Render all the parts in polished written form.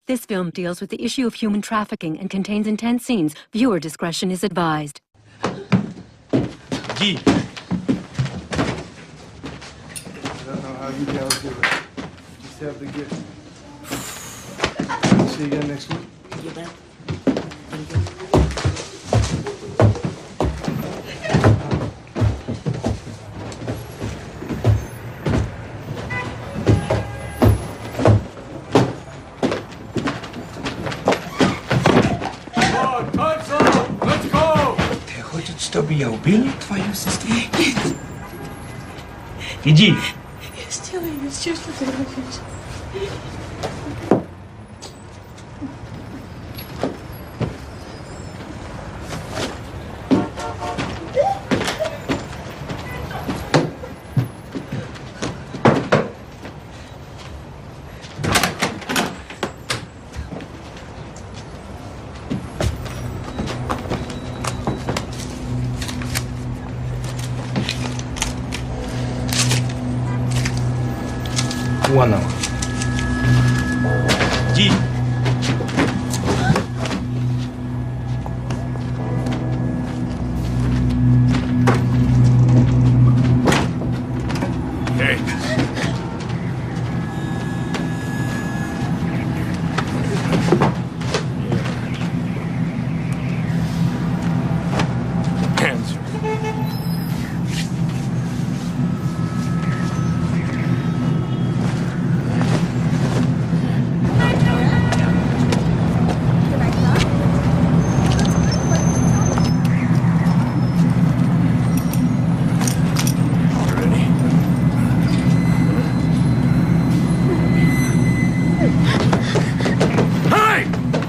This film deals with the issue of human trafficking and contains intense scenes. Viewer discretion is advised. G. I don't know how you guys do it. Just have to get. See you again next week. You will. Чтобы я убил твою сестру? Иди. Я сделаю все, что ты хочешь. Вон он. Иди. Эй.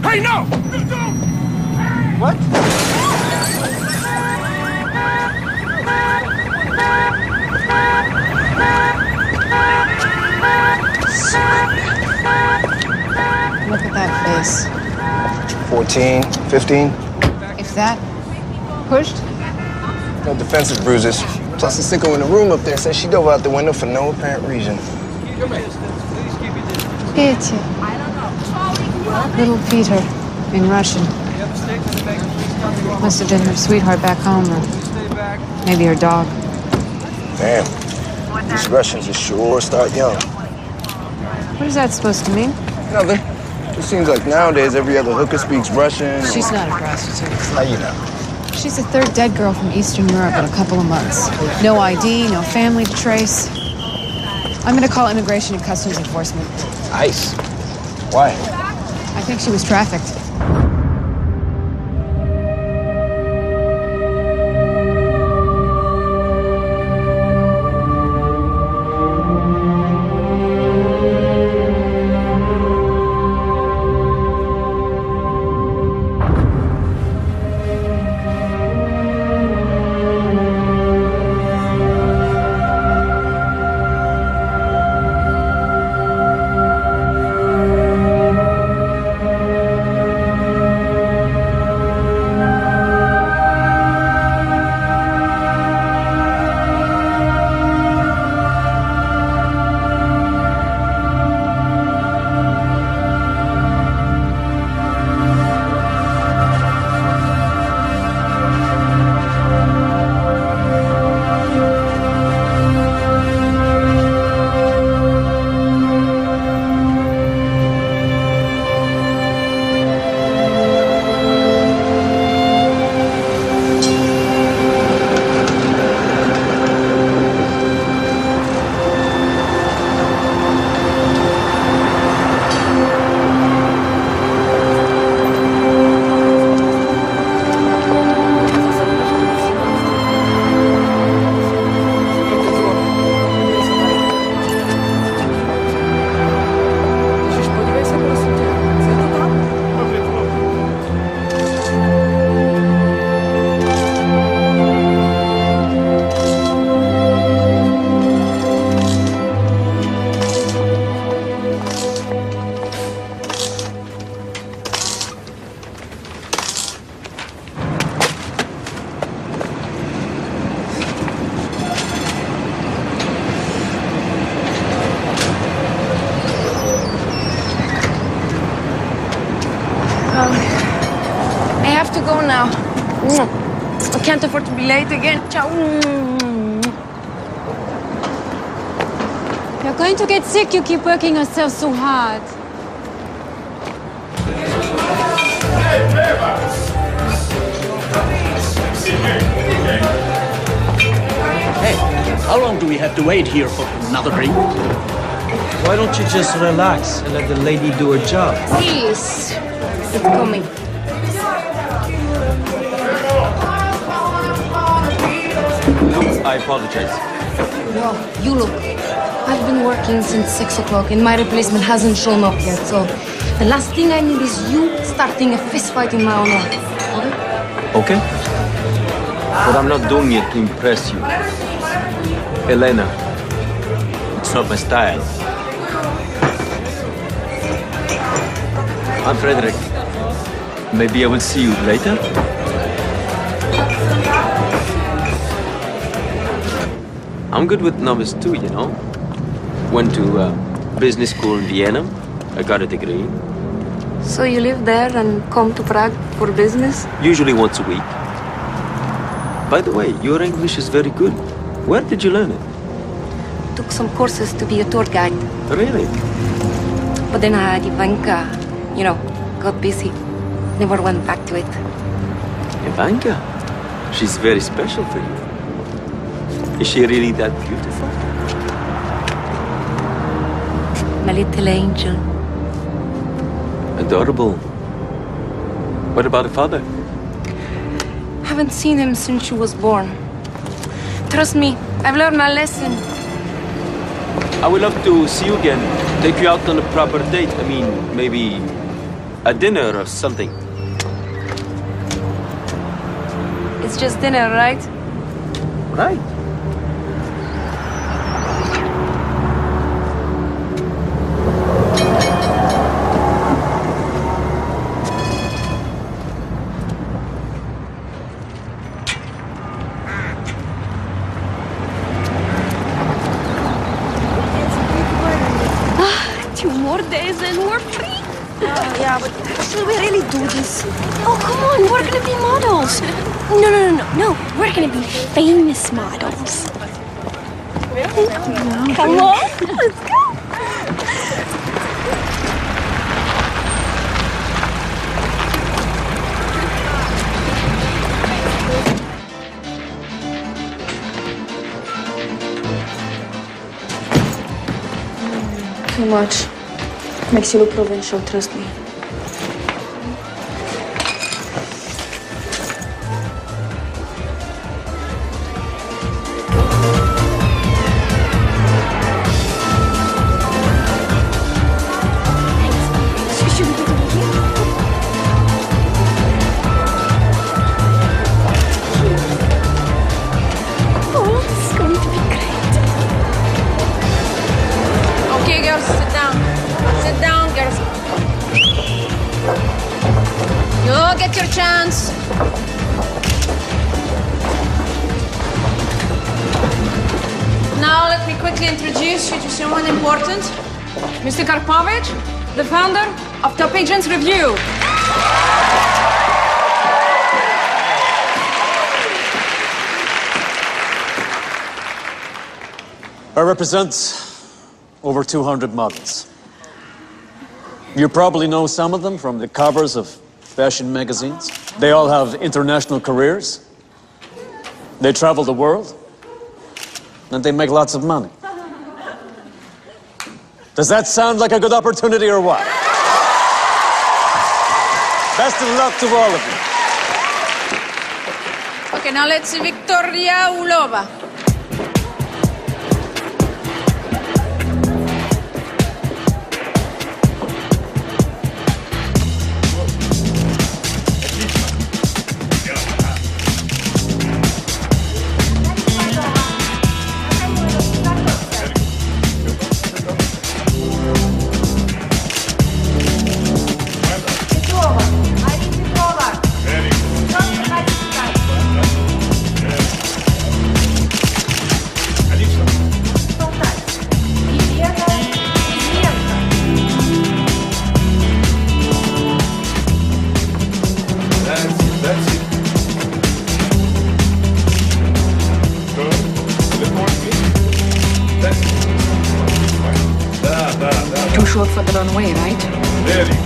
Hey, no! What? Look at that face. 14, 15. If that. Pushed? No defensive bruises. Plus the sicko in the room up there says she dove out the window for no apparent reason. Peter. Little Peter, in Russian. Must have been her sweetheart back home, or maybe her dog. Damn. These Russians are sure start young. What is that supposed to mean? Nothing. It seems like nowadays every other hooker speaks Russian. She's not a prostitute. How you know? She's the third dead girl from Eastern Europe in a couple of months. No ID, no family to trace. I'm gonna call Immigration and Customs Enforcement. ICE? Why? I think she was trafficked. to go now. I can't afford to be late again. Ciao. You're going to get sick. You keep working yourself so hard. Hey, how long do we have to wait here for another drink? Why don't you just relax and let the lady do her job? Please. It's coming. I apologize. Yo, you look. I've been working since 6 o'clock and my replacement hasn't shown up yet, so the last thing I need is you starting a fist fight in my honor. Okay? Okay? But I'm not doing it to impress you. Elena, it's not my style. I'm Frederick. Maybe I will see you later? I'm good with numbers too, you know. Went to business school in Vienna. I got a degree. So you live there and come to Prague for business? Usually once a week. By the way, your English is very good. Where did you learn it? Took some courses to be a tour guide. Really? But then Ivanka, you know, got busy. Never went back to it. Ivanka? She's very special for you. Is she really that beautiful? My little angel. Adorable. What about the father? Haven't seen him since she was born. Trust me, I've learned my lesson. I would love to see you again. Take you out on a proper date. I mean, maybe a dinner or something. It's just dinner, right? Right. Days and we're free. Yeah, but should we really do this? Oh, come on, we're gonna be models. No. We're gonna be famous models. Come on, let's go. Too much. Makes you look provincial, trust me. Oh, it's going to be great. Okay, girls, sit down. Sit down, girls. You get your chance. Now let me quickly introduce you to someone important. Mr. Karpovich, the founder of Top Agents Review. I represent over 200 models. You probably know some of them from the covers of fashion magazines. They all have international careers. They travel the world. And they make lots of money. Does that sound like a good opportunity or what? Best of luck to all of you. Okay, now let's see Victoria Ulova. own way, right? Very.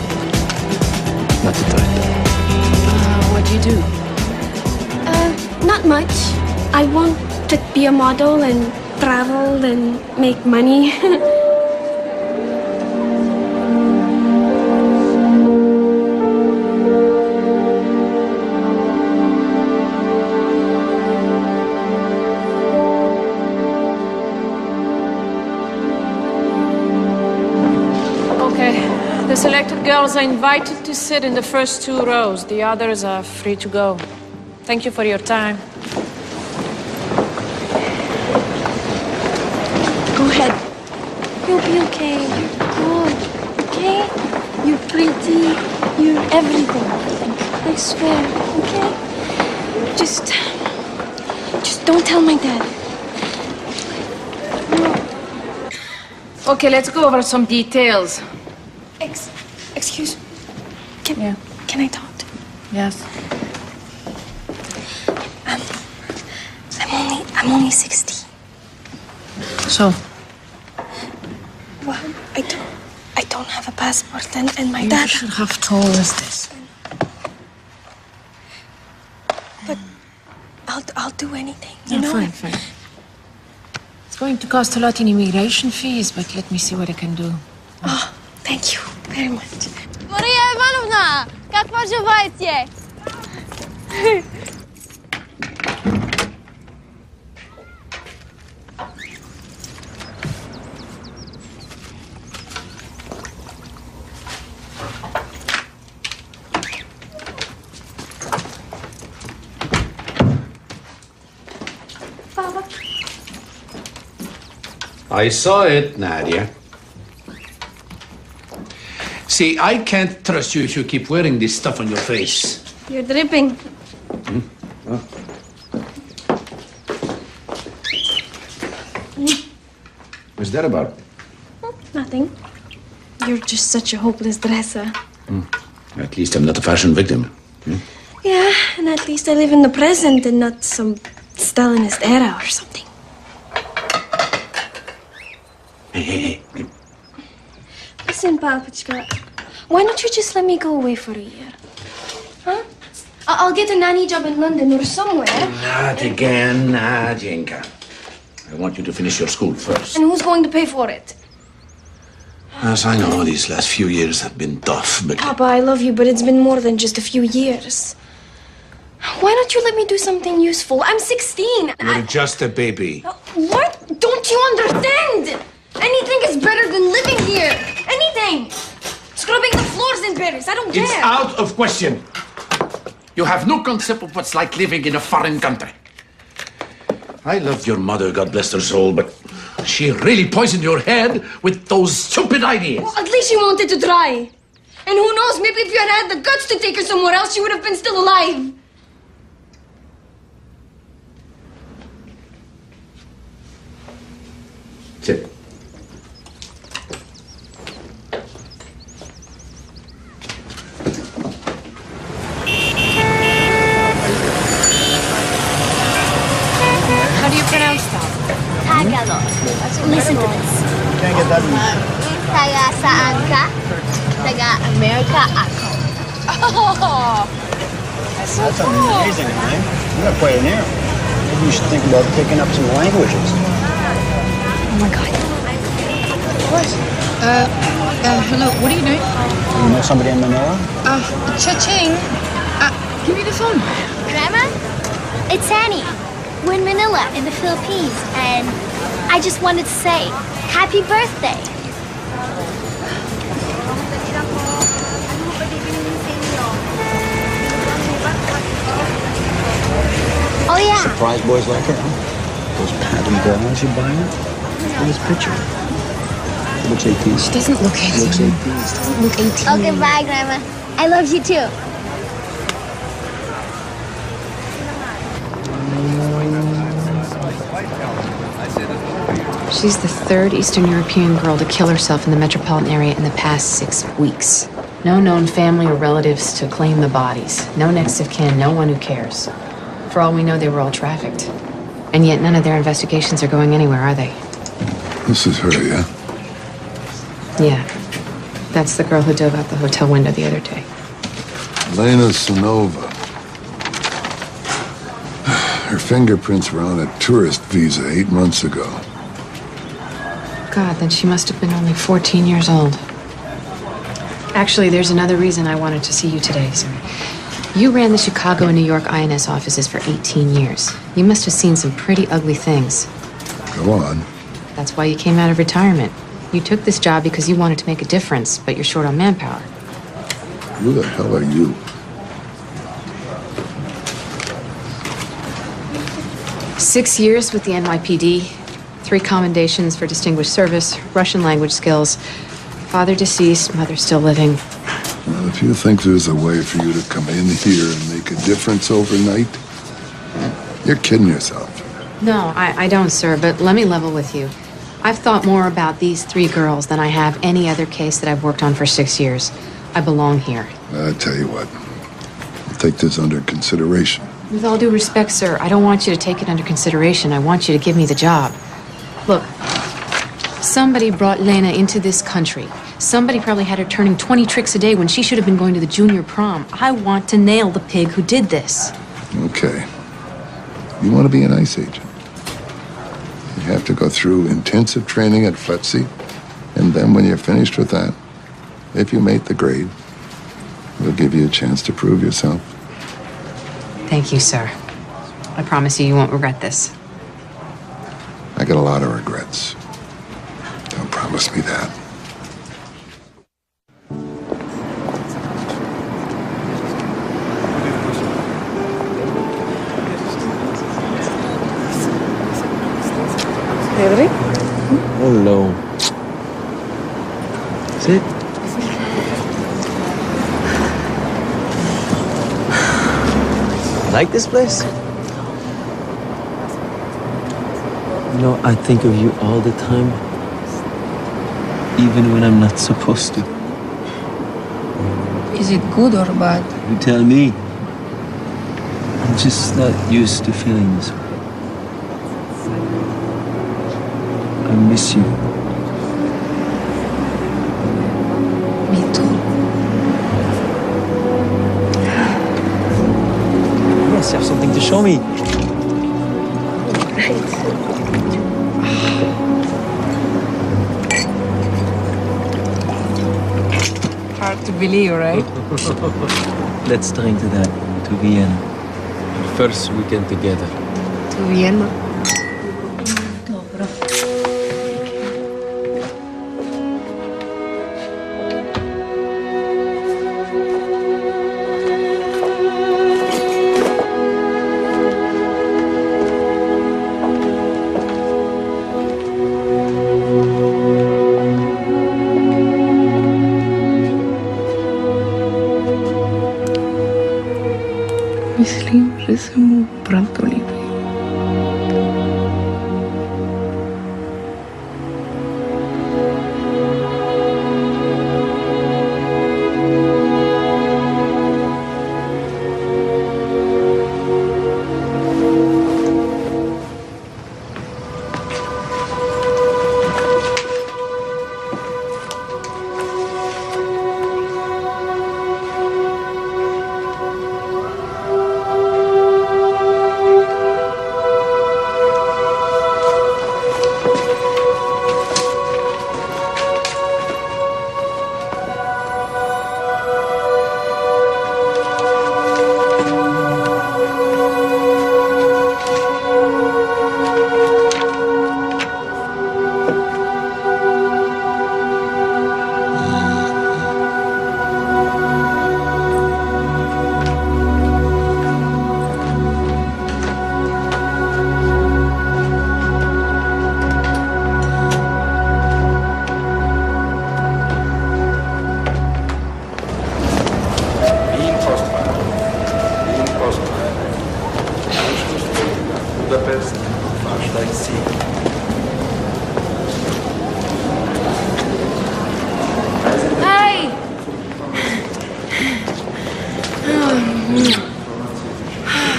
Not the type. What do you do? Not much. I want to be a model and travel and make money. The selected girls are invited to sit in the first 2 rows. The others are free to go. Thank you for your time. Go ahead. You'll be okay. You're good. Okay? You're pretty. You're everything. I swear. Okay? Just don't tell my dad. Okay, let's go over some details. Excuse me. Can I talk to you? Yes. I'm only 16. So? Well, I don't have a passport and my dad... You should have told us this. But I'll do anything, you know? Fine. It's going to cost a lot in immigration fees, but let me see what I can do. Oh, thank you very much. Maria Ivanovna, как поживаете? Papa. I saw it, Nadia. See, I can't trust you if you keep wearing this stuff on your face. You're dripping. Oh. What's that about? Nothing. You're just such a hopeless dresser. At least I'm not a fashion victim. Yeah, and at least I live in the present and not some Stalinist era or something. Hey. Listen, Papichka, why don't you just let me go away for a year? Huh? I'll get a nanny job in London or somewhere. Not again, Nadienka. I want you to finish your school first. And who's going to pay for it? As I know, these last few years have been tough, but... Papa, I love you, but it's been more than just a few years. Why don't you let me do something useful? I'm 16. You're just a baby. What? Don't you understand? Anything is better than living here. Anything. Scrubbing the floors in Paris. I don't care. It's out of question. You have no concept of what's like living in a foreign country. I loved your mother, God bless her soul, but she really poisoned your head with those stupid ideas. Well, at least she wanted to try. And who knows, maybe if you had had the guts to take her somewhere else, she would have been still alive. Sit. How do you pronounce that? Tagalog. Listen to this. Can't get that one. Taga saan ka? Taga America ako. Oh, that's so That's cool. amazing, man. You're a pioneer. Maybe you should think about picking up some languages. Oh my God. Hello, what are you doing? You know somebody in Manila? Cha-ching. Give me the phone. Grandma? It's Annie. We're in Manila, in the Philippines, and I just wanted to say, happy birthday. Oh, yeah. Surprise boys like her, huh? Those pattern bras you buying her? Look at this picture. She looks 18. She doesn't look 18. She looks 18. She doesn't look 18. Okay, bye, Grandma. I love you, too. She's the third Eastern European girl to kill herself in the metropolitan area in the past 6 weeks. No known family or relatives to claim the bodies. No next of kin, no one who cares. For all we know, they were all trafficked. And yet none of their investigations are going anywhere, are they? This is her, yeah? Yeah. That's the girl who dove out the hotel window the other day. Elena Sinova. Her fingerprints were on a tourist visa 8 months ago. God, then she must have been only 14 years old. Actually, there's another reason I wanted to see you today, sir. You ran the Chicago and New York INS offices for 18 years. You must have seen some pretty ugly things. Go on. That's why you came out of retirement. You took this job because you wanted to make a difference, but you're short on manpower. Who the hell are you? Six years with the NYPD, 3 commendations for distinguished service, Russian language skills, father deceased, mother still living. Well, if you think there's a way for you to come in here and make a difference overnight, you're kidding yourself. No, I don't, sir, but let me level with you. I've thought more about these 3 girls than I have any other case that I've worked on for 6 years. I belong here. I tell you what, I'll take this under consideration. With all due respect, sir, I don't want you to take it under consideration. I want you to give me the job. Look, somebody brought Lena into this country. Somebody probably had her turning 20 tricks a day when she should have been going to the junior prom. I want to nail the pig who did this. Okay. You want to be an ICE agent? You have to go through intensive training at FTSE, and then when you're finished with that, if you made the grade, we'll give you a chance to prove yourself. Thank you, sir. I promise you won't regret this. I got a lot of regrets. Don't promise me that. Henry? Hello. Sit. Like this place? You know, I think of you all the time, even when I'm not supposed to. Is it good or bad? You tell me. I'm just not used to feeling this way. I miss you. Me too. Yes, you have something to show me. Great. Hard to believe, right? Let's drink to that, to Vienna. Our first weekend together. To Vienna. Mislim, že se mu pravdu líbí.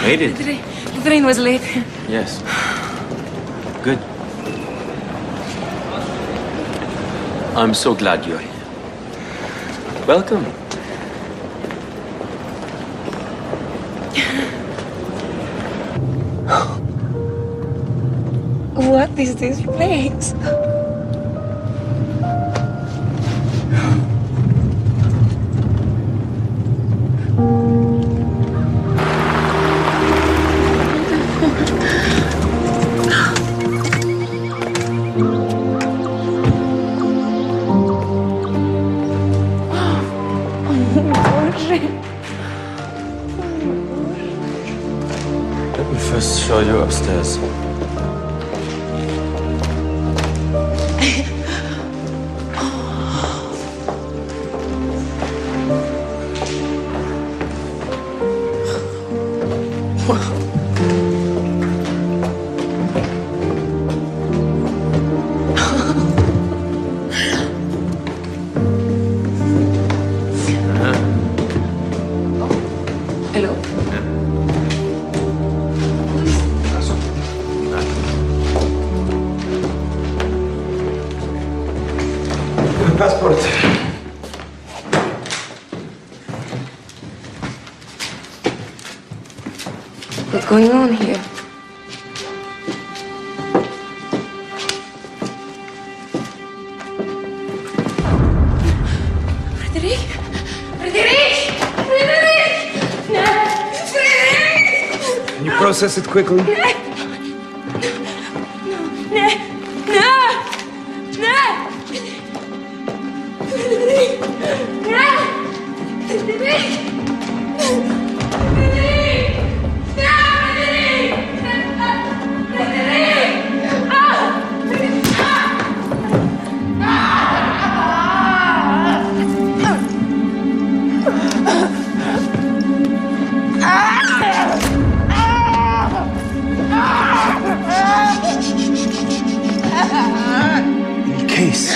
Made it. The train was late. Yes. Good. I'm so glad you're here. Welcome. What is this place? Let me first show you upstairs. Hello. Passport. What's going on here? Frederic? Frederic! Frederic! No! Frederic! Can you process it quickly? No! No! No! No! Frederic! No! Frederic! In case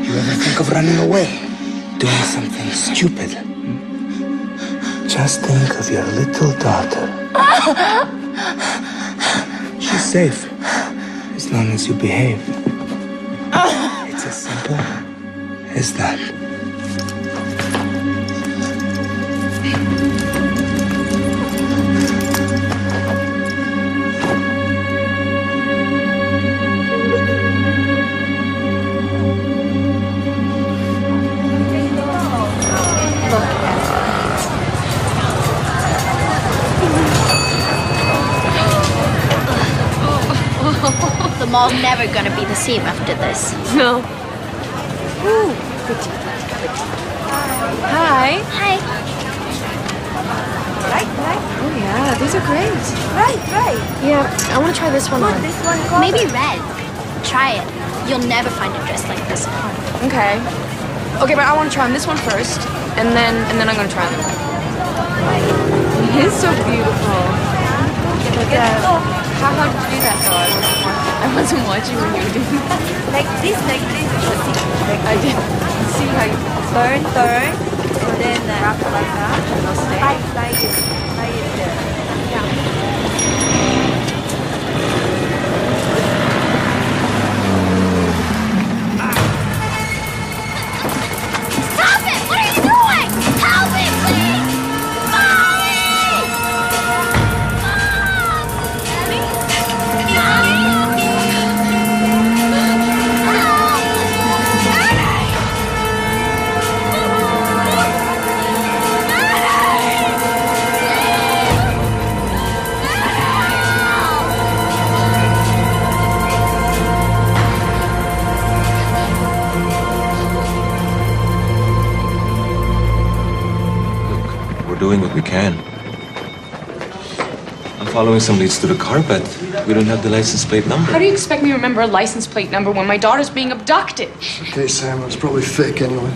you ever think of running away, doing something stupid, just think of your little daughter. She's safe as long as you behave. It's as simple as that. The mall's never gonna be the same after this. No. Ooh, pretty. Hi. Hi. Oh yeah, these are great. Right. Yeah, I want to try this one on. This one Maybe red. Try it. You'll never find a dress like this. Okay. Okay, but I want to try on this one first, and then I'm gonna try on the one. It is so beautiful. But how did you do that though? I wasn't watching when you were doing that. like this. I did see how you Turn, and then wrap like that. and I'll stay. Slide it there. Yeah. Stop it! What are you doing? Help me, please! Mommy! Doing what we can. I'm following some leads to the car, but we don't have the license plate number. How do you expect me to remember a license plate number when my daughter's being abducted? Okay, Sam, it's probably fake anyway.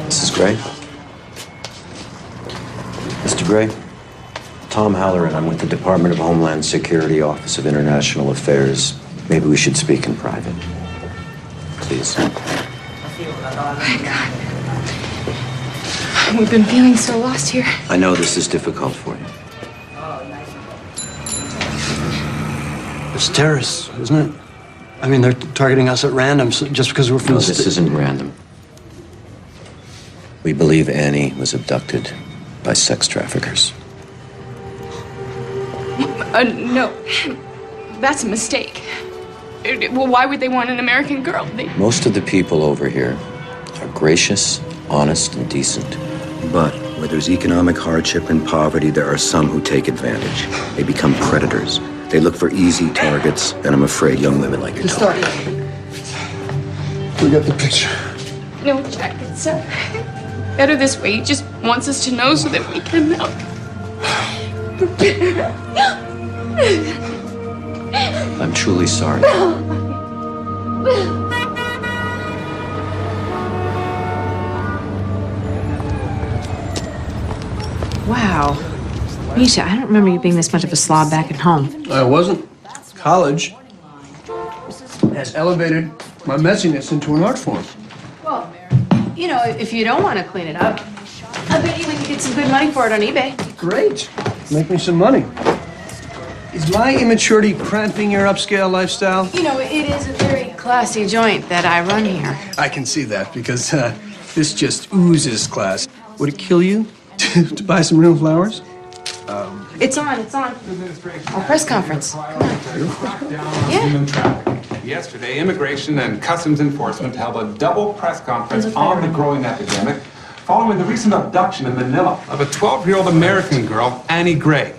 Mrs. Gray? Mr. Gray? Tom Halloran. I'm with the Department of Homeland Security, Office of International Affairs. Maybe we should speak in private. Please. Oh my God. We've been feeling so lost here. I know this is difficult for you. It's terrorists, isn't it? I mean, they're targeting us at random just because we're from No, the this isn't random. We believe Annie was abducted by sex traffickers. No. That's a mistake. Well, why would they want an American girl? Most of the people over here are gracious, honest, and decent. But where there's economic hardship and poverty, there are some who take advantage. They become predators. They look for easy targets, and I'm afraid young women like your daughter. We got the picture. No, Jack, it's better this way. He just wants us to know so that we can help. I'm truly sorry. Wow. Misha, I don't remember you being this much of a slob back at home. I wasn't. College has elevated my messiness into an art form. Well, you know, if you don't want to clean it up, I bet you we could get some good money for it on eBay. Great. Make me some money. Is my immaturity cramping your upscale lifestyle? You know, it is a very classy joint that I run here. I can see that because this just oozes class. Would it kill you to buy some real flowers? It's on. Our press conference. Come on. Yeah. Yesterday, Immigration and Customs Enforcement held a double press conference on the growing epidemic following the recent abduction in Manila of a 12-year-old American girl, Annie Gray.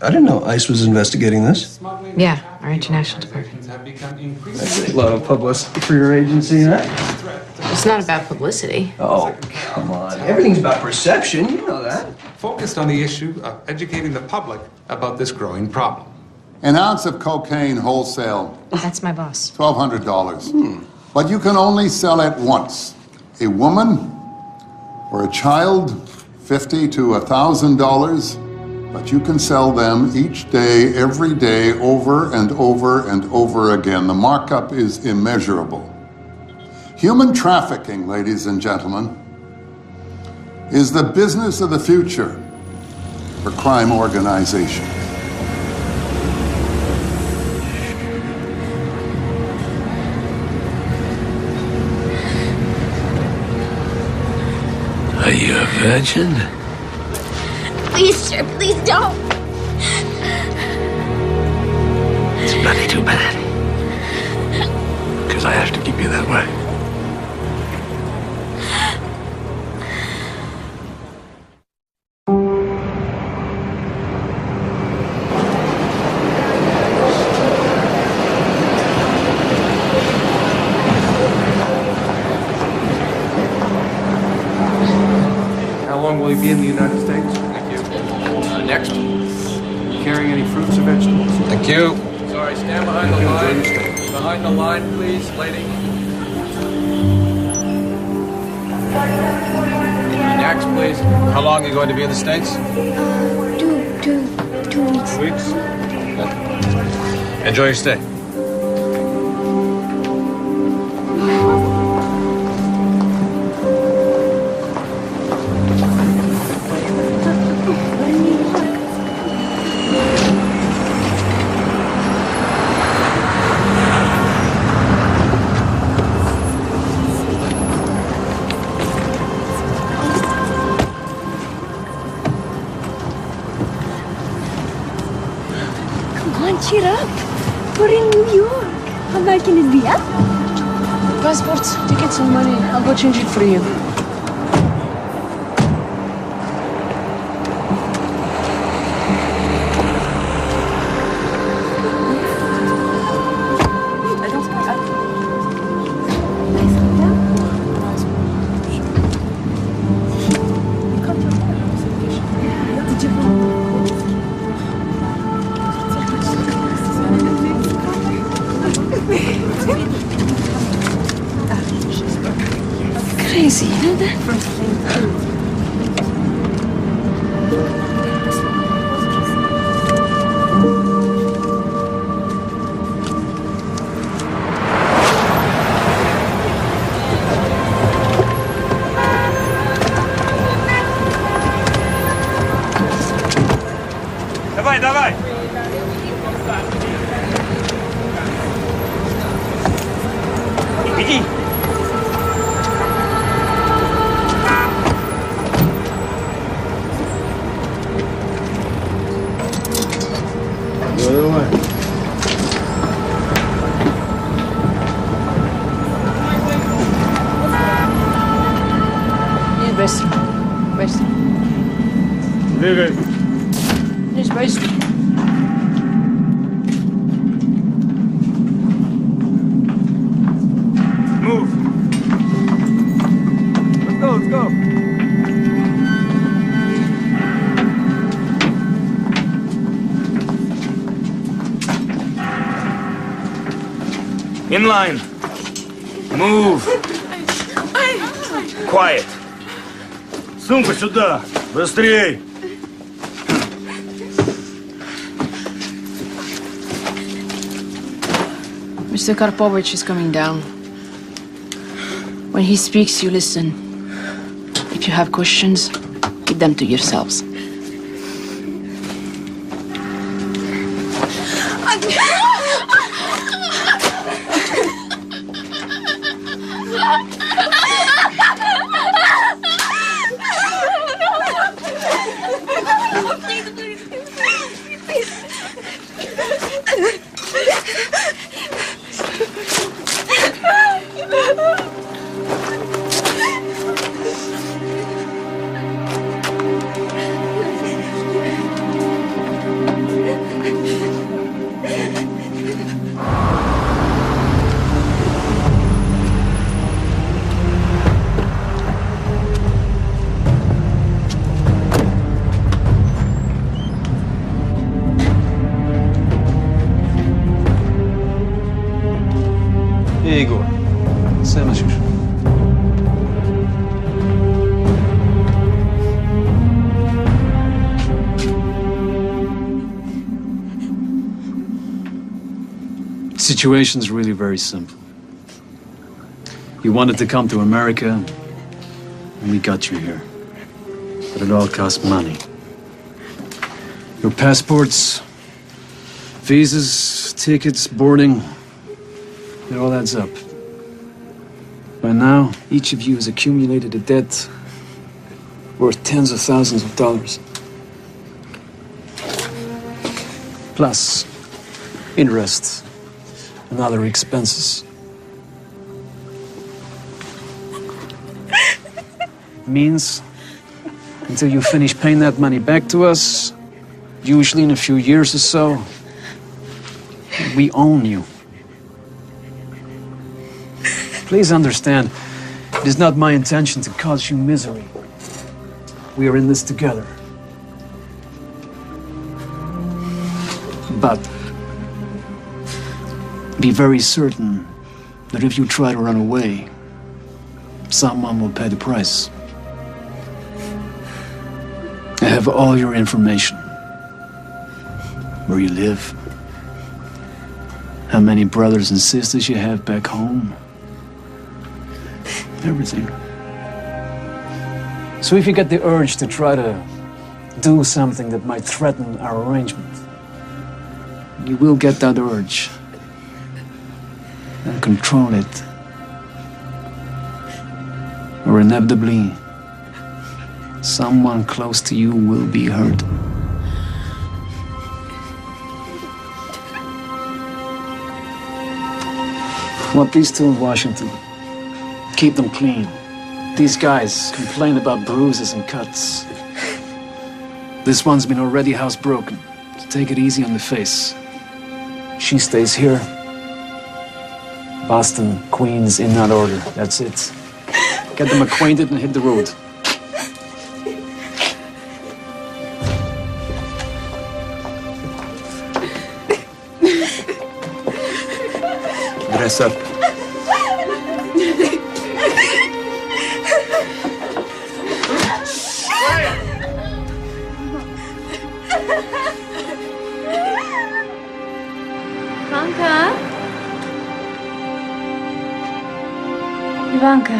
I didn't know ICE was investigating this. Yeah, our international department. That's a lot of publicity for your agency, huh? It's not about publicity. Oh, come on. Everything's about perception. You know that. Focused on the issue of educating the public about this growing problem. An ounce of cocaine wholesale. That's my boss. $1,200. But you can only sell it once. A woman or a child, $50 to $1,000. But you can sell them each day, every day, over and over and over again. The markup is immeasurable. Human trafficking, ladies and gentlemen, is the business of the future for crime organizations. Are you a virgin? Please, sir, please don't. It's bloody too bad. Because I have to keep you that way. How long will you be in the United States? Next. Carrying any fruits or vegetables? Thank you. Sorry, stand behind the line. Behind the line, please, lady. Next, please. How long are you going to be in the States? 2 weeks. 2 weeks. Enjoy your stay. Cheer up. We're in New York. How bad can it be, huh? Passports, tickets, and money. I'll go change it for you. Crazy, you know that? Давай, давай! Двигай. Здесь, boys. Move. Let's go, let's go. In line. Move. Quiet. Сумку сюда. Быстрей. Mr. Karpovich is coming down. When he speaks, you listen. If you have questions, keep them to yourselves. Igor, se myślisz? The situation's really very simple. You wanted to come to America, and we got you here. But it all costs money. Your passports, visas, tickets, boarding, it all adds up. By now, each of you has accumulated a debt worth tens of thousands of dollars. Plus, interest and other expenses. Means, until you finish paying that money back to us, usually in a few years or so, we own you. Please understand, it is not my intention to cause you misery. We are in this together. But be very certain that if you try to run away, someone will pay the price. I have all your information. Where you live, how many brothers and sisters you have back home. Everything. So if you get the urge to try to do something that might threaten our arrangement, you will get that urge and control it. Or inevitably, someone close to you will be hurt. I want these two in Washington. Keep them clean. These guys complain about bruises and cuts. This one's been already housebroken, so take it easy on the face. She stays here. Boston, Queens, in that order. That's it. Get them acquainted and hit the road. Dress up. Ivanka.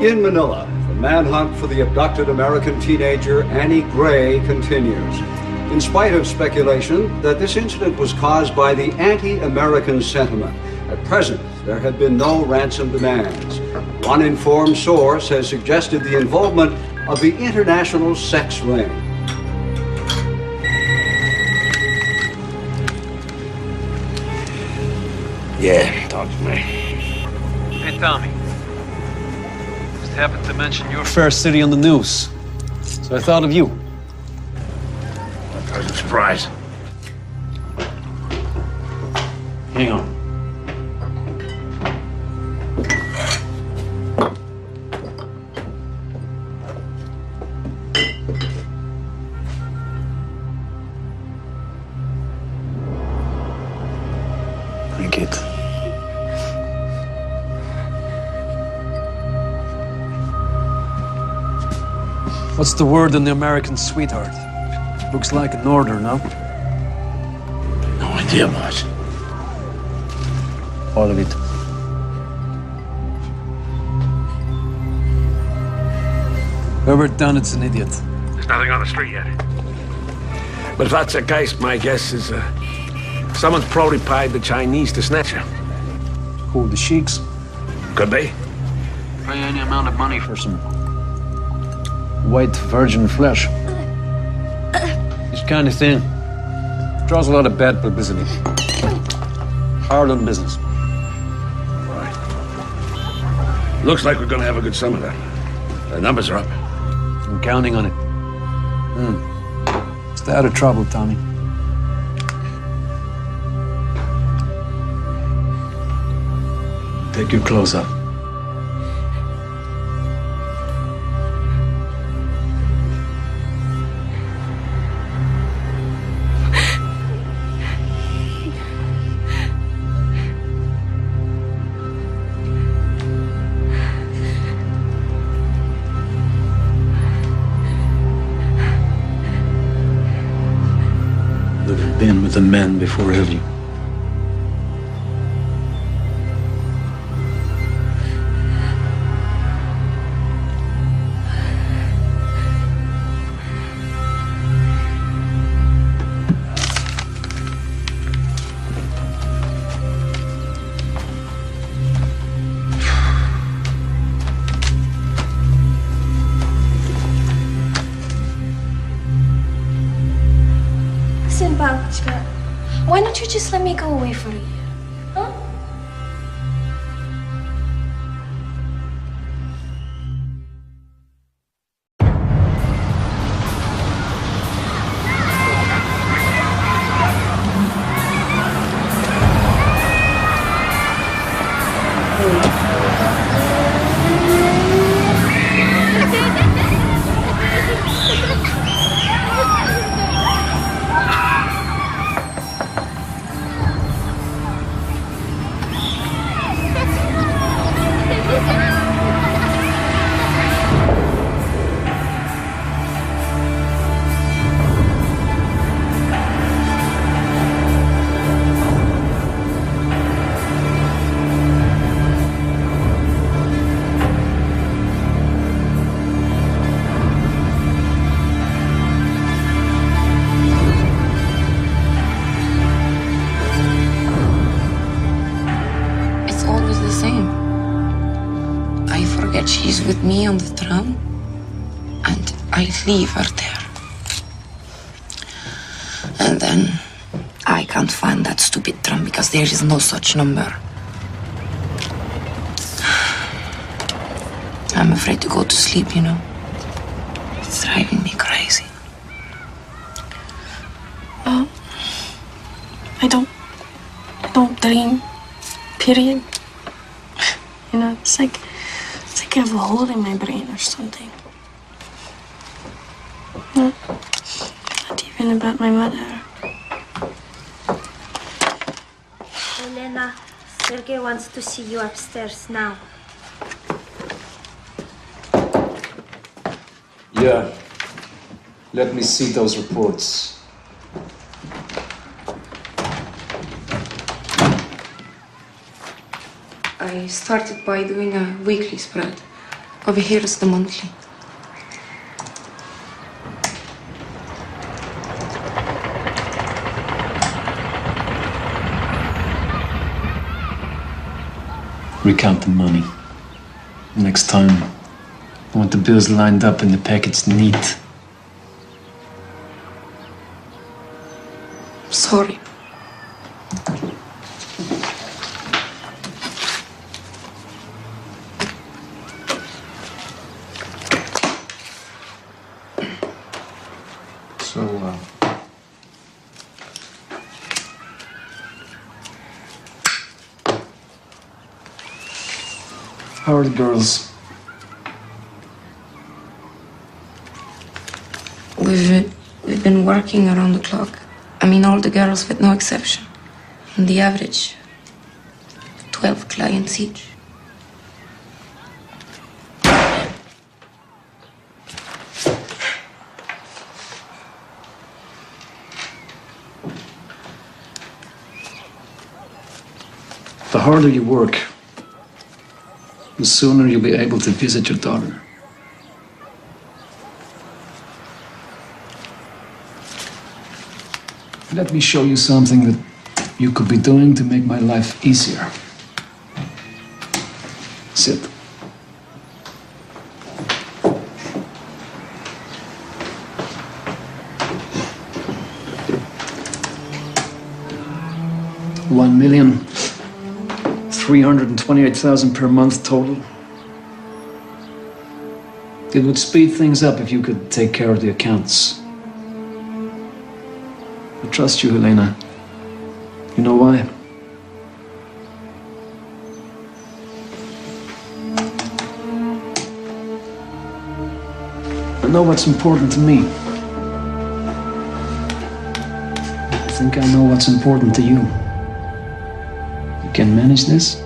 In Manila, the manhunt for the abducted American teenager Annie Gray continues. In spite of speculation that this incident was caused by the anti-American sentiment, at present, there have been no ransom demands. One informed source has suggested the involvement of the international sex ring. Yeah, talk to me. Hey, Tommy. Just happened to mention your fair city on the news. So I thought of you. I was surprised. Hang on. Drink it. What's the word on the American sweetheart? Looks like an order, no? No idea, boss. All of it. Whoever done it's an idiot. There's nothing on the street yet. But if that's the case, my guess is someone's probably paid the Chinese to snatch her. Who, the sheiks? Could be. Pay any amount of money for some white virgin flesh. This kind of thing draws a lot of bad publicity. Hard on business. Right. Looks like we're gonna have a good summer then. The numbers are up. I'm counting on it. Stay out of trouble, Tommy. Take your clothes off. You've been with the men before, have you? Listen, Babushka, why don't you just let me go away for a year? Huh? She's with me on the tram, and I leave her there. And then I can't find that stupid tram because there is no such number. I'm afraid to go to sleep, you know. It's driving me crazy. I don't dream, period. You know, it's like I have a hole in my brain or something. No, not even about my mother. Elena, Sergey wants to see you upstairs now. Yeah. Let me see those reports. I started by doing a weekly spread. Over here is the monthly. Recount the money. Next time, I want the bills lined up and the packets neat. Sorry. So, how are the girls? We've been working around the clock. I mean, all the girls with no exception. On the average, 12 clients each. The harder you work, the sooner you'll be able to visit your daughter. Let me show you something that you could be doing to make my life easier. Sit. $1,328,000 per month total. It would speed things up if you could take care of the accounts. I trust you, Helena. You know why? I know what's important to me. I think I know what's important to you. You can manage this?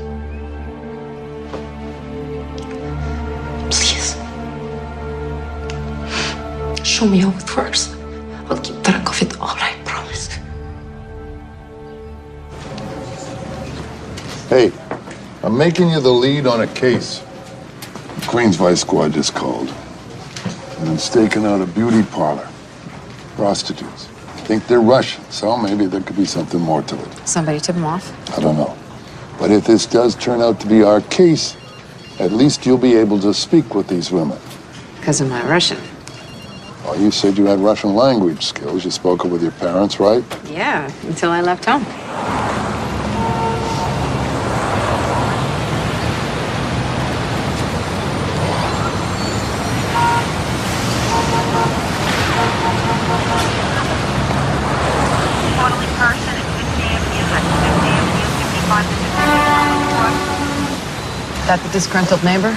Please. Show me how it works. I'll keep track of it all, I promise. Hey, I'm making you the lead on a case. The Queens Vice Squad just called. And I'm staking out a beauty parlor. Prostitutes. I think they're Russian, so maybe there could be something more to it. Somebody tip them off? I don't know. But if this does turn out to be our case, at least you'll be able to speak with these women. Because of my Russian. Well, you said you had Russian language skills. You spoke it with your parents, right? Yeah, until I left home. That the disgruntled neighbor?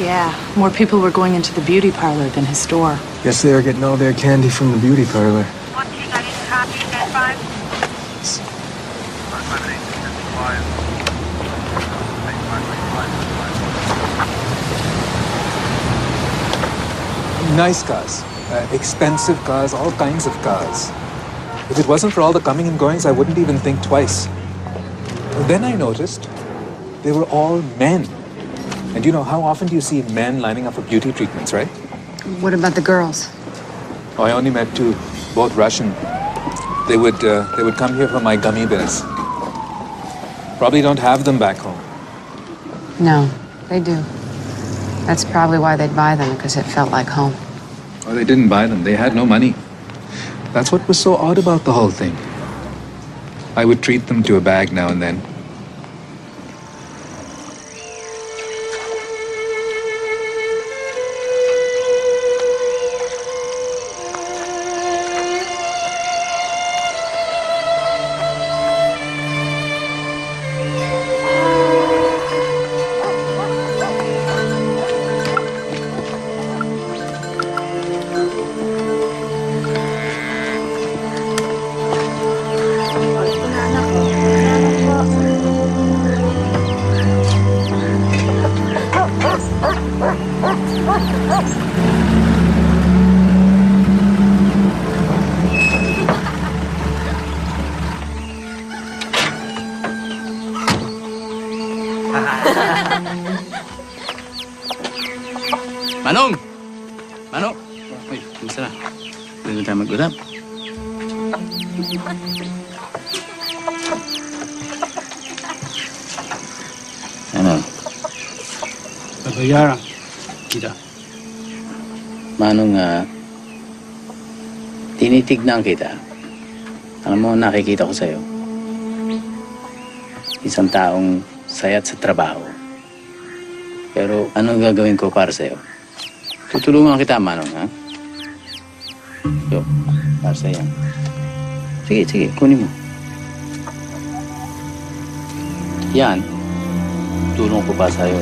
Yeah, more people were going into the beauty parlor than his store. Guess they were getting all their candy from the beauty parlor. Nice cars, expensive cars, all kinds of cars. If it wasn't for all the coming and goings, I wouldn't even think twice. And then I noticed they were all men. And you know, how often do you see men lining up for beauty treatments, right? What about the girls? Oh, I only met two, both Russian. They would come here for my gummy bears. Probably don't have them back home. No, they do. That's probably why they'd buy them, because it felt like home. Oh, they didn't buy them. They had no money. That's what was so odd about the whole thing. I would treat them to a bag now and then. Manong! Manong! Uy, kumusta na? Pwede tayo mag-usap? Ano? Babayaran kita. Manong, tinitignan kita. Alam mo, nakikita ko sa'yo. Isang taong sayat sa trabaho. Pero anong gagawin ko para sa'yo? Tutulungan kita, Manong, ha? Yo, para sa'yo. Sige, kunin mo. Yan. Tulong ko pa sa'yo.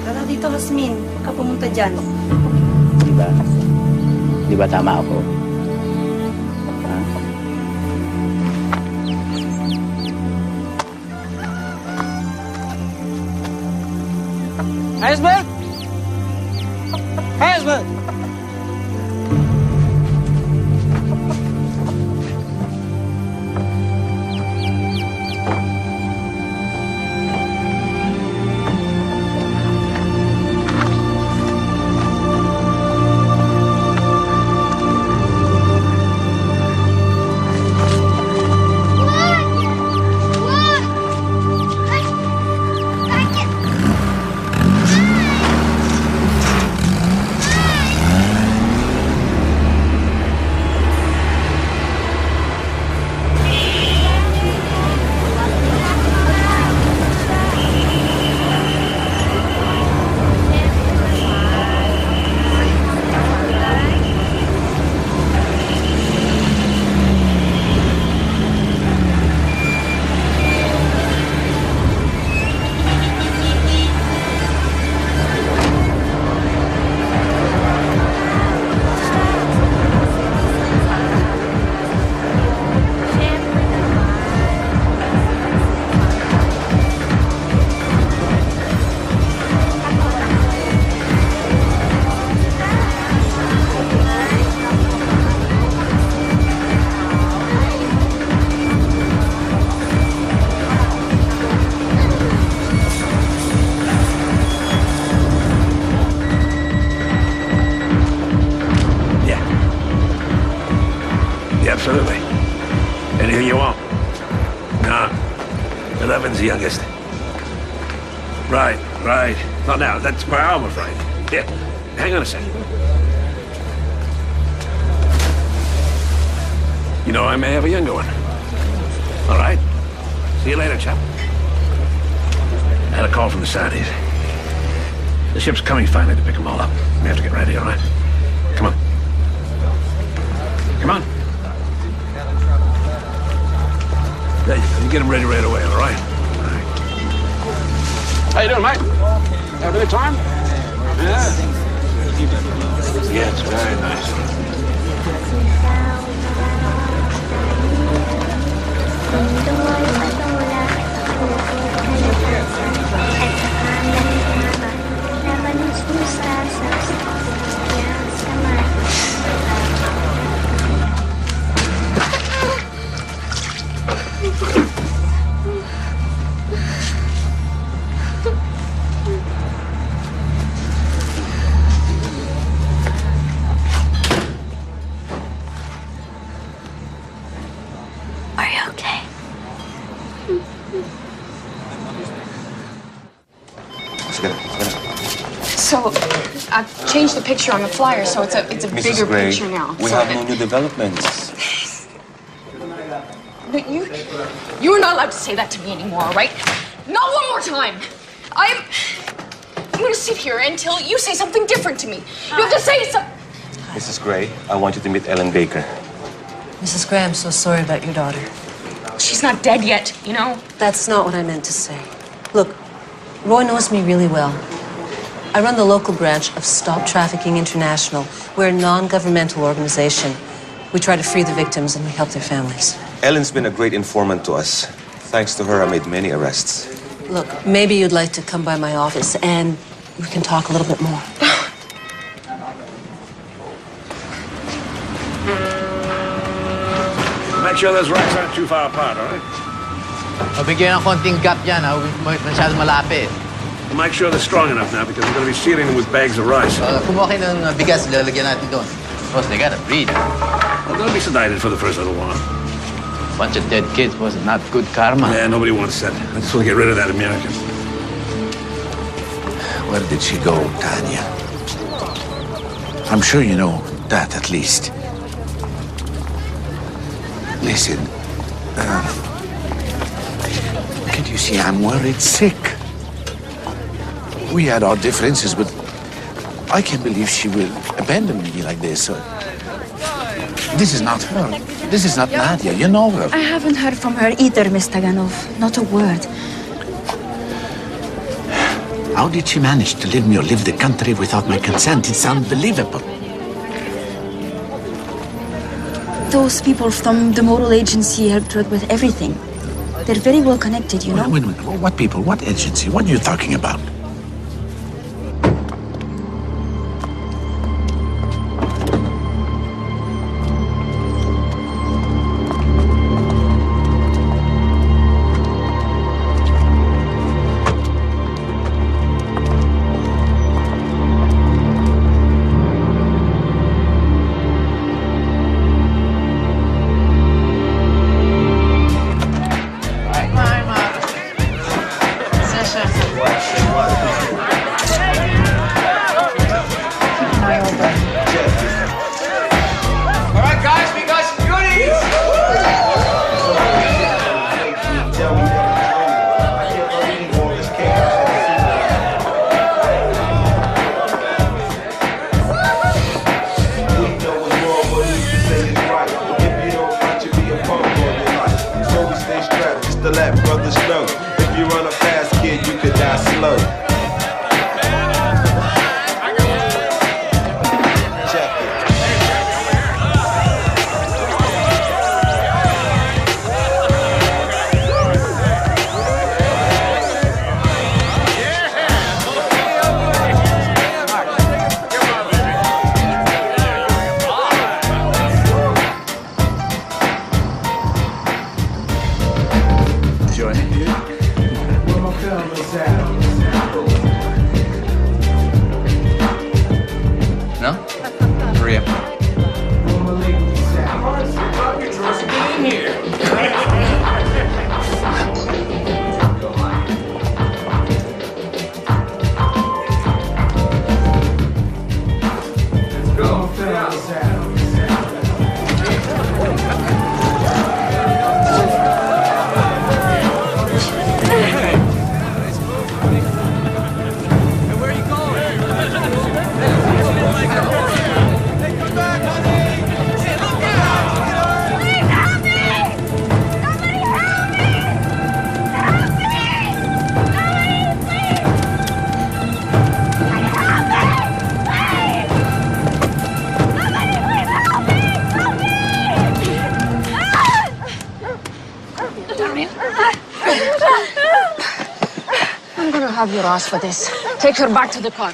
Tara dito, Jasmine. Huwag ka pumunta dyan. Di ba tama ako? Ha? Husband? Husband! Absolutely. Anything you want? No. 11's the youngest. Right. Not now. That's per hour, I'm afraid. Yeah. Hang on a second. You know, I may have a younger one. All right. See you later, chap. I had a call from the Saudis. The ship's coming finally to pick them all up. We have to get ready, all right? Come on. Come on. There you go. You get them ready right away, all right? How you doing, mate? Have a good time? Yeah. Yeah, it's very nice. So, I've changed the picture on the flyer, so it's a bigger Gray, picture now. We have no new developments. But you're not allowed to say that to me anymore, all right? Not one more time. I'm going to sit here until you say something different to me. You have to say something. Mrs. Gray, I want you to meet Ellen Baker. Mrs. Gray, I'm so sorry about your daughter. She's not dead yet, you know? That's not what I meant to say. Look, Roy knows me really well. I run the local branch of Stop Trafficking International. We're a non-governmental organization. We try to free the victims and we help their families. Ellen's been a great informant to us. Thanks to her, I made many arrests. Look, maybe you'd like to come by my office and we can talk a little bit more. Make sure those racks aren't too far apart, all right? Mabigyan ng konting gap yan, ha? Huwag masyadong malapit. We'll make sure they're strong enough now because we're going to be sealing them with bags of rice. Kumuha kayo ng bigas, lalagyan natin doon. Boss, they gotta breathe. Well, don't be sedated for the first little while. Bunch of dead kids was not good karma. Yeah, nobody wants that. I just want to get rid of that American. Where did she go, Tanya? I'm sure you know that at least. Listen, can't you see I'm worried sick? We had our differences, but I can't believe she will abandon me like this. This is not her. This is not Nadia. You know her. I haven't heard from her either, Miss Taganov. Not a word. How did she manage to leave me or leave the country without my consent? It's unbelievable. Those people from the moral agency helped her with everything. They're very well connected, you know? Wait a minute. What people? What agency? What are you talking about? Have your ass for this. Take her back to the car.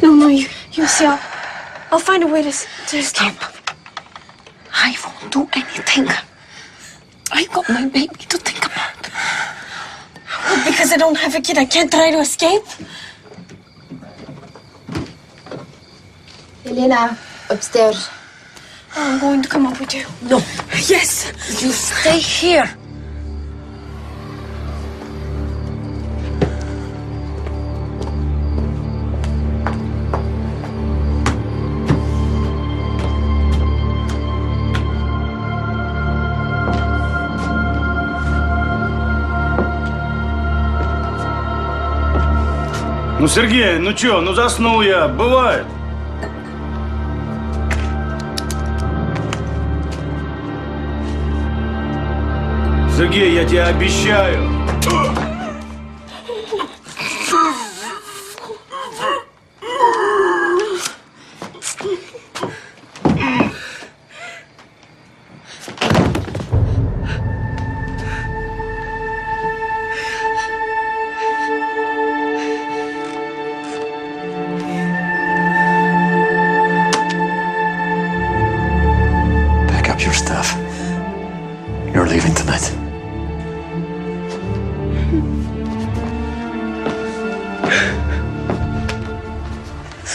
No, you see, I'll find a way to escape. I won't do anything. I got my baby to think about. Well, because I don't have a kid, I can't try to escape. Elena, upstairs. I'm going to come up with you. No. Yes. You stay here. Ну, Сергей, ну чё, ну заснул я, бывает. Сергей, я тебе обещаю. Pack up your stuff. leaving tonight?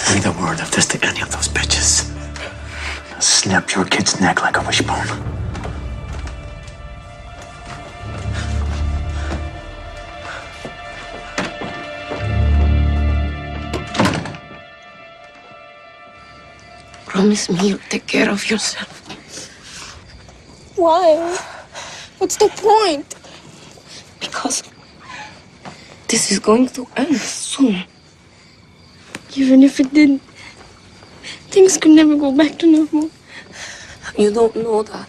Breathe a word of this to any of those bitches. I'll snap your kid's neck like a wishbone. Promise me you'll take care of yourself. Why? What's the point? Because this is going to end soon. Even if it did, things could never go back to normal. You don't know that.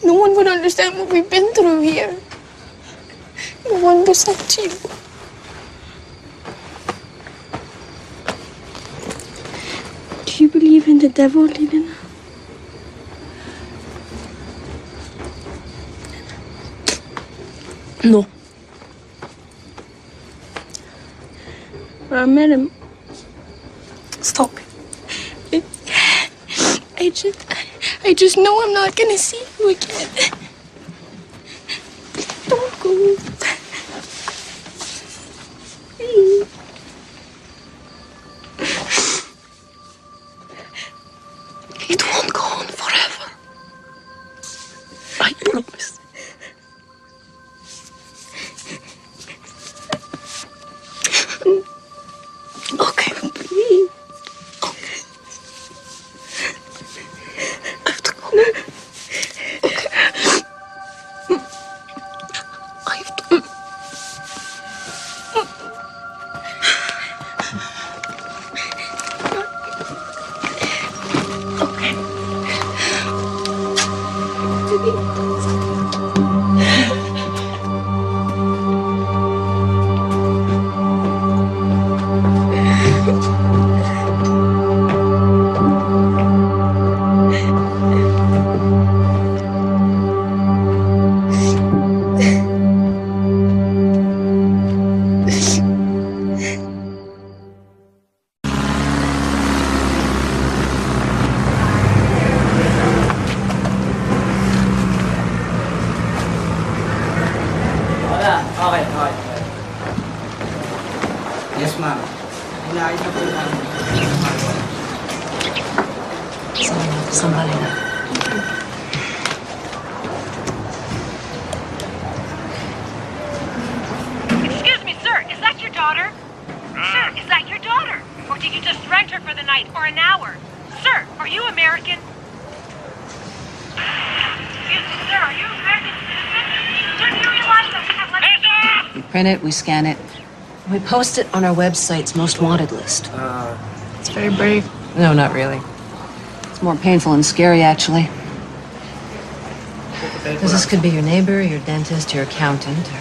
No one would understand what we've been through here. No one besides you. Do you believe in the devil, Lilina? No. When I met him, stop it. I just know I'm not gonna see you again. Don't go. It won't go on forever. I promise. Okay. Please. Okay. I have to go. Okay. I have to. Yes, ma'am. Inaayos na po namin. Somebody na. Excuse me, sir. Is that your daughter? Sir, is that your daughter? Or did you just rent her for the night or an hour? Sir, are you American? Excuse me, sir. Are you American citizen? Sir, do you realize that we have less... We print it, we scan it. We post it on our website's most wanted list. It's very brave. No, not really. It's more painful and scary, actually. Because this could be your neighbor, your dentist, your accountant, or,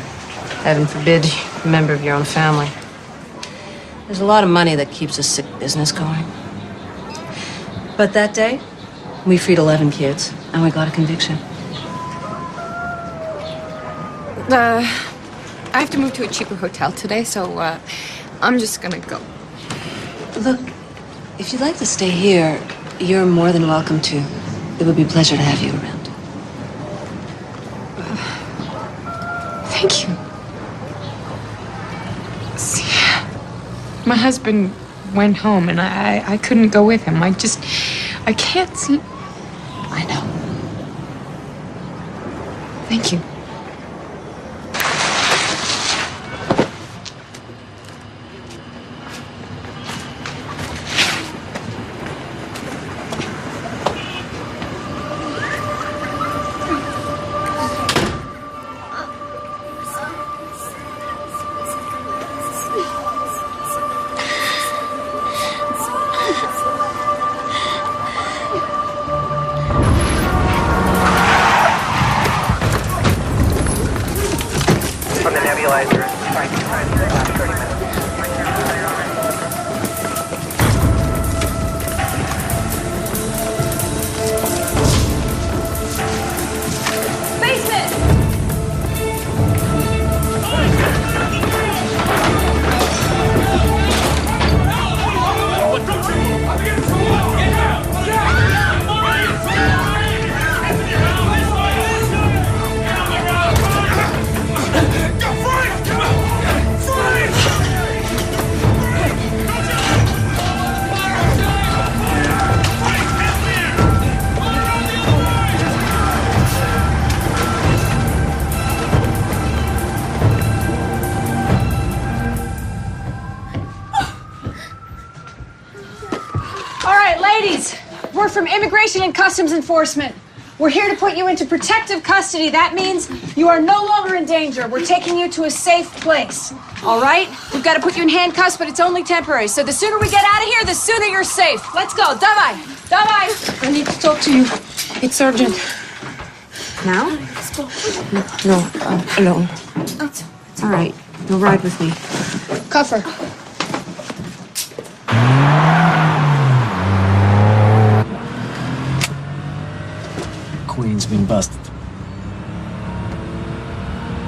heaven forbid, a member of your own family. There's a lot of money that keeps a sick business going. But that day, we freed 11 kids, and we got a conviction. I have to move to a cheaper hotel today, so I'm just gonna go. Look, if you'd like to stay here, you're more than welcome to. It would be a pleasure to have you around. Thank you. See, my husband went home, and I couldn't go with him. I can't see. I know. Thank you. from Immigration and Customs Enforcement. We're here to put you into protective custody. That means you are no longer in danger. We're taking you to a safe place. All right? We've got to put you in handcuffs, but it's only temporary. So the sooner we get out of here, the sooner you're safe. Let's go. Давай. Давай. I need to talk to you. It's urgent. Now? No, alone. All right. You'll ride with me. Cuff her. Queen's been busted.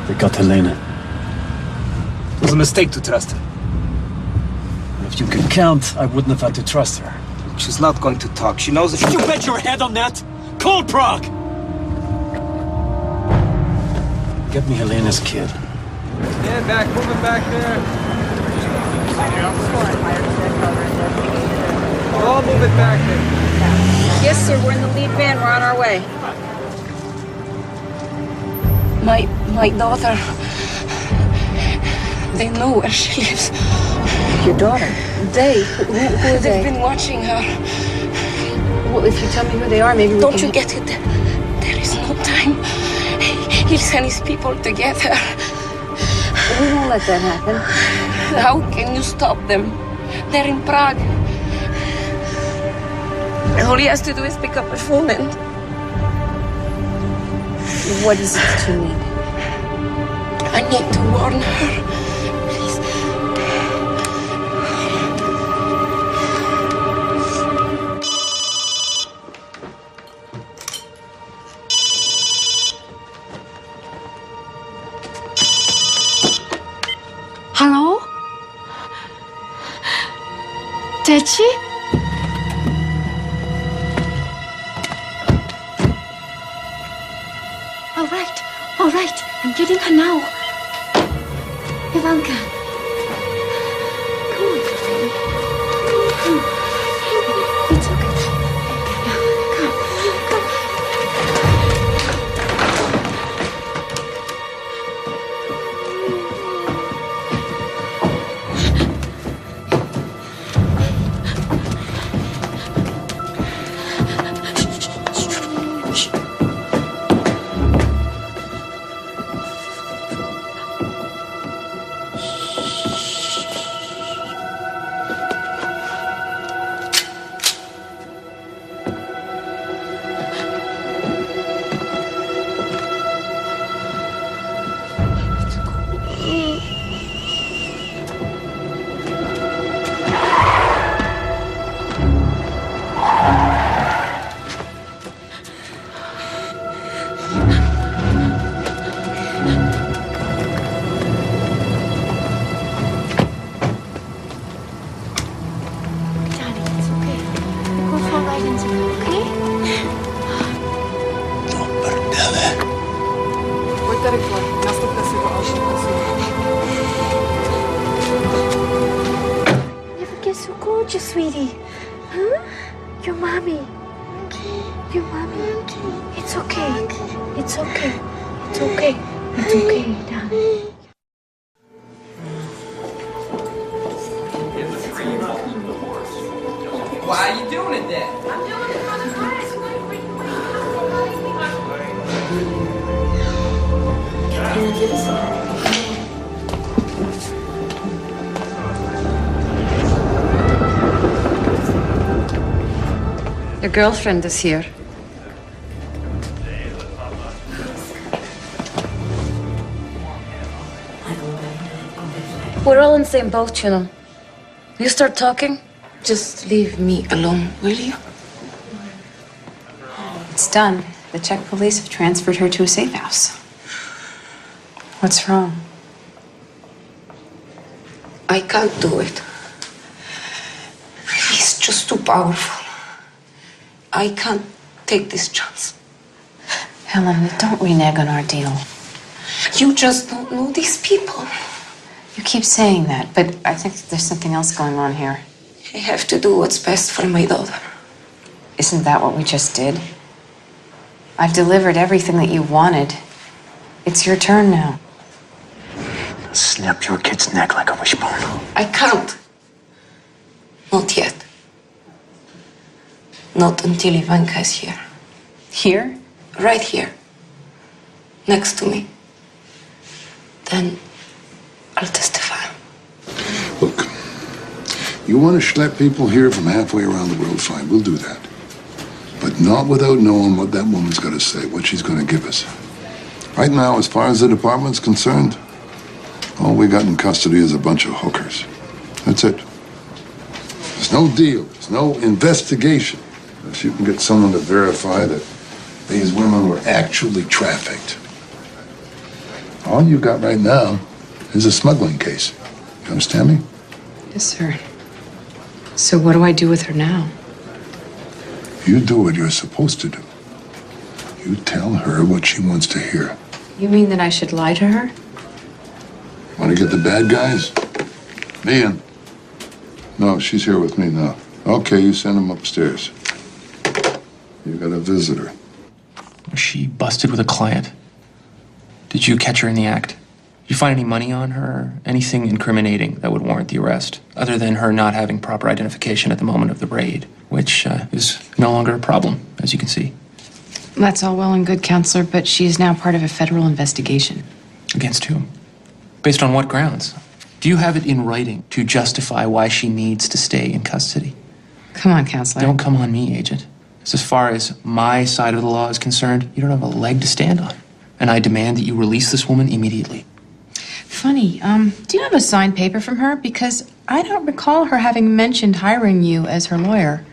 They got Helena. It was a mistake to trust her. If you could count, I wouldn't have had to trust her. She's not going to talk. She knows if You bet your head on that! Call Prague! Get me Helena's kid. Stand back, moving back there. All moving back there. Yes, sir. We're in the lead van. We're on our way. My daughter. They know where she lives. Your daughter? They. Who are they? They've been watching her. Well, if you tell me who they are, maybe we Don't can... you get it? There is no time. He'll send his people to get her. We won't let that happen. How can you stop them? They're in Prague. All he has to do is pick up a phone and... What is it that you need? I need to warn her. Please. Hello? Did she? All right, I'm getting her now. Ivanka. Come on, baby. Come on. It's okay. Yeah, come. Sweetie, huh? Your mommy. Your mommy. It's okay. It's okay. It's okay. It's okay, darling. Why are you doing it then? I'm doing it for the class. Can you give us a... Your girlfriend is here. We're all in the same boat, you know. You start talking, just leave me alone, will you? It's done. The Czech police have transferred her to a safe house. What's wrong? I can't do it. He's just too powerful. I can't take this chance. Helen, don't renege on our deal. You just don't know these people. You keep saying that, but I think there's something else going on here. I have to do what's best for my daughter. Isn't that what we just did? I've delivered everything that you wanted. It's your turn now. Snap your kid's neck like a wishbone. I can't. Not yet. Not until Ivanka is here. Here? Right here. Next to me. Then I'll testify. Look, you want to schlep people here from halfway around the world, fine, we'll do that. But not without knowing what that woman's got to say, what she's going to give us. Right now, as far as the department's concerned, all we got in custody is a bunch of hookers. That's it. There's no deal, there's no investigation. Unless you can get someone to verify that these women were actually trafficked. All you got right now is a smuggling case. You understand me? Yes, sir. So what do I do with her now? You do what you're supposed to do. You tell her what she wants to hear. You mean that I should lie to her? Want to get the bad guys? Me in. No, she's here with me now. Okay, you send them upstairs. You got a visitor. Was she busted with a client? Did you catch her in the act? Did you find any money on her? Anything incriminating that would warrant the arrest? Other than her not having proper identification at the moment of the raid, which is no longer a problem, as you can see. That's all well and good, Counselor, but she is now part of a federal investigation. Against whom? Based on what grounds? Do you have it in writing to justify why she needs to stay in custody? Come on, Counselor. Don't come on me, Agent. As far as my side of the law is concerned, you don't have a leg to stand on. And I demand that you release this woman immediately. Funny, do you have a signed paper from her? Because I don't recall her having mentioned hiring you as her lawyer.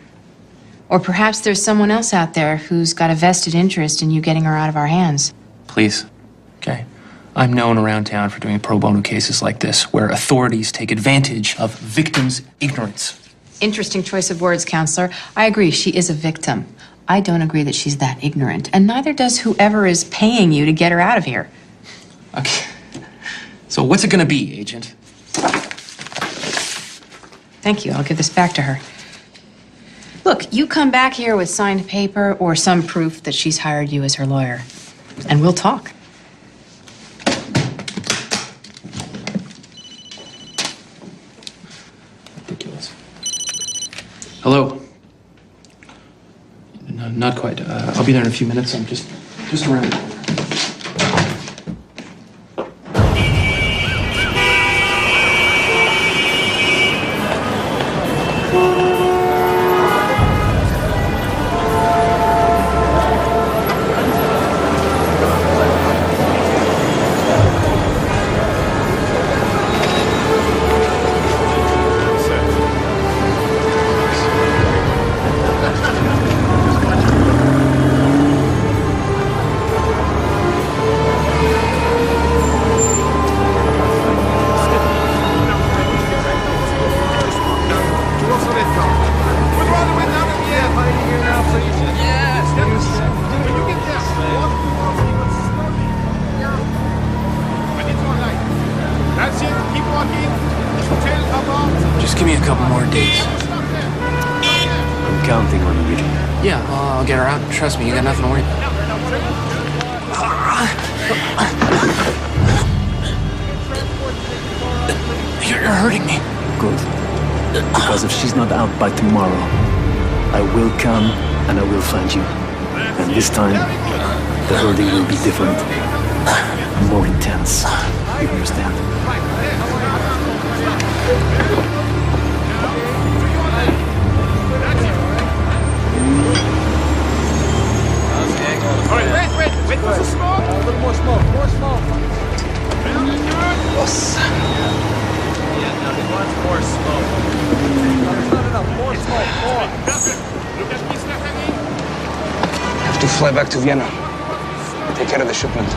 Or perhaps there's someone else out there who's got a vested interest in you getting her out of our hands. Please. Okay. I'm known around town for doing pro bono cases like this, where authorities take advantage of victims' ignorance. Interesting choice of words, Counselor. I agree, she is a victim. I don't agree that she's that ignorant, and neither does whoever is paying you to get her out of here. Okay. So what's it gonna be, Agent? Thank you. I'll give this back to her. Look, you come back here with signed paper or some proof that she's hired you as her lawyer, and we'll talk. Ridiculous. Hello. No, not quite. I'll be there in a few minutes. I'm just around. Just give me a couple more days. I'm counting on you. Yeah, I'll get her out. Trust me, you got nothing to worry about. You're hurting me. Good. Because if she's not out by tomorrow, I will come and I will find you. And this time, the hurting will be different. More intense. You understand? Wait for some smoke. A little more smoke. More smoke. Boss. Yeah, no, he wants more smoke. There's not enough. More smoke. More. I have to fly back to Vienna. Take care of the shipment.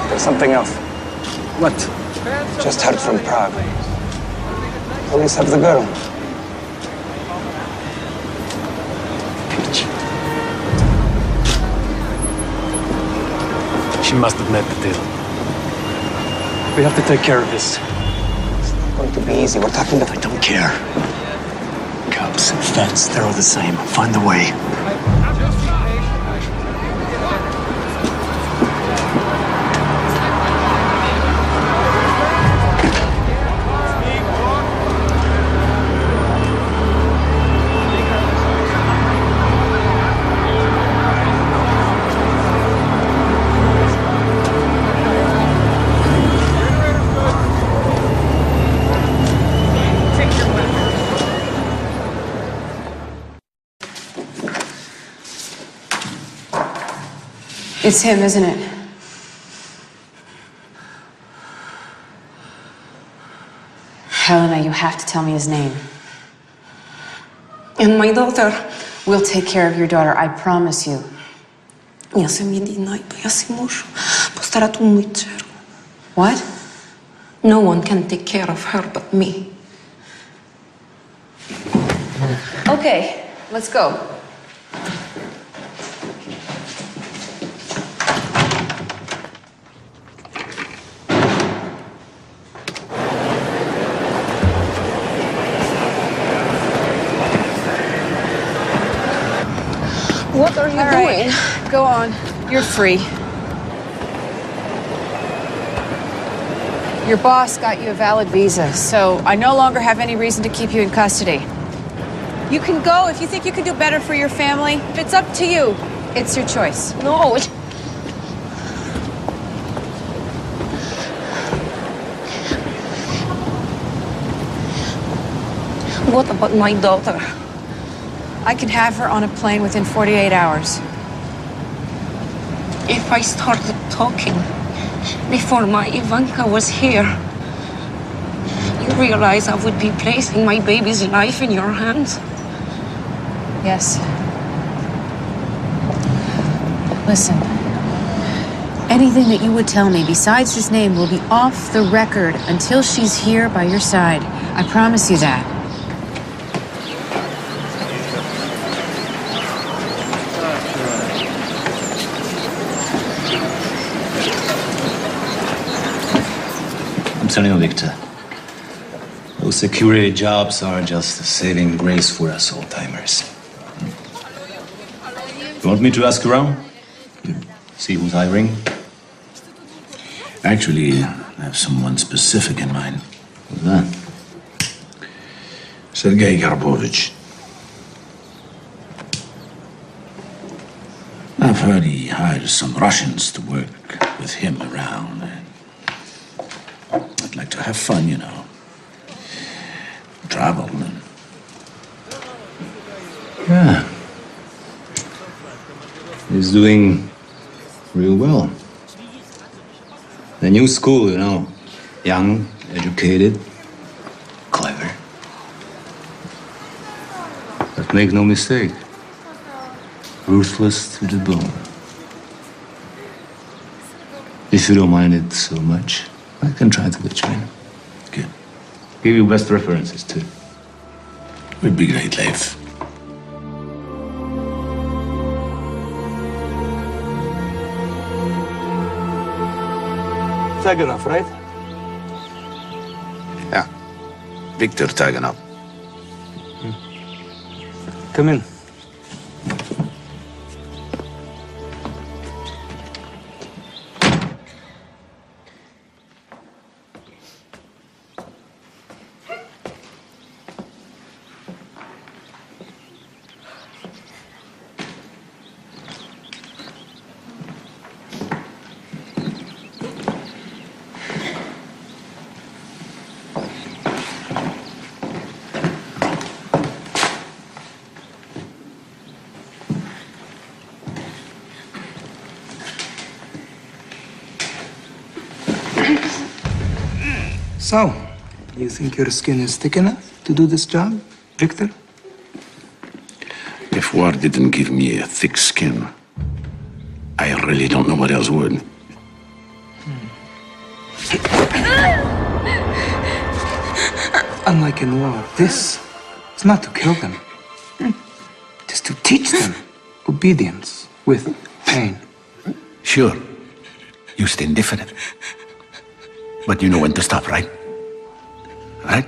There's something else. What? Just heard from Prague. Police have the girl. She must have met the deal. We have to take care of this. It's not going to be easy. We're talking about... I don't care. Cops and feds, they're all the same. Find the way. It's him, isn't it? Helena, you have to tell me his name. And my daughter. We'll take care of your daughter, I promise you. Я съм един най-бяси муж. Постарат му и черо. What? No one can take care of her but me. Okay, let's go. What are you doing? Go on. You're free. Your boss got you a valid visa, so I no longer have any reason to keep you in custody. You can go if you think you can do better for your family. It's up to you. It's your choice. No. What about my daughter? I can have her on a plane within 48 hours. If I started talking before my Ivanka was here, you realize I would be placing my baby's life in your hands? Yes. Listen, anything that you would tell me besides his name will be off the record until she's here by your side. I promise you that. I'm telling you, Victor, those security jobs are just a saving grace for us old-timers. You want me to ask around? See who's hiring? Actually, I have someone specific in mind. Who's that? Sergei Karpovich. I've heard he hires some Russians to work with him around. I'd like to have fun, you know. Travel and... Yeah. He's doing real well. The new school, you know. Young, educated, clever. But make no mistake, ruthless to the bone. If you don't mind it so much, I can try to get you in. Good. Give you best references, too. Would be great, Leif. Taganov, right? Yeah. Victor Taganov. Come in. So, you think your skin is thick enough to do this job, Victor? If war didn't give me a thick skin, I really don't know what else would. Unlike in war, this is not to kill them. It is to teach them obedience with pain. Sure, you stay indifferent. But you know when to stop, right? Right?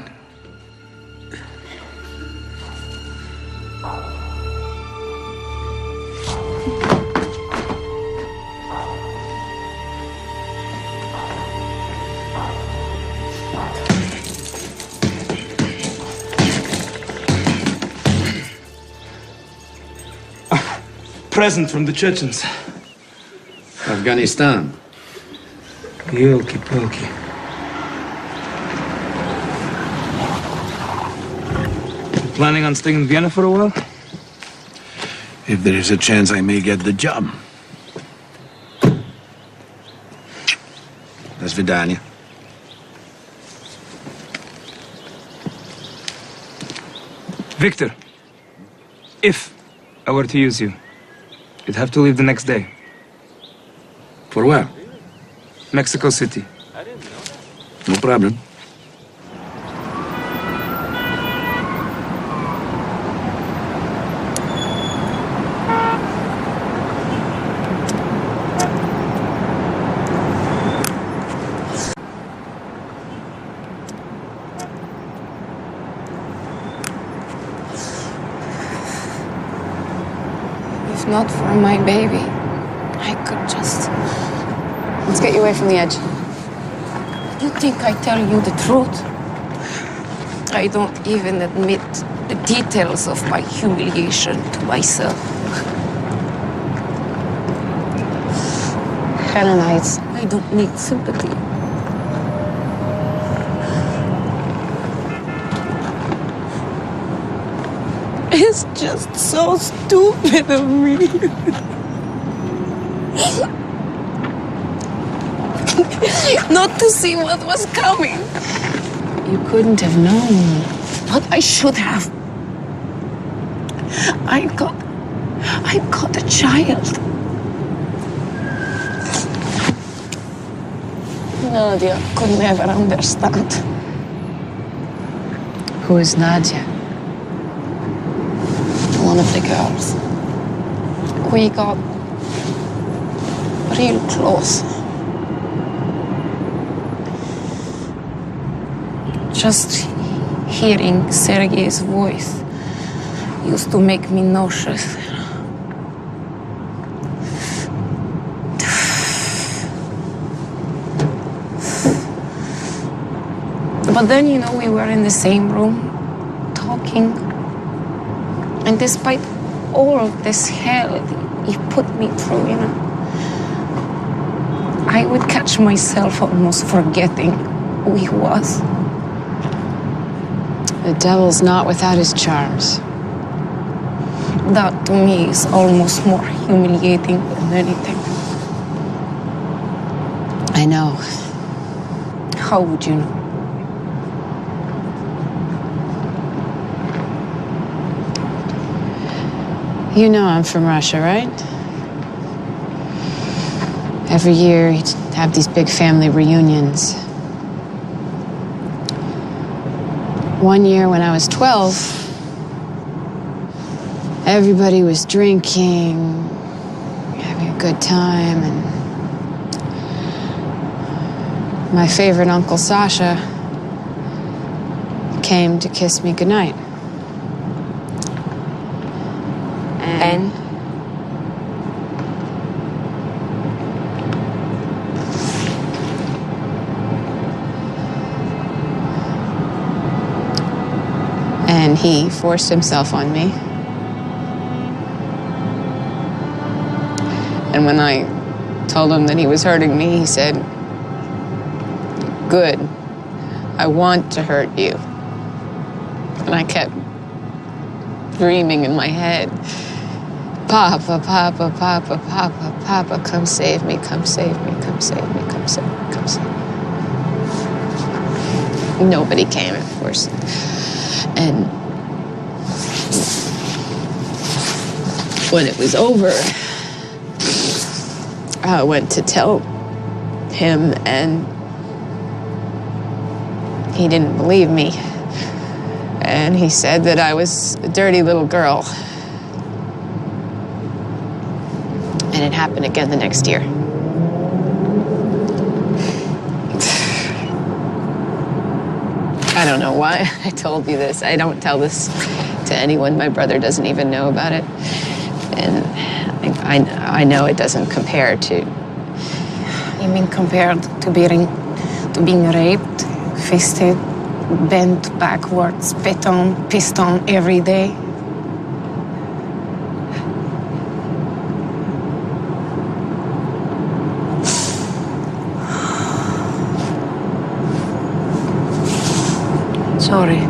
Present from the Chechens. Afghanistan. Yolki-palki. Planning on staying in Vienna for a while? If there is a chance I may get the job. свидания. Victor, if I were to use you, you'd have to leave the next day. For where? Mexico City. No problem. If not for my baby, I could just... Let's get you away from the edge. You think I tell you the truth? I don't even admit the details of my humiliation to myself. Canaanites. I don't need sympathy. It's just so stupid of me. Not to see what was coming. You couldn't have known. But I should have. I got a child. Nadia could never understand. Who is Nadia? One of the girls. We got real close. Just hearing Sergei's voice used to make me nauseous. But then, you know, we were in the same room, talking. And despite all of this hell he put me through, you know, I would catch myself almost forgetting who he was. The devil's not without his charms. That to me is almost more humiliating than anything. I know. How would you know? You know I'm from Russia, right? Every year you'd have these big family reunions. One year when I was 12, everybody was drinking, having a good time, and my favorite Uncle Sasha came to kiss me goodnight. And he forced himself on me. And when I told him that he was hurting me, he said, "Good. I want to hurt you." And I kept dreaming in my head, "Papa, Papa, Papa, Papa, Papa, come save me, come save me, come save me, come save me, come save me." Nobody came, of course. And when it was over, I went to tell him, and he didn't believe me. And he said that I was a dirty little girl. And it happened again the next year. I don't know why I told you this. I don't tell this to anyone. My brother doesn't even know about it. And I know it doesn't compare to... You mean compared to being raped, fisted, bent backwards, spit on, pissed on every day? Sorry.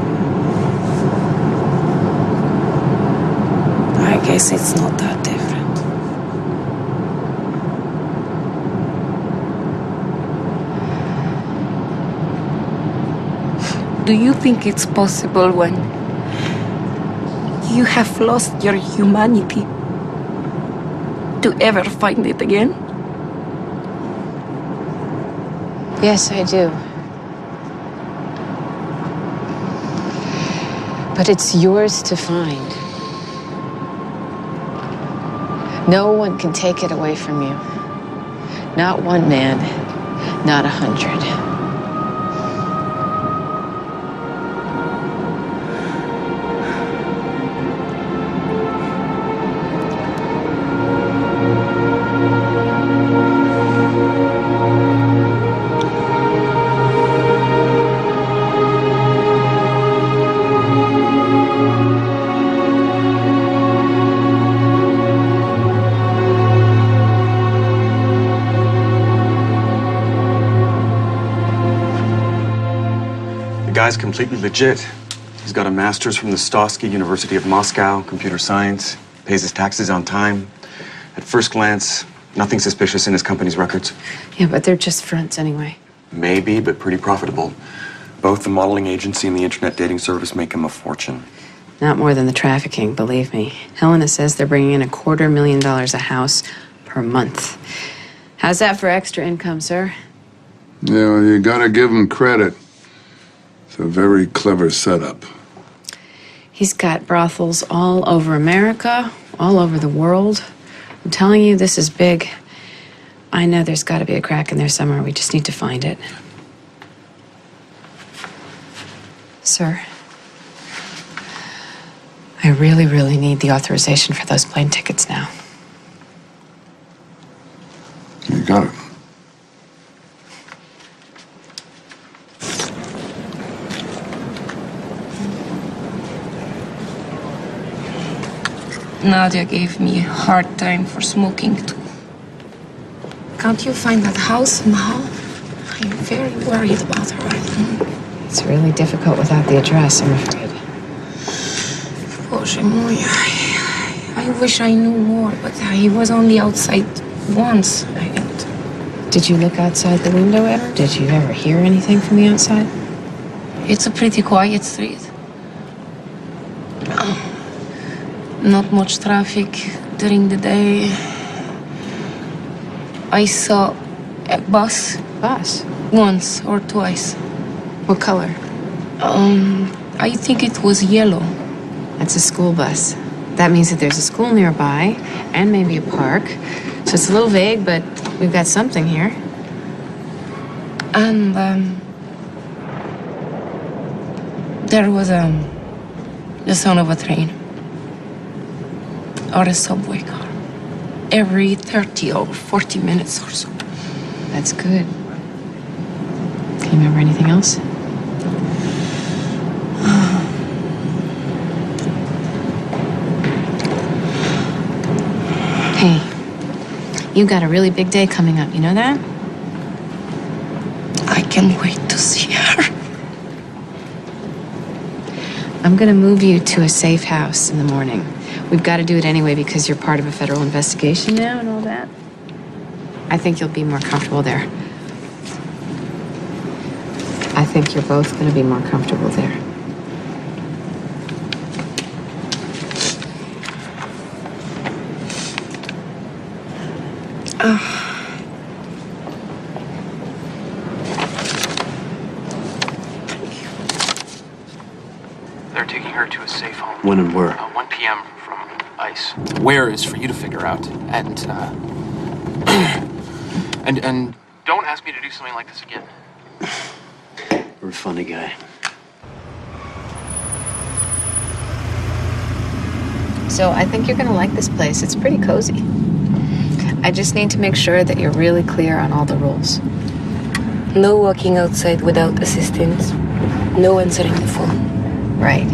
I guess it's not that different. Do you think it's possible when you have lost your humanity to ever find it again? Yes, I do. But it's yours to find. No one can take it away from you. Not one man, not 100. The guy's completely legit. He's got a master's from the Stosky University of Moscow, computer science, pays his taxes on time. At first glance, nothing suspicious in his company's records. Yeah, but they're just fronts anyway. Maybe, but pretty profitable. Both the modeling agency and the internet dating service make him a fortune. Not more than the trafficking, believe me. Helena says they're bringing in $250,000 a house per month. How's that for extra income, sir? Yeah, well, you gotta give him credit. It's a very clever setup. He's got brothels all over America, all over the world. I'm telling you, this is big. I know there's got to be a crack in there somewhere. We just need to find it. Sir, I really, really need the authorization for those plane tickets now. You got it. Nadia gave me a hard time for smoking too. Can't you find that house somehow? I'm very worried about her. It's really difficult without the address, I'm afraid. Boże mój, I wish I knew more, but I was only outside once. Did you look outside the window ever? Did you ever hear anything from the outside? It's a pretty quiet street. Not much traffic during the day. I saw a bus. Bus? Once or twice. What color? I think it was yellow. That's a school bus. That means that there's a school nearby and maybe a park. So it's a little vague, but we've got something here. And there was the sound of a train or a subway car every 30 or 40 minutes or so. That's good. Can you remember anything else? Hey, you got a really big day coming up, you know that? I can't wait to see her. I'm gonna move you to a safe house in the morning. We've got to do it anyway because you're part of a federal investigation now and all that. I think you'll be more comfortable there. I think you're both going to be more comfortable there. They're taking her to a safe home. When and where? 1 p.m. from ICE. Where is for you to figure out. And, and don't ask me to do something like this again. You're a funny guy. So I think you're going to like this place. It's pretty cozy. I just need to make sure that you're really clear on all the rules. No walking outside without assistance. No answering the phone. Right.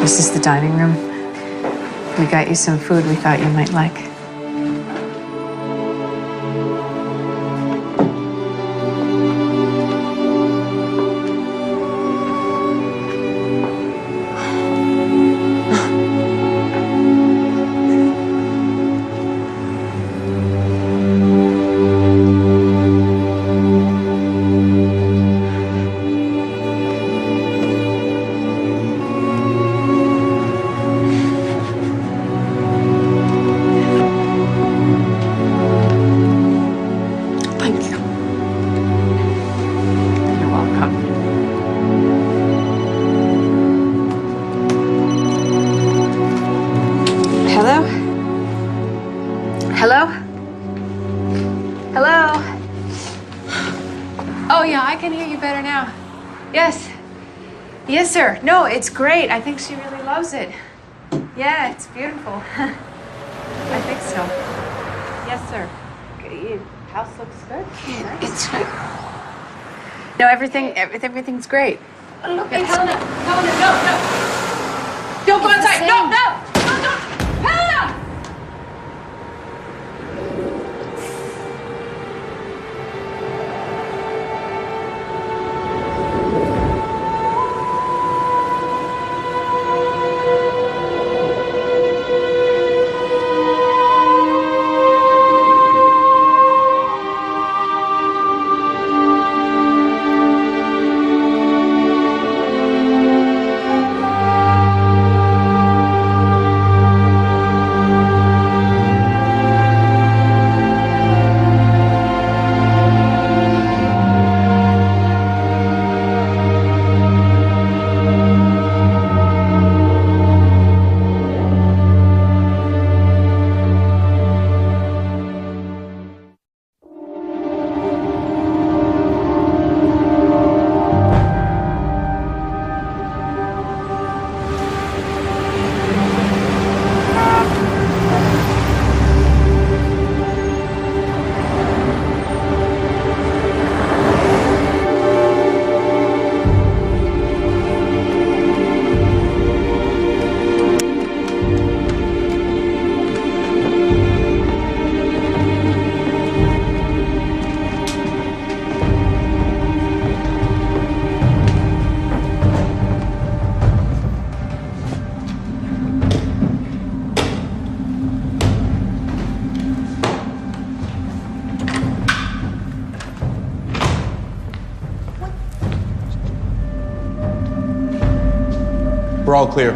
This is the dining room. We got you some food we thought you might like. Yes. Yes, sir. No, it's great. I think she really loves it. Yeah, it's beautiful. I think so. Yes, sir. Your house looks good. Yeah, Nice. it's good. No, everything's great. Look, Hey, it's Helena, no. Don't go It's the outside. same. No. Don't. Helena! We're all clear.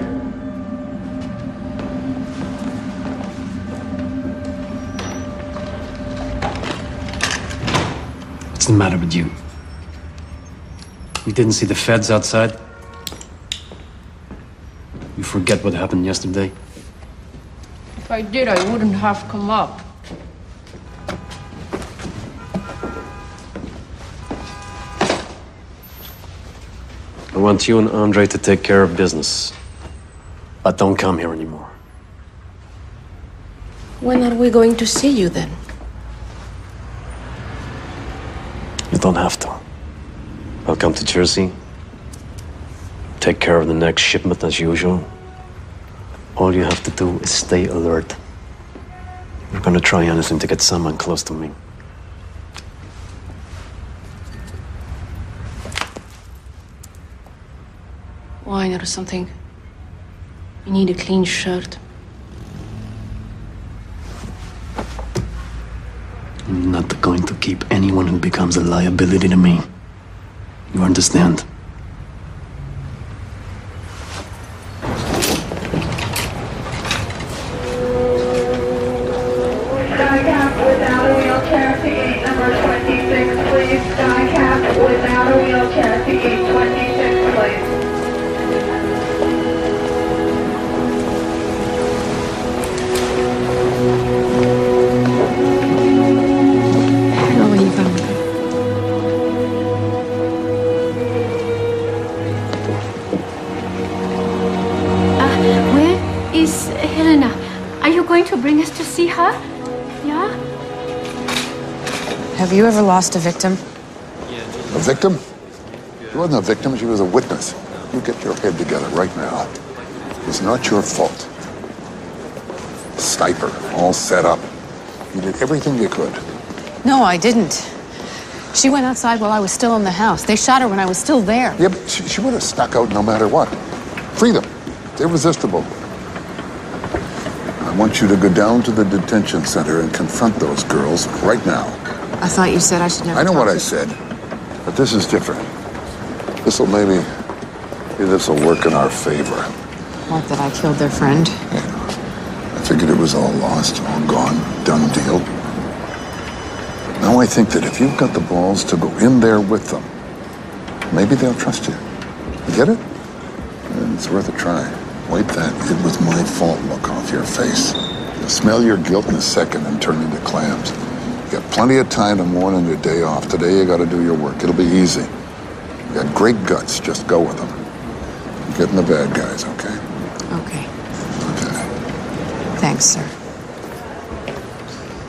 What's the matter with you? You didn't see the feds outside? You forget what happened yesterday? If I did, I wouldn't have come up. I want you and Andre to take care of business. But don't come here anymore. When are we going to see you then? You don't have to. I'll come to Jersey. Take care of the next shipment as usual. All you have to do is stay alert. We're gonna try anything to get someone close to me. Wine or something. You need a clean shirt. I'm not going to keep anyone who becomes a liability to me. You understand? Skycap without a wheelchair to gate number 26, please. Skycap without a wheelchair to gate 26, please. No, Ivan. Where is Helena? Are you going to bring us to see her? Yeah? Have you ever lost a victim? A victim? She wasn't a victim, she was a witness. You get your head together right now. It was not your fault. Sniper, all set up. You did everything you could. No, I didn't. She went outside while I was still in the house. They shot her when I was still there. Yeah, but she would have stuck out no matter what. Free them. It's irresistible. I want you to go down to the detention center and confront those girls right now. I thought you said I should never I know talk what to I said, but this is different. This'll maybe this'll work in our favor. What, that I killed their friend? I figured it was all lost, all gone, done deal. Now I think that if you've got the balls to go in there with them, maybe they'll trust you. You get it? And it's worth a try. Wipe that "it was my fault" look off your face. You'll smell your guilt in a second and turn into clams. You got plenty of time to mourn on your day off. Today you got to do your work. It'll be easy. You got great guts. Just go with them. Get in the bad guys, okay? Okay. Okay. Thanks, sir.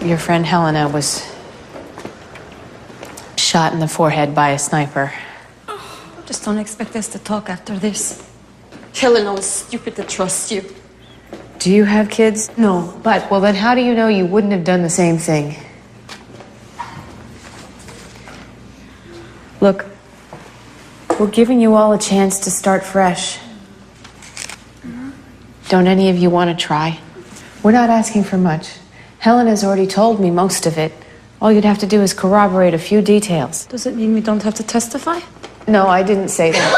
Your friend Helena was shot in the forehead by a sniper. Just don't expect us to talk after this. Helena was stupid to trust you. Do you have kids? No. But, well, then how do you know you wouldn't have done the same thing? Look, we're giving you all a chance to start fresh. Don't any of you want to try? We're not asking for much. Helena's already told me most of it. All you'd have to do is corroborate a few details. Does it mean we don't have to testify? No, I didn't say that.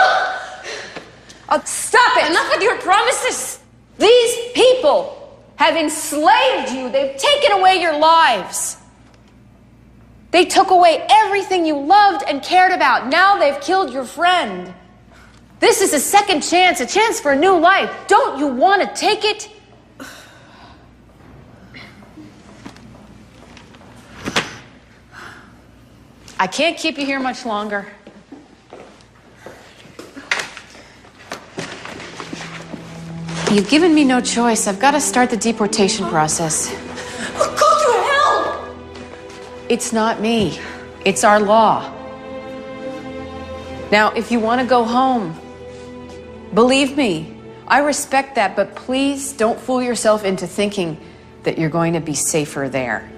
Oh, stop it! Enough with your promises! These people have enslaved you. They've taken away your lives. They took away everything you loved and cared about. Now they've killed your friend. This is a second chance, a chance for a new life. Don't you want to take it? I can't keep you here much longer. You've given me no choice. I've got to start the deportation process. Go to hell! It's not me. It's our law. Now, if you want to go home, believe me, I respect that, but please don't fool yourself into thinking that you're going to be safer there.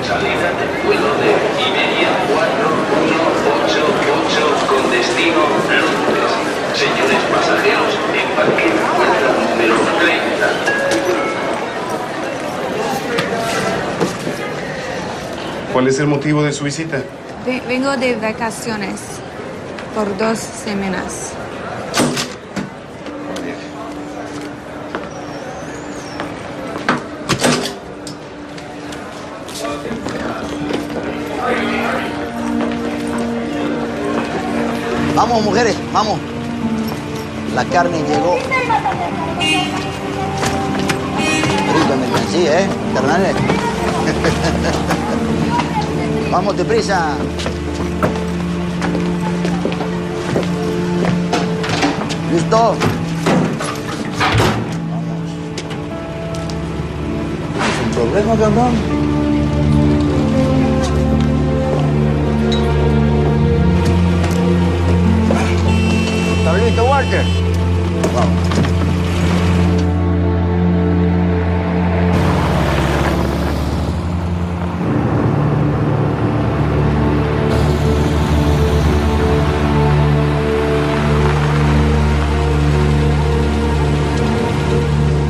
Salida del vuelo de Iberia 418 con destino Londres. Señores pasajeros, embarquen en puerta número 30. ¿Cuál es el motivo de su visita? Vengo de vacaciones por 2 semanas. Vamos, mujeres, vamos. La carne llegó. Rica mercancía, ¿eh, carnales? Vamos, deprisa. ¿Listo? Vamos. ¿Es un problema, cabrón? ¿Estás listo, Walter? Vamos.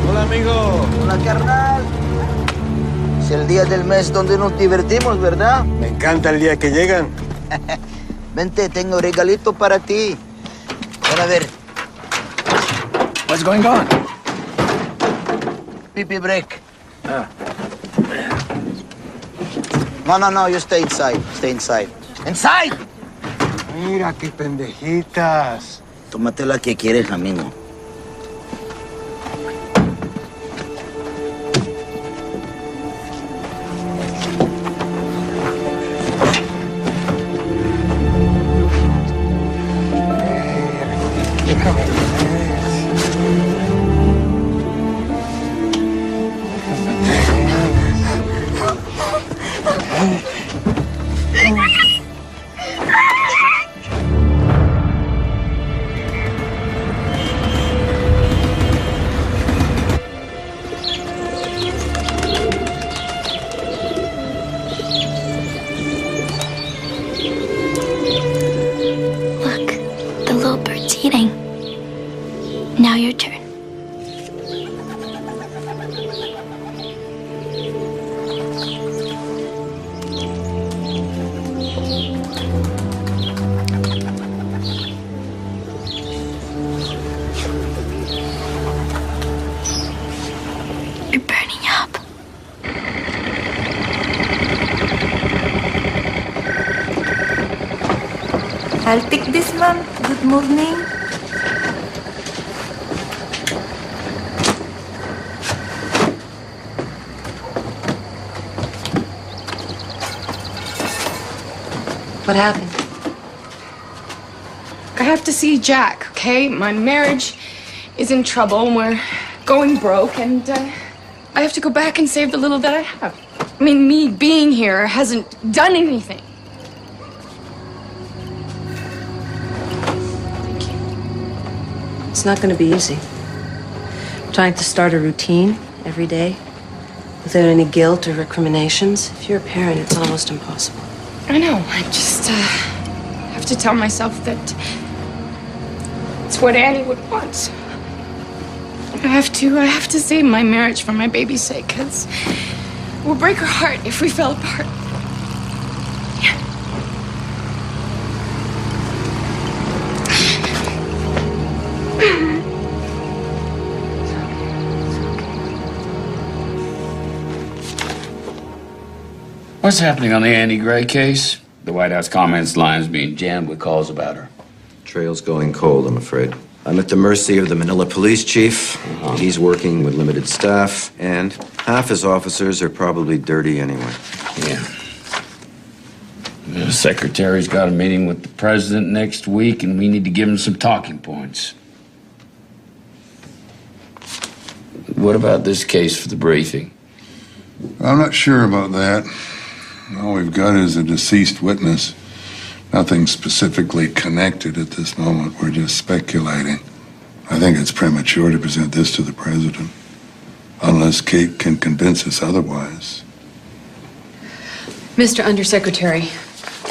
Hola, amigo. Hola, carnal. Es el día del mes donde nos divertimos, ¿verdad? Me encanta el día que llegan. Vente, tengo regalito para ti. Ven a ver. What's going on? Pee-pee break. No, you stay inside. Stay inside. ¡Inside! Mira, qué pendejitas. Tómate la que quieres, amigo. Now your turn. You're burning up. I'll take this one. Good morning. What happened? I have to see Jack, okay? My marriage is in trouble and we're going broke, and I have to go back and save the little that I have. I mean, me being here hasn't done anything. It's not going to be easy. Trying to start a routine every day without any guilt or recriminations. If you're a parent, it's almost impossible. I know. I just have to tell myself that it's what Annie would want. I have to save my marriage for my baby's sake, because it would break her heart if we fell apart. Yeah. What's happening on the Annie Gray case? The White House comments lines being jammed with calls about her. Trail's going cold, I'm afraid. I'm at the mercy of the Manila police chief. He's working with limited staff, and half his officers are probably dirty anyway. Yeah. The secretary's got a meeting with the president next week, and we need to give him some talking points. What about this case for the briefing? I'm not sure about that. All we've got is a deceased witness. Nothing specifically connected at this moment. We're just speculating. I think it's premature to present this to the president, unless Kate can convince us otherwise. Mr. Undersecretary,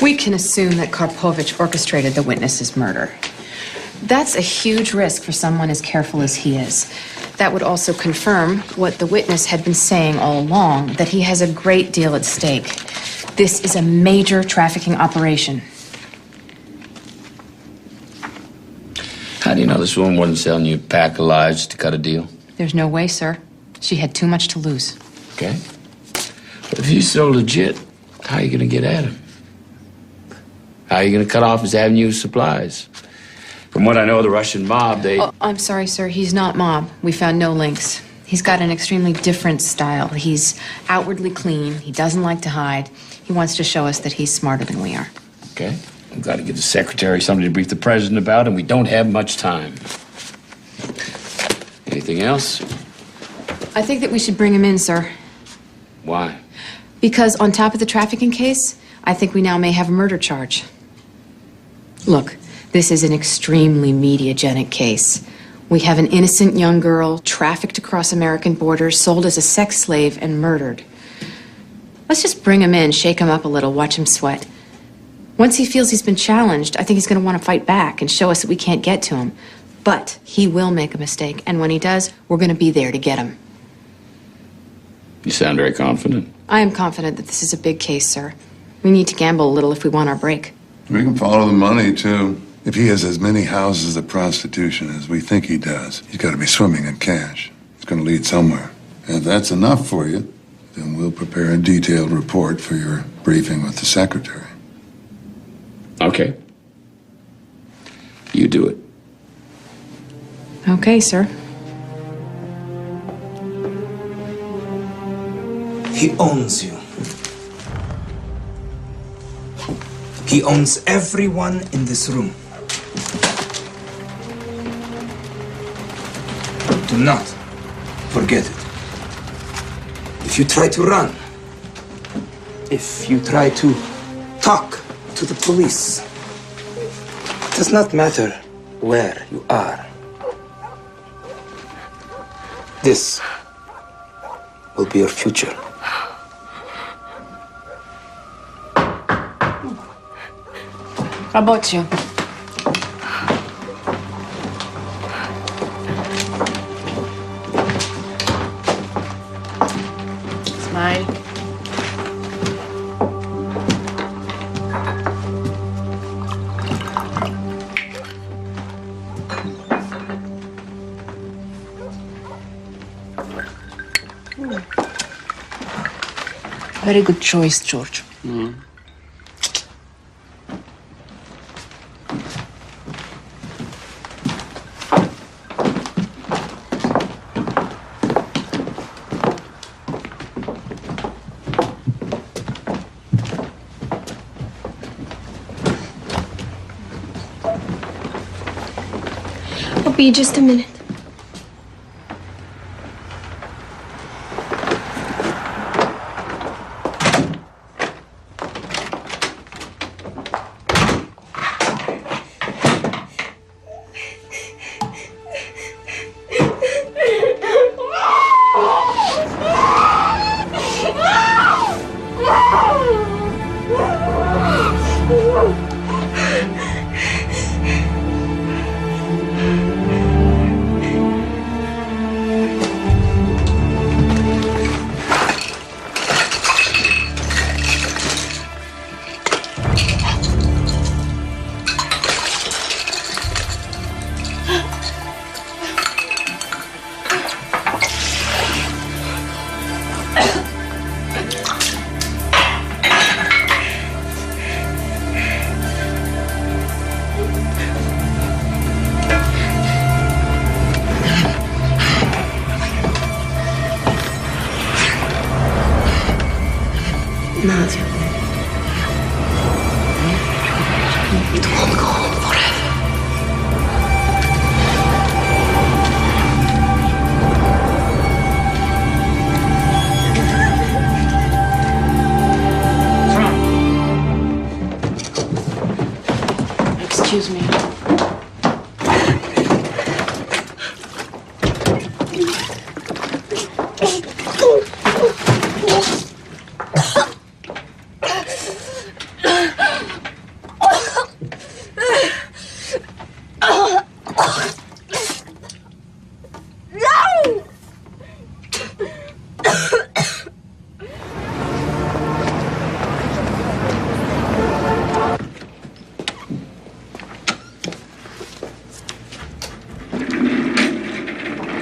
we can assume that Karpovich orchestrated the witness's murder. That's a huge risk for someone as careful as he is. That would also confirm what the witness had been saying all along, that he has a great deal at stake. This is a major trafficking operation. How do you know this woman wasn't selling you a pack of lies to cut a deal? There's no way, sir. She had too much to lose. Okay. But if he's so legit, how are you going to get at him? How are you going to cut off his avenue of supplies? From what I know of the Russian mob, they... Oh, I'm sorry, sir. He's not mob. We found no links. He's got an extremely different style. He's outwardly clean. He doesn't like to hide. He wants to show us that he's smarter than we are. Okay. We've got to give the secretary something to brief the president about, and we don't have much time. Anything else? I think that we should bring him in, sir. Why? Because on top of the trafficking case, I think we now may have a murder charge. Look, this is an extremely mediagenic case. We have an innocent young girl trafficked across American borders, sold as a sex slave, and murdered. Let's just bring him in, shake him up a little, watch him sweat. Once he feels he's been challenged, I think he's going to want to fight back and show us that we can't get to him. But he will make a mistake, and when he does, we're going to be there to get him. You sound very confident. I am confident that this is a big case, sir. We need to gamble a little if we want our break. We can follow the money, too. If he has as many houses of prostitution as we think he does, he's got to be swimming in cash. It's going to lead somewhere. And if that's enough for you, then we'll prepare a detailed report for your briefing with the secretary. Okay. You do it. Okay, sir. He owns you. He owns everyone in this room. Do not forget it. If you try to run, if you try to talk to the police, it does not matter where you are. This will be your future. How about you? Smile. Very good choice, George. I'll be just a minute. Nadia. It won't go on forever. What's wrong? Excuse me.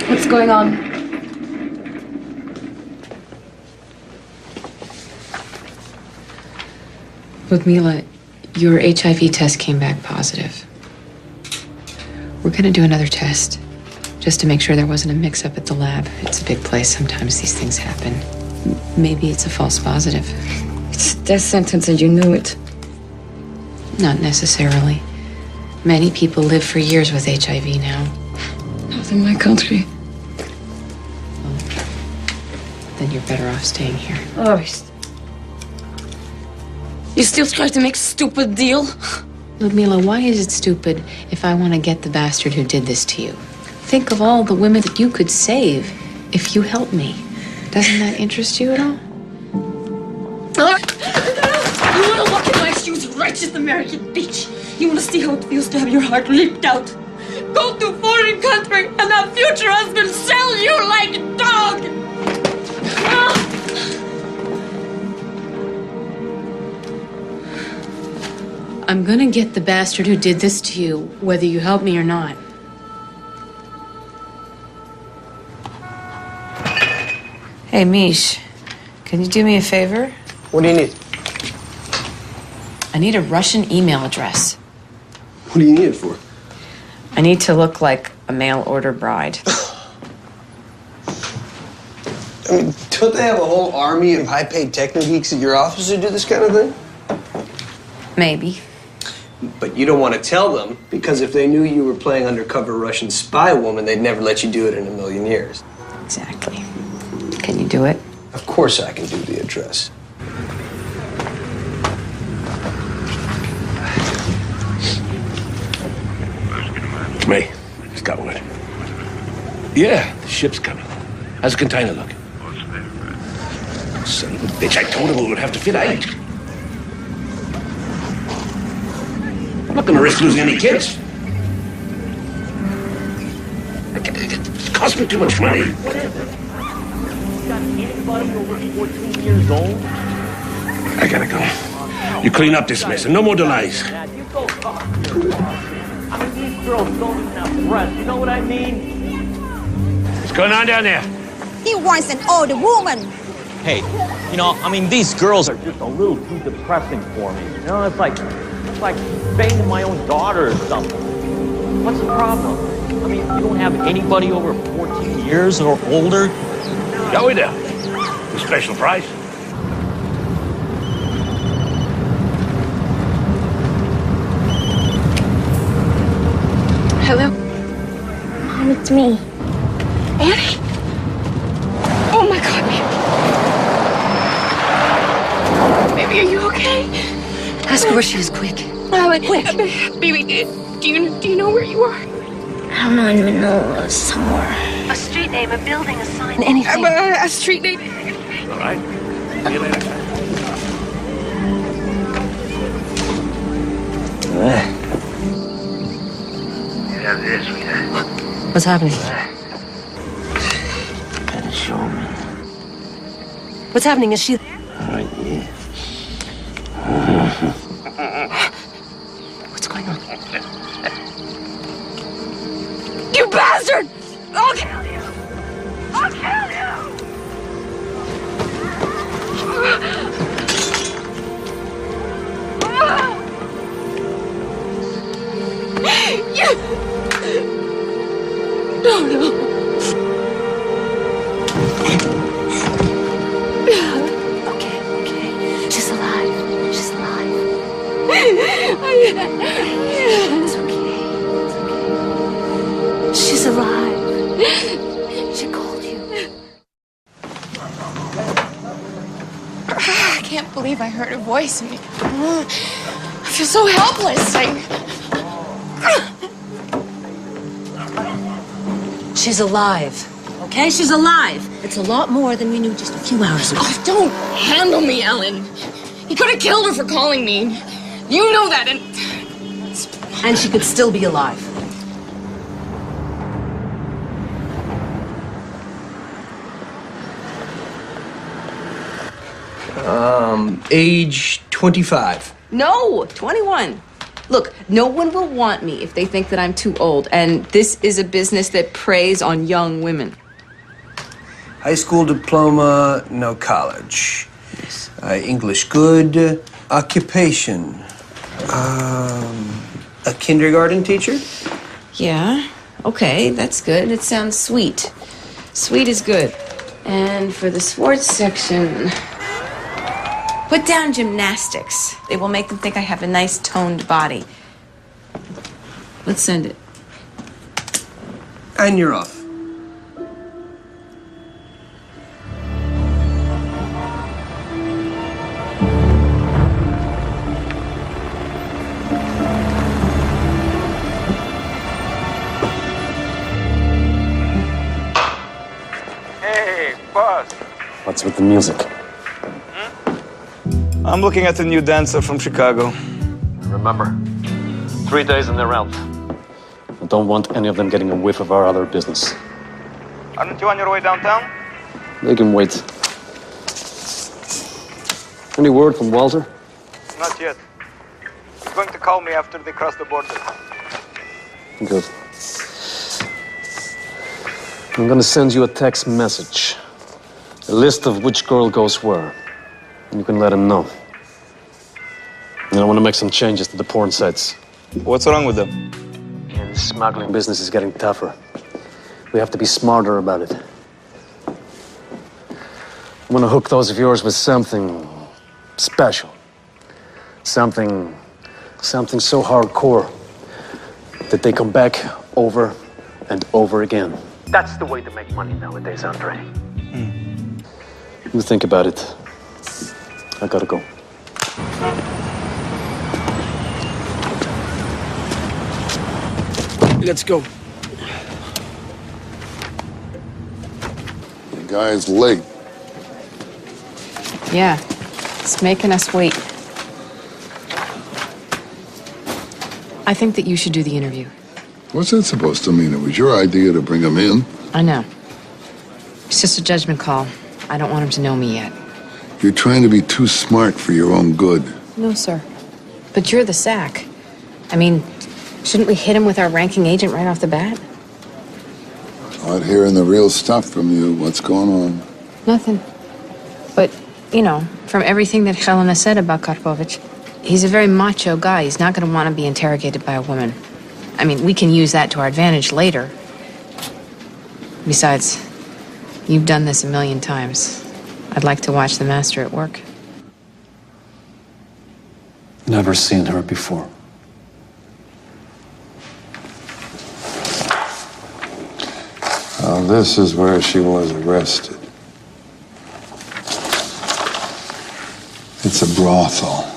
What's going on? Ludmila, your HIV test came back positive. We're gonna do another test, just to make sure there wasn't a mix-up at the lab. It's a big place, sometimes these things happen. Maybe it's a false positive. It's a death sentence and you knew it. Not necessarily. Many people live for years with HIV now. Not in my country. Then you're better off staying here. Arist. You still try to make a stupid deal? Ludmila, why is it stupid if I want to get the bastard who did this to you? Think of all the women that you could save if you help me. Doesn't that interest you at all? You want to walk in my shoes, you righteous American bitch. You want to see how it feels to have your heart ripped out. Go to a foreign country and have future husband sell you like a dog. I'm gonna get the bastard who did this to you, whether you help me or not. Hey, Mish, can you do me a favor? What do you need? I need a Russian email address. What do you need it for? I need to look like a mail-order bride. I mean, don't they have a whole army of high-paid techno geeks at your office who do this kind of thing? Maybe. But you don't want to tell them, because if they knew you were playing undercover Russian spy woman, they'd never let you do it in a million years. Exactly. Can you do it? Of course I can do the address. May, it's got word. Yeah, the ship's coming. How's the container look? Son of a bitch, I told him we would have to fit 8. I'm not gonna risk losing any kids. It's cost me too much money. What is it? You got anybody over 14 years old? I gotta go. You clean up this mess and no more delays. Dad, you go talk to your boss. I mean, these girls don't even have breath. You know what I mean? What's going on down there? He wants an older woman. Hey, you know, I mean, these girls are just a little too depressing for me. You know, it's like banging my own daughter or something. What's the problem? I mean, you don't have anybody over 14 years or older? Yeah, we do. A special price. Hello? It's me. Annie? Oh my God, baby, are you okay? Ask her where she is, quick. Quick. Baby, do you know where you are? I don't know, in Manila, somewhere. A street name, a building, a sign, anything. A street name. All right. See you later. You have this, sweetheart. What's happening? Better show me. What's happening? Is she... Right, yeah. What's going on? You bastard! I'll kill you! I'll kill you! No. Okay. She's alive. She's alive. It's okay. She's alive. She called you. I can't believe I heard a voice. I feel so helpless. She's alive. Okay? She's alive. It's a lot more than we knew just a few hours ago. Oh, don't handle me, Ellen. He could have killed her for calling me. You know that, And she could still be alive. Age 25. No, 21. Look, no one will want me if they think that I'm too old, and this is a business that preys on young women. High school diploma, no college. English good. Occupation. A kindergarten teacher? Yeah, okay, that's good. It sounds sweet. Sweet is good. And for the sports section, put down gymnastics. It will make them think I have a nice toned body. Let's send it. And you're off. Hey, boss. What's with the music? I'm looking at the new dancer from Chicago. Remember, 3 days and they're out. I don't want any of them getting a whiff of our other business. Aren't you on your way downtown? They can wait. Any word from Walter? Not yet. He's going to call me after they cross the border. Good. I'm gonna send you a text message. A list of which girl goes where. And you can let him know. And I want to make some changes to the porn sites. What's wrong with them? Yeah, the smuggling business is getting tougher. We have to be smarter about it. I want to hook those of yours with something special. Something so hardcore that they come back over and over again. That's the way to make money nowadays, Andre. You think about it. I gotta go. Let's go. The guy's late. Yeah, it's making us wait. I think that you should do the interview. What's that supposed to mean? It was your idea to bring him in. I know. It's just a judgment call. I don't want him to know me yet. You're trying to be too smart for your own good. No, sir. But you're the SAC. I mean, shouldn't we hit him with our ranking agent right off the bat? Not hearing the real stuff from you. What's going on? Nothing. But, you know, from everything that Helena said about Karpovich, he's a very macho guy. He's not going to want to be interrogated by a woman. I mean, we can use that to our advantage later. Besides, you've done this a million times. I'd like to watch the master at work. Never seen her before. Well, this is where she was arrested. It's a brothel.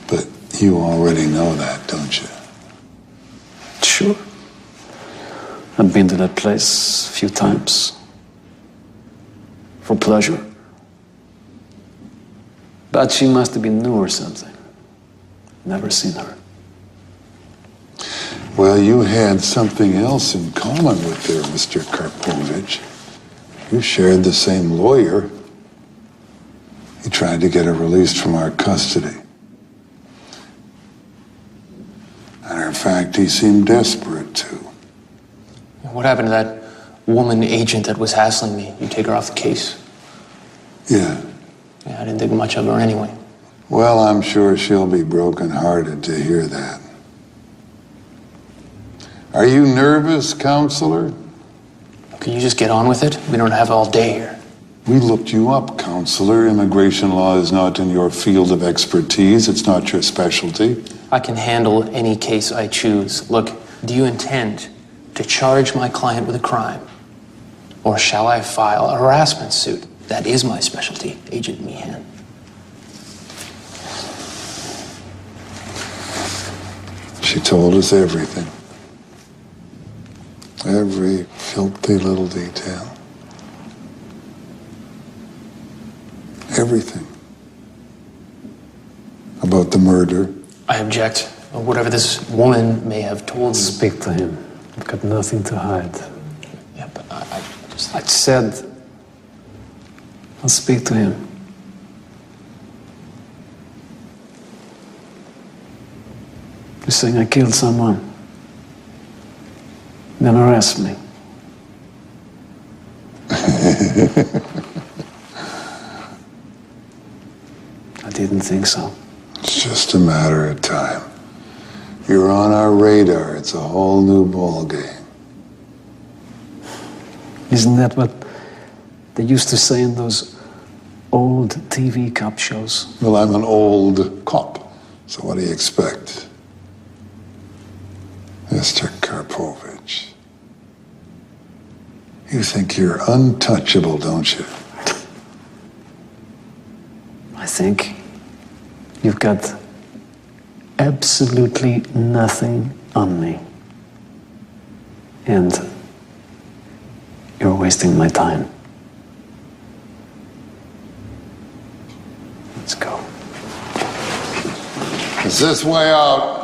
But you already know that, don't you? Sure. I've been to that place a few times. For pleasure. But she must have been new or something. Never seen her. Well, you had something else in common with her, Mr. Karpovich. You shared the same lawyer. He tried to get her released from our custody. Matter of fact, he seemed desperate, too. What happened to that woman agent that was hassling me? You take her off the case? Yeah. Yeah, I didn't think much of her anyway. Well, I'm sure she'll be brokenhearted to hear that. Are you nervous, counselor? Can you just get on with it? We don't have all day here. We looked you up, counselor. Immigration law is not in your field of expertise. It's not your specialty. I can handle any case I choose. Look, do you intend to charge my client with a crime? Or shall I file a harassment suit? That is my specialty, Agent Meehan. She told us everything. Every filthy little detail. Everything. About the murder. I object. Whatever this woman may have told me. Speak to him. I've got nothing to hide. Yeah, but I said I'll speak to him. You're saying I killed someone. Then arrest me. I didn't think so. It's just a matter of time. You're on our radar. It's a whole new ball game. Isn't that what they used to say in those old TV cop shows? Well, I'm an old cop, so what do you expect? Mr. Karpovich, you think you're untouchable, don't you? I think you've got absolutely nothing on me. And you're wasting my time. Let's go. Is this way out?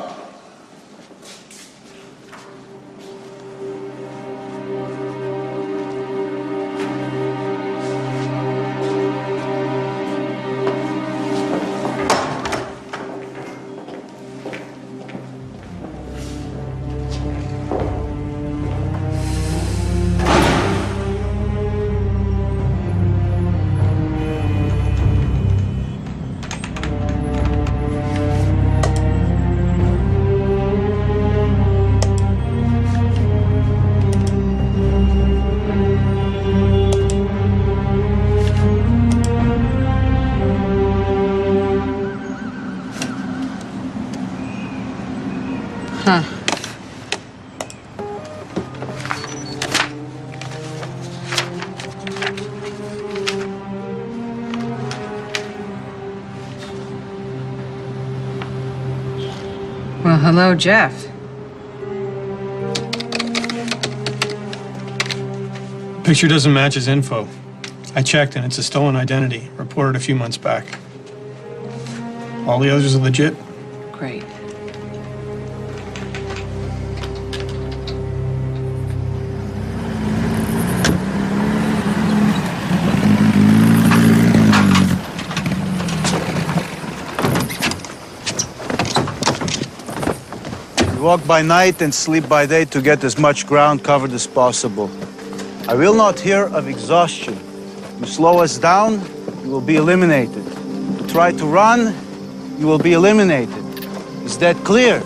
Huh. Well, hello, Jeff. Picture doesn't match his info. I checked and it's a stolen identity, reported a few months back. All the others are legit. Great. Walk by night and sleep by day to get as much ground covered as possible. I will not hear of exhaustion. You slow us down, you will be eliminated. You try to run, you will be eliminated. Is that clear?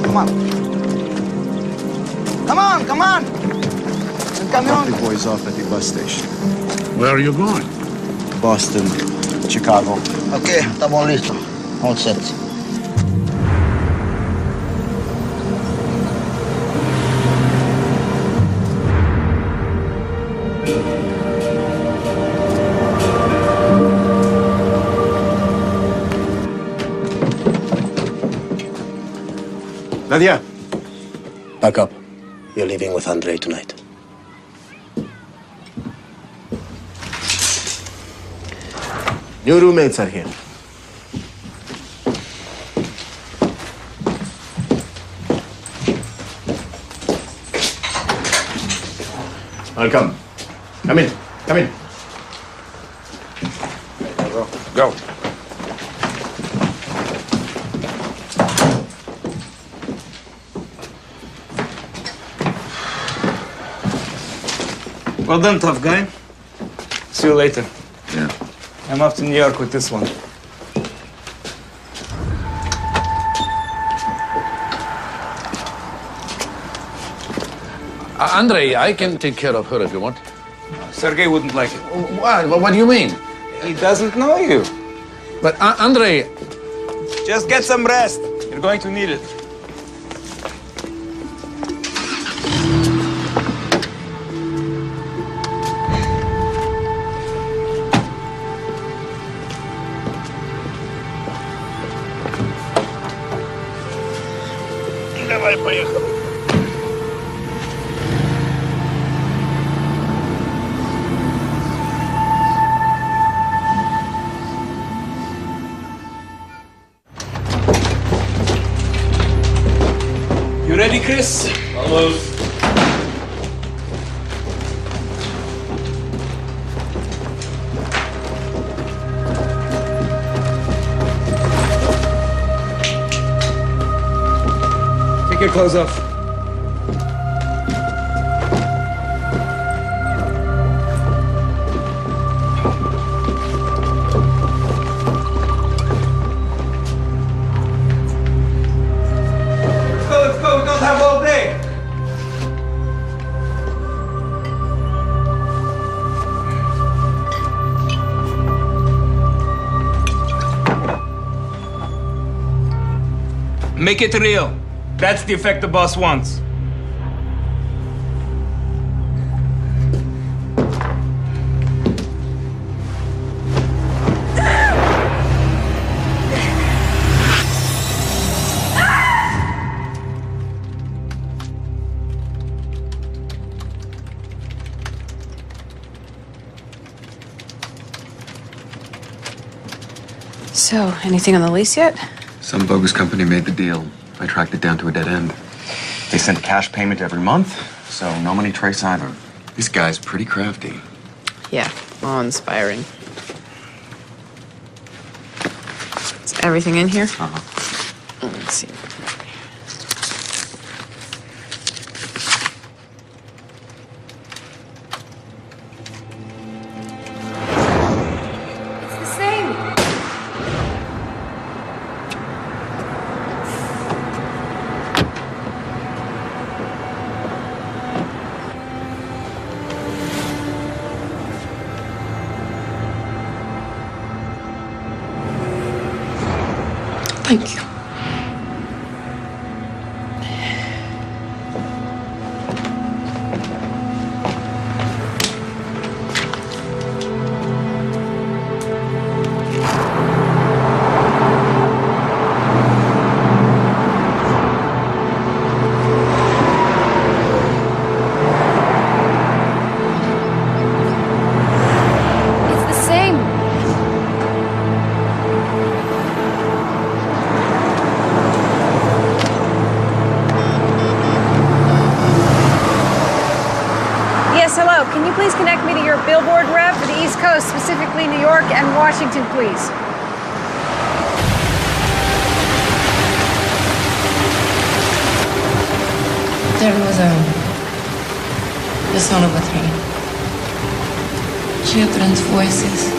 Come on. Come on, come on. Come on. The boys off at the bus station. Where are you going? Boston, Chicago. Okay, estamos listos. All set. Nadia. Back up. You're leaving with Andre tonight. New roommates are here. Welcome. Come in. Come in. Go. Well done, tough guy. See you later. Yeah. I'm off to New York with this one. Andre, I can take care of her if you want. Sergei wouldn't like it. What do you mean? He doesn't know you. But Andre... Just get some rest. You're going to need it. Давай, поехали. You ready, Chris? Almost. Take your clothes off. Let's go. We don't have all day. Make it real. That's the effect the boss wants. So, anything on the lease yet? Some bogus company made the deal. I tracked it down to a dead end. They sent a cash payment every month, so no money trace either. This guy's pretty crafty. Yeah, awe-inspiring. Is everything in here? Uh-huh. Let's see. It's the same. Thank you. It's the same. Yes, hello. Can you please connect me to your billboard rep for the East Coast, specifically New York and Washington, please? There was the sound of a train. Children's voices.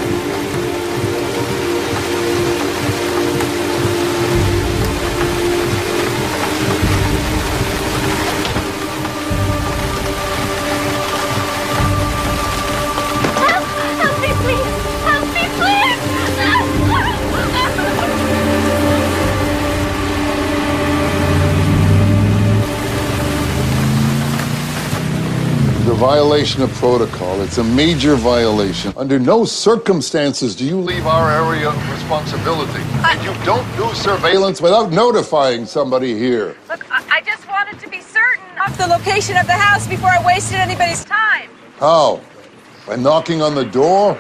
violation of protocol. It's a major violation. Under no circumstances do you leave our area of responsibility. And you don't do surveillance without notifying somebody here. Look, I just wanted to be certain of the location of the house before I wasted anybody's time. How? By knocking on the door?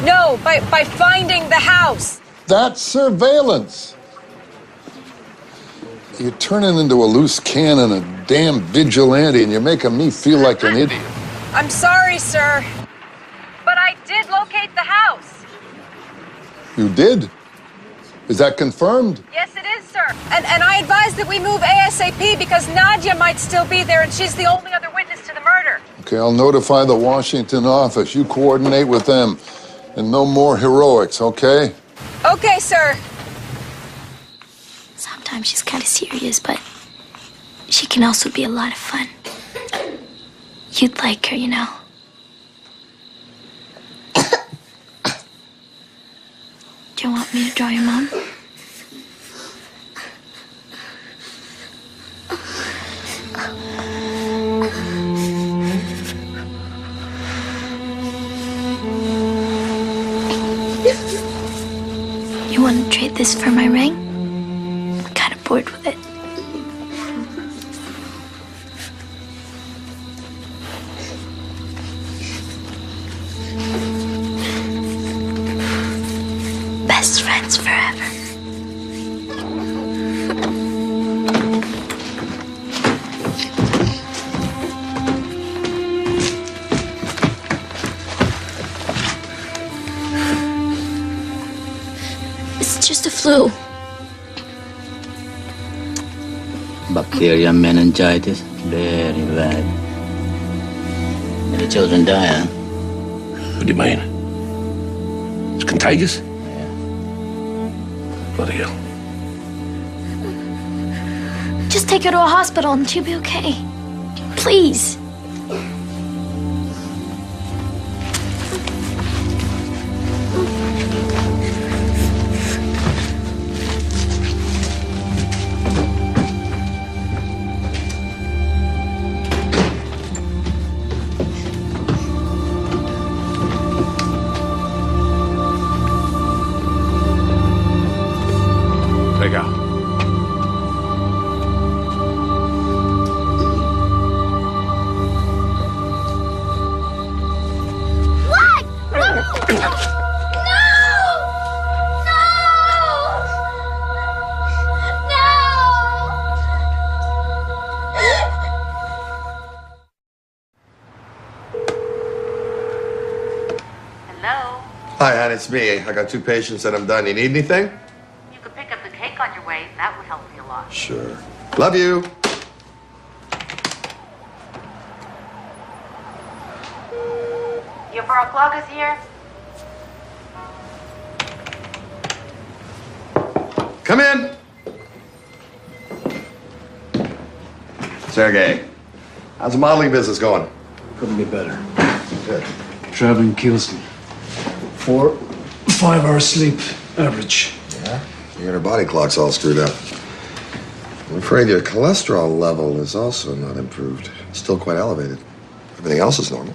No, by finding the house. That's surveillance. You're turning into a loose cannon, a damn vigilante, and you're making me feel like an idiot. I'm sorry, sir, but I did locate the house. You did? Is that confirmed? Yes, it is, sir. And I advise that we move ASAP because Nadia might still be there and she's the only other witness to the murder. Okay, I'll notify the Washington office. You coordinate with them. And no more heroics, okay? Okay, sir. Sometimes she's kind of serious, but she can also be a lot of fun. You'd like her, you know. Do you want me to draw your mom? You want to trade this for my ring? I'm kind of bored with it. Best friends forever. It's just a flu. Bacteria meningitis, very bad. And the children die, huh? What do you mean? It's contagious? Yeah. Bloody hell. Just take her to a hospital and she'll be okay. Please. Take out. What? No! Hello? Hi, Ann, it's me. I got 2 patients and I'm done. You need anything? You could pick up the cake on your way. That would help me a lot. Sure. Love you. Your bra clock is here? Come in. Sergey, how's the modeling business going? Couldn't be better. Good. Traveling kills me. 4, 5 hours sleep average. Yeah? Your inner body clock's all screwed up. I'm afraid your cholesterol level is also not improved. It's still quite elevated. Everything else is normal.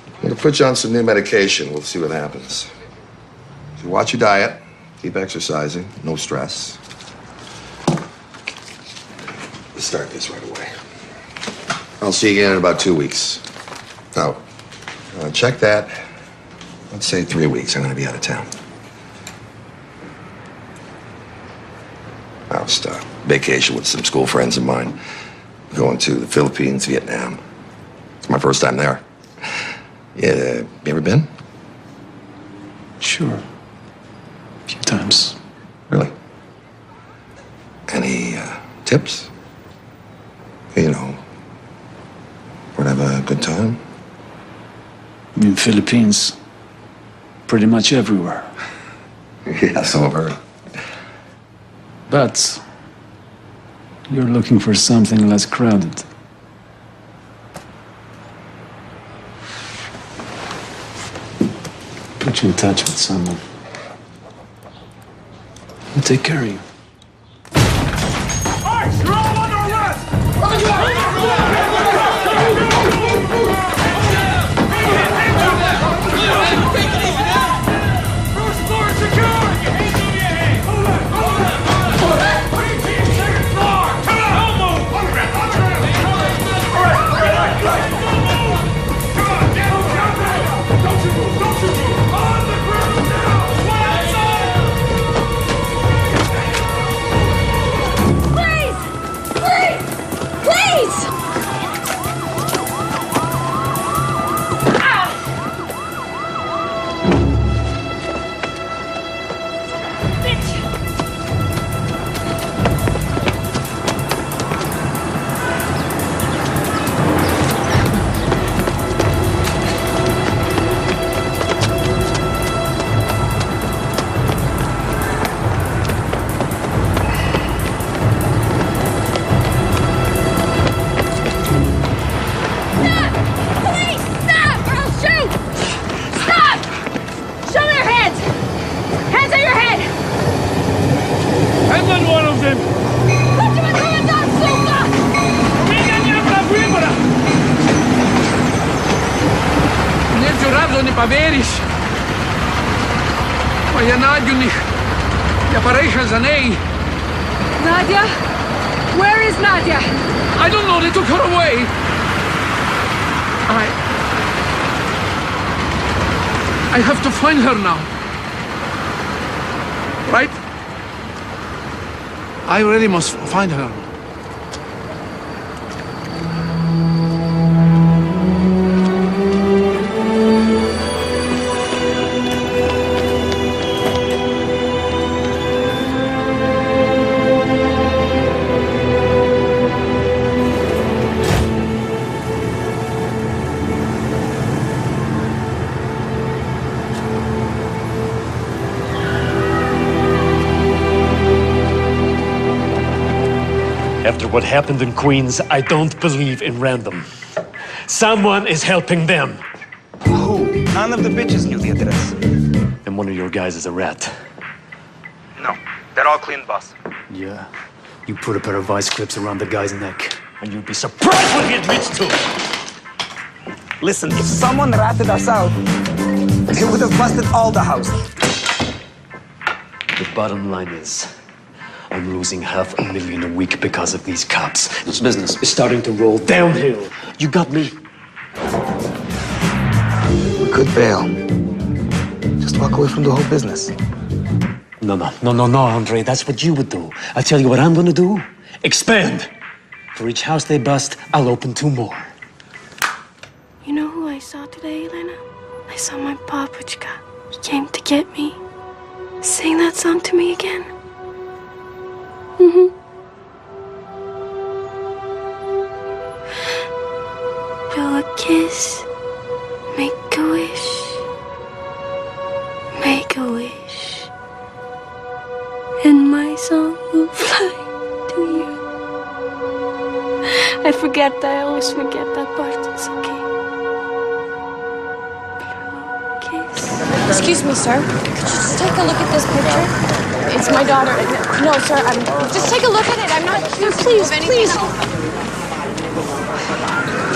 I'm going to put you on some new medication. We'll see what happens. So watch your diet. Keep exercising. No stress. Let's start this right away. I'll see you again in about 2 weeks. Now, check that. Let's say 3 weeks. I'm going to be out of town. I was vacation with some school friends of mine. Going to the Philippines, Vietnam. It's my first time there. Yeah, you ever been? Sure. A few times. Really? Any tips? You know, would have a good time? In Philippines, pretty much everywhere. Yeah, so have heard. But you're looking for something less crowded. Put you in touch with someone. We'll take care of you. You're all under arrest! веришь? Моя Надюних. Я порейшил за ней. Nadia? Where is Nadia? I don't know. They took her away. I have to find her now. Right? I really must find her. After what happened in Queens, I don't believe in random. Someone is helping them. Who? None of the bitches knew the address. And one of your guys is a rat. No, they're all clean, boss. Yeah. You put a pair of vice grips around the guy's neck, and you'd be surprised what he admits to. Listen, if someone ratted us out, they would have busted all the houses. The bottom line is, I'm losing $500,000 a week because of these cops. This business is starting to roll downhill. You got me? We could bail. Just walk away from the whole business. No, Andre. That's what you would do. I tell you what I'm gonna do. Expand. For each house they bust, I'll open 2 more. You know who I saw today, Elena? I saw my papuchka. He came to get me. Sing that song to me again. Mm-hmm. Blow a kiss, make a wish, make a wish, and my song will fly to you. I always forget that part. It's okay. Blow a kiss. Excuse me, sir. Could you just take a look at this picture? It's my daughter. No, sir, just take a look at it. I'm not accusing you of anything.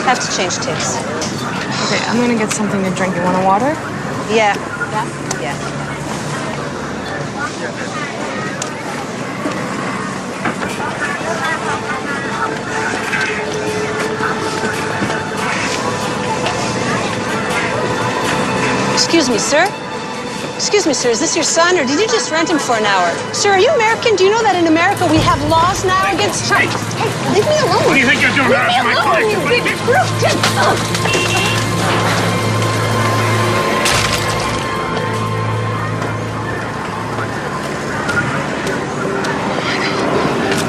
Have to change tips. Okay, I'm gonna get something to drink. You want a water? Yeah. Yeah? Excuse me, sir. Excuse me, sir, is this your son, or did you just rent him for an hour? Sir, are you American? Do you know that in America we have laws now against... Hey, leave me alone. What do you think you're doing? Leave me alone, you big brute.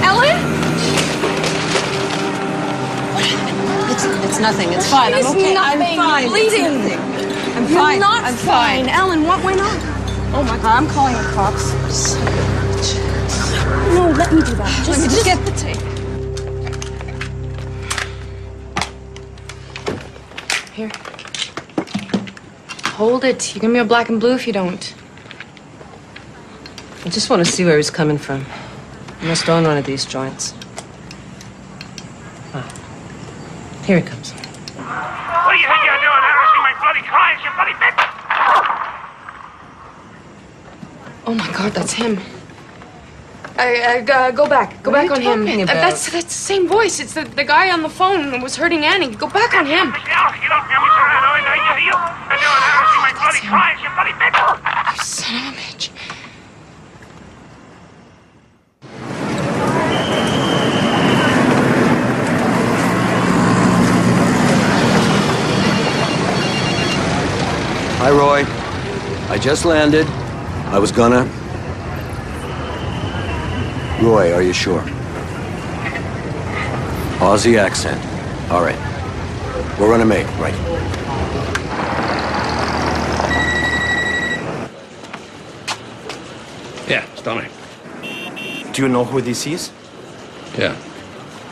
Ellen? It's nothing. It's fine. I'm okay. I'm fine. Bleeding. I'm You're fine. not I'm fine. Ellen, what went on? Oh my God, I'm calling the cops. No, let me do that. Just get the tape. Here. Hold it. You give me a black and blue if you don't. I just want to see where he's coming from. He must own one of these joints. Ah. Here he comes. What do you think you're doing? Harassing my bloody clients, you bloody bitch! Oh my God, that's him. Go back. Go What are back you on him. talking about? That's the same voice. It's the guy on the phone who was hurting Annie. Go back on him. You don't hear me, Serrano, and you're doing harassing my bloody clients, you bloody bitch! You son of a bitch. Hi, Roy. I just landed. I was gonna... Roy, are you sure? Aussie accent. All right. We're on a mate, right? Yeah, it's Tommy. Do you know who this is? Yeah.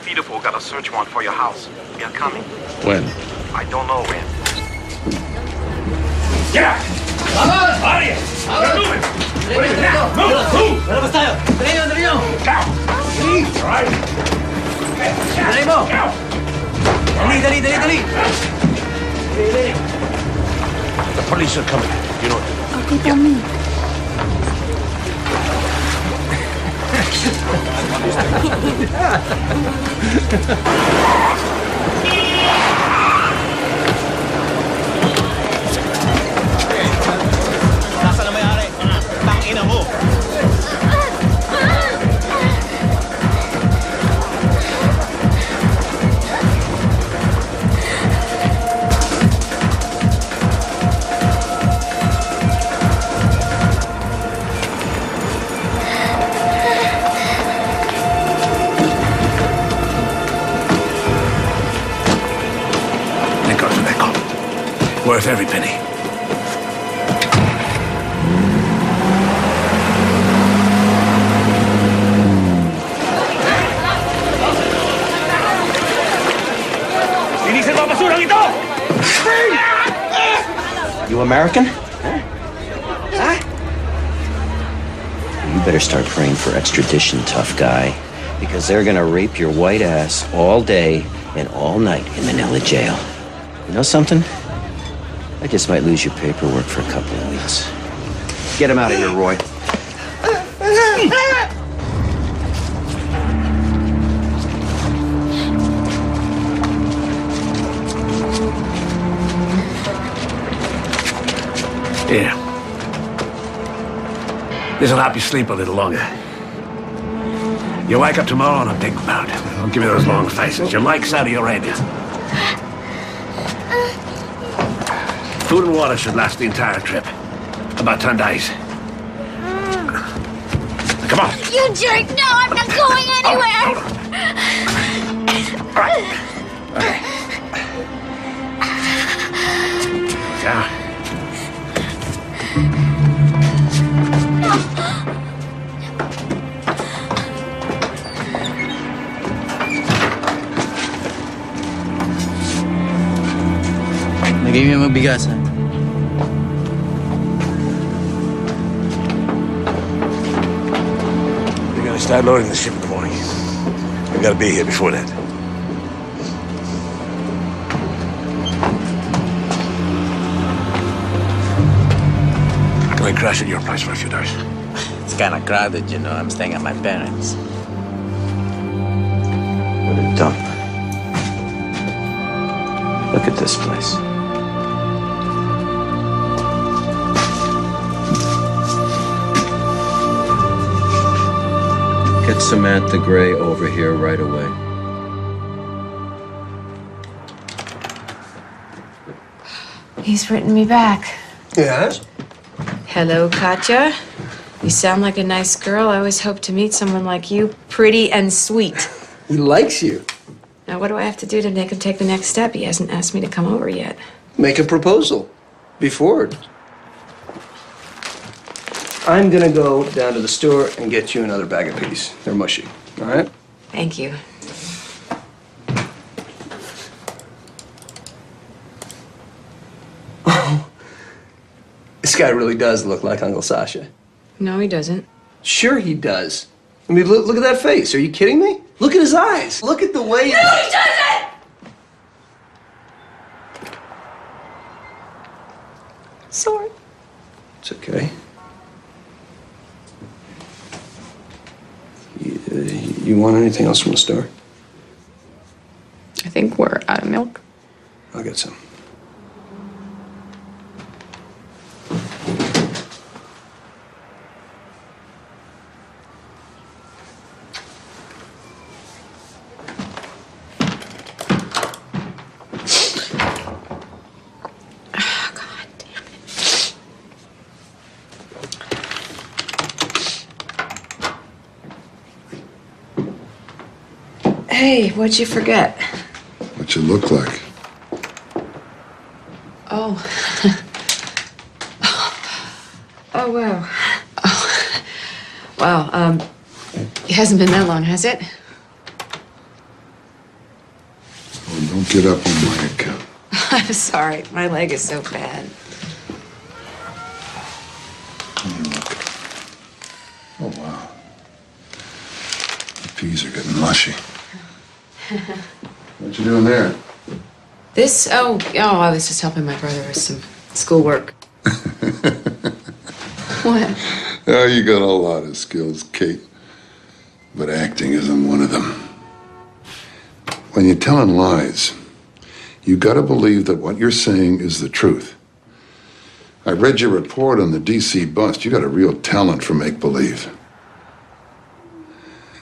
Beautiful got a search warrant for your house. We are coming. When? I don't know when. Get out! Vamos! Aria! You're moving! Move! Down! Right! The police are coming. You know. Okay, tell me. Nasaan na may-ari? Tangina mo! Worth every penny. Linisin mo ang basurang ito! You American? Huh? You better start praying for extradition, tough guy. Because they're gonna rape your white ass all day and all night in Manila jail. You know something? I just might lose your paperwork for a couple of weeks. Get him out of here, Roy. Here. This'll help you sleep a little longer. You wake up tomorrow and I'll think about it. I'll give you those long faces. You like Saudi Arabia. Food and water should last the entire trip. About 10 days. Come on. You jerk! No, I'm not going anywhere! All right. Okay. Yeah. Lagay mo yung magbigas, ha? They're gonna start loading the ship in the morning. We've got to be here before that. Can I crash at your place for a few days? It's kind of crowded, you know. I'm staying at my parents'. What a dump. Look at this place. Get Samantha Gray over here right away. He's written me back. Yes? Hello, Katya. You sound like a nice girl. I always hope to meet someone like you, pretty and sweet. He likes you. Now, what do I have to do to make him take the next step? He hasn't asked me to come over yet. Make a proposal. Be forward. I'm gonna go down to the store and get you another bag of peas. They're mushy, all right? Thank you. Oh, this guy really does look like Uncle Sasha. No, he doesn't. Sure he does. I mean, look at that face. Are you kidding me? Look at his eyes. Look at the way... No, he doesn't! Sorry. It's okay. You want anything else from the store? I think we're out of milk. I'll get some. Hey, what'd you forget? What you look like. Oh. Oh, wow. Oh. Wow, it hasn't been that long, has it? Oh, don't get up on my account. I'm sorry. My leg is so bad. Oh, wow. The peas are getting mushy. What you doing there? This? Oh, I was just helping my brother with some schoolwork. What? Oh, you got a lot of skills, Kate. But acting isn't one of them. When you're telling lies, you gotta believe that what you're saying is the truth. I read your report on the DC bust. You got a real talent for make-believe.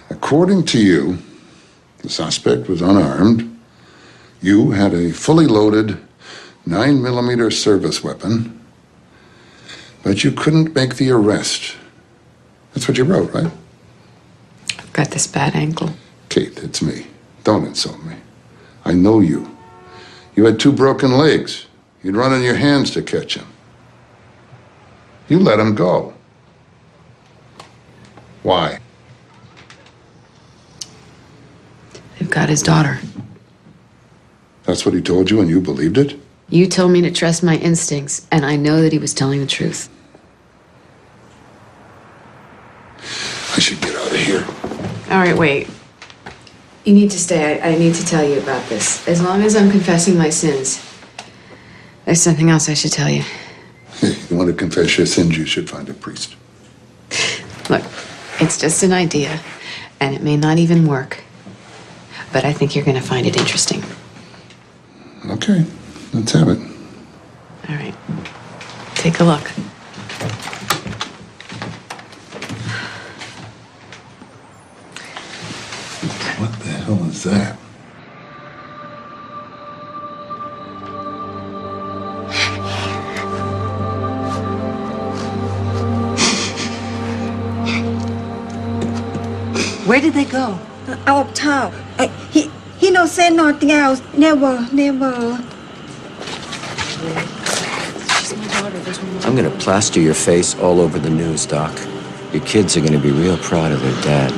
According to you, the suspect was unarmed. You had a fully loaded 9mm service weapon, but you couldn't make the arrest. That's what you wrote, right? I've got this bad ankle. Kate, it's me. Don't insult me. I know you. You had 2 broken legs. You'd run on your hands to catch him. You let him go. Why? They've got his daughter. That's what he told you and you believed it? You told me to trust my instincts, and I know that he was telling the truth. I should get out of here. All right, wait. You need to stay. I need to tell you about this. As long as I'm confessing my sins, there's something else I should tell you. Hey, you want to confess your sins, you should find a priest. Look, it's just an idea, and it may not even work. But I think you're going to find it interesting. Okay, let's have it. All right. Take a look. What the hell is that? Where did they go? Out of town. He no say nothing else. Never. I'm gonna plaster your face all over the news, Doc. Your kids are gonna be real proud of their dad.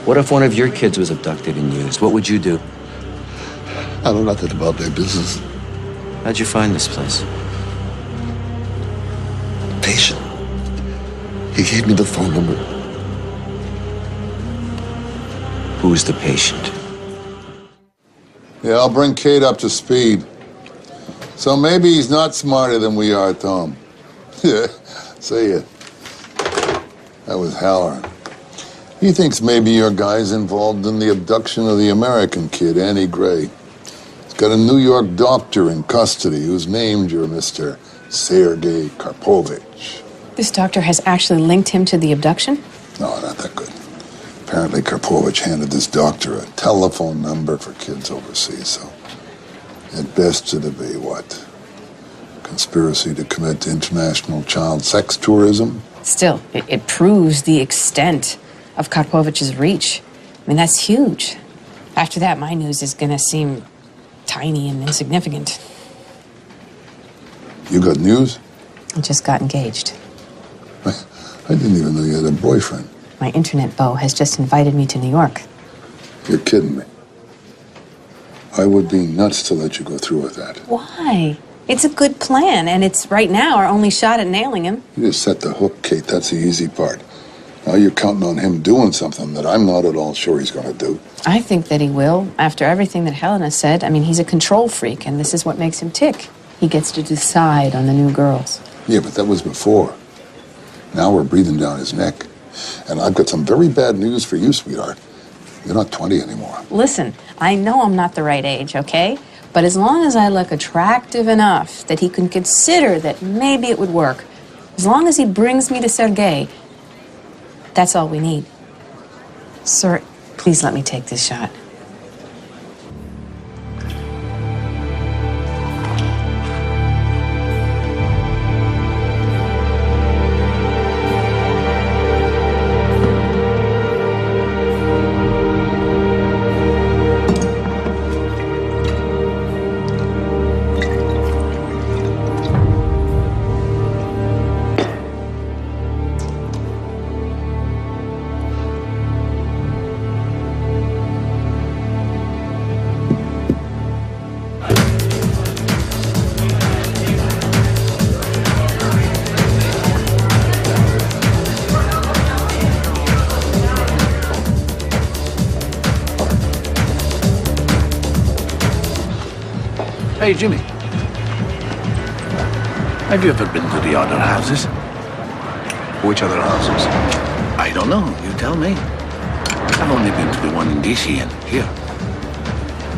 What if one of your kids was abducted and used? What would you do? I know nothing about their business. How'd you find this place? Patient. He gave me the phone number. Who's the patient? Yeah, I'll bring Kate up to speed. So maybe he's not smarter than we are, Tom. Yeah, see ya. That was Halloran. He thinks maybe your guy's involved in the abduction of the American kid, Annie Gray. He's got a New York doctor in custody who's named your Mr. Sergei Karpovich. This doctor has actually linked him to the abduction? No, not that good. Apparently, Karpovich handed this doctor a telephone number for kids overseas, so at best it'd be what? Conspiracy to commit international child sex tourism? Still, it proves the extent of Karpovich's reach. I mean, that's huge. After that, my news is gonna seem tiny and insignificant. You got news? I just got engaged. I didn't even know you had a boyfriend. My internet beau has just invited me to New York. You're kidding me. I would be nuts to let you go through with that. Why? It's a good plan, and it's right now our only shot at nailing him. You just set the hook, Kate. That's the easy part. Now you're counting on him doing something that I'm not at all sure he's going to do. I think that he will, after everything that Helena said. I mean, he's a control freak, and this is what makes him tick. He gets to decide on the new girls. Yeah, but that was before. Now we're breathing down his neck. And I've got some very bad news for you, sweetheart. You're not 20 anymore. Listen, I know I'm not the right age, okay? But as long as I look attractive enough that he can consider that maybe it would work, as long as he brings me to Sergei, that's all we need. Sir, please let me take this shot. Hey, Jimmy. Have you ever been to the other houses? Which other houses? I don't know. You tell me. I've only been to the one in DC and here.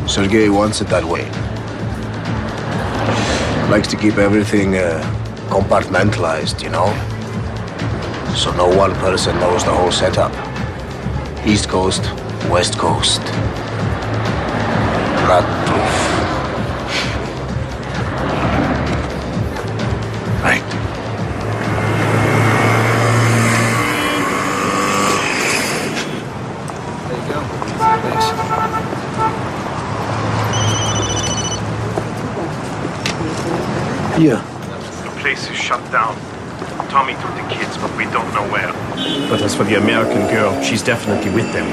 Sergei wants it that way. Likes to keep everything compartmentalized, you know? So no one person knows the whole setup. East Coast, West Coast. Bratów. Right. There you go. Thanks. Yeah. The place is shut down. Tommy took the kids, but we don't know where. But as for the American girl, she's definitely with them.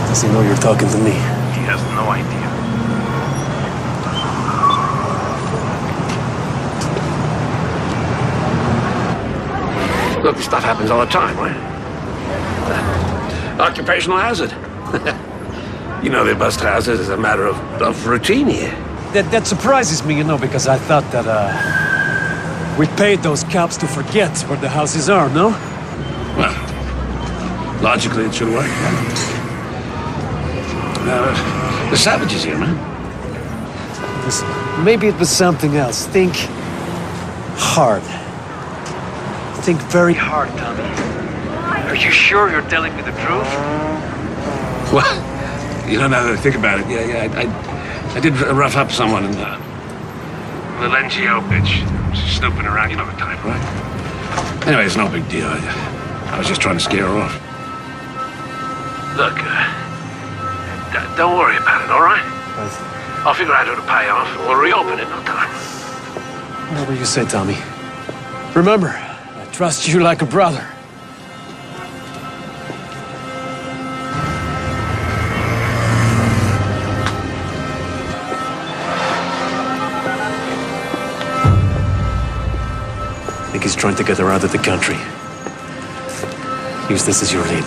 Does he know you're talking to me? He has no idea. Look, this stuff happens all the time, right? Occupational hazard. You know, they bust houses as a matter of routine here. That surprises me, you know, because I thought that, we paid those cops to forget where the houses are, no? Well, logically it should work. The savages here, man. Maybe it was something else. Think hard. Think very hard, Tommy. Are you sure you're telling me the truth? Well, you know, now that I think about it, yeah, I did rough up someone in the NGO bitch. Snooping around, you know the type, right? Anyway, it's no big deal. I was just trying to scare her off. Look, don't worry about it, all right? I'll figure out how to pay off, and we'll reopen in no time. Whatever you say, Tommy. Remember, I trust you like a brother. I think he's trying to get her out of the country. Use this as your lead.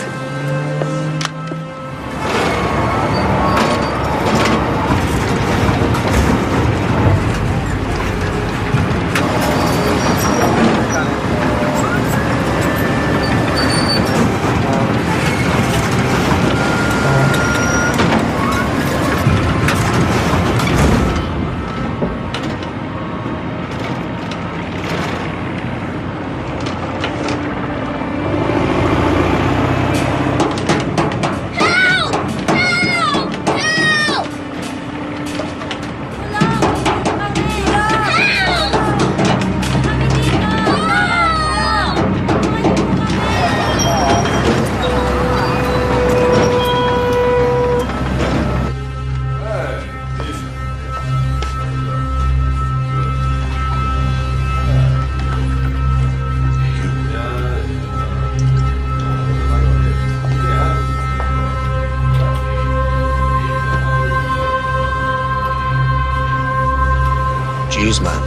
Jeez, man.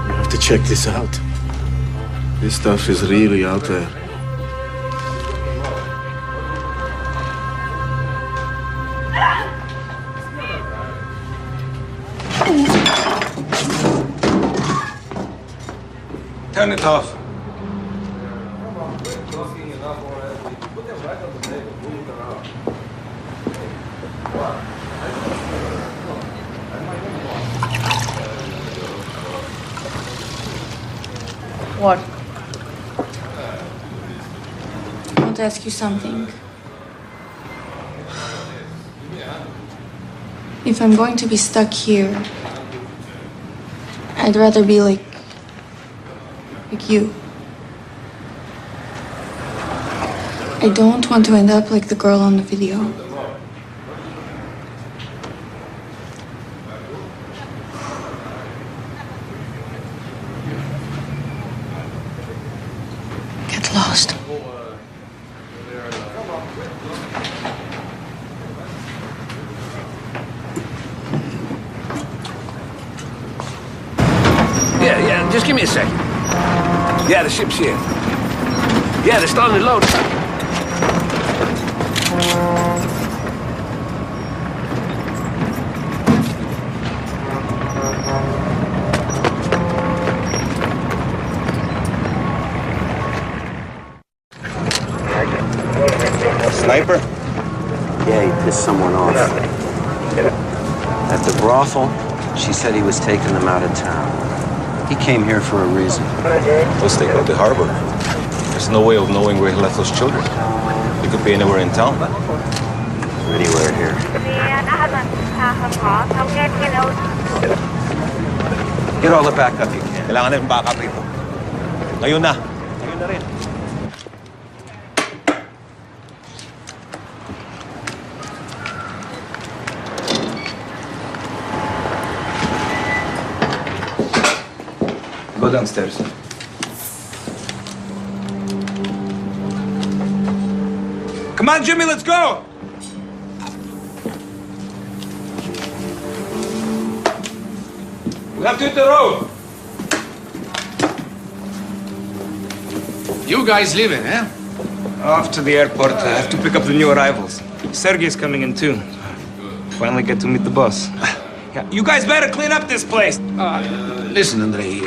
You have to check this out. This stuff is really out there. Turn it off. What? I want to ask you something. If I'm going to be stuck here, I'd rather be like you. I don't want to end up like the girl on the video. Get lost. Yeah, just give me a second. Yeah, the ship's here. Yeah, they're starting to load. piss someone off. At the brothel, she said he was taking them out of town. He came here for a reason. Let's take out the harbor. There's no way of knowing where he left those children. He could be anywhere in town. Anywhere here. Get all the backup you can. Kailangan natin backup rito. Ngayon na. Ngayon na rin. Go downstairs. Come on, Jimmy, let's go! We have to hit the road. You guys leaving, eh? Off to the airport. I have to pick up the new arrivals. Sergey's coming in too. Finally get to meet the boss. Yeah, you guys better clean up this place. Listen, Andrei.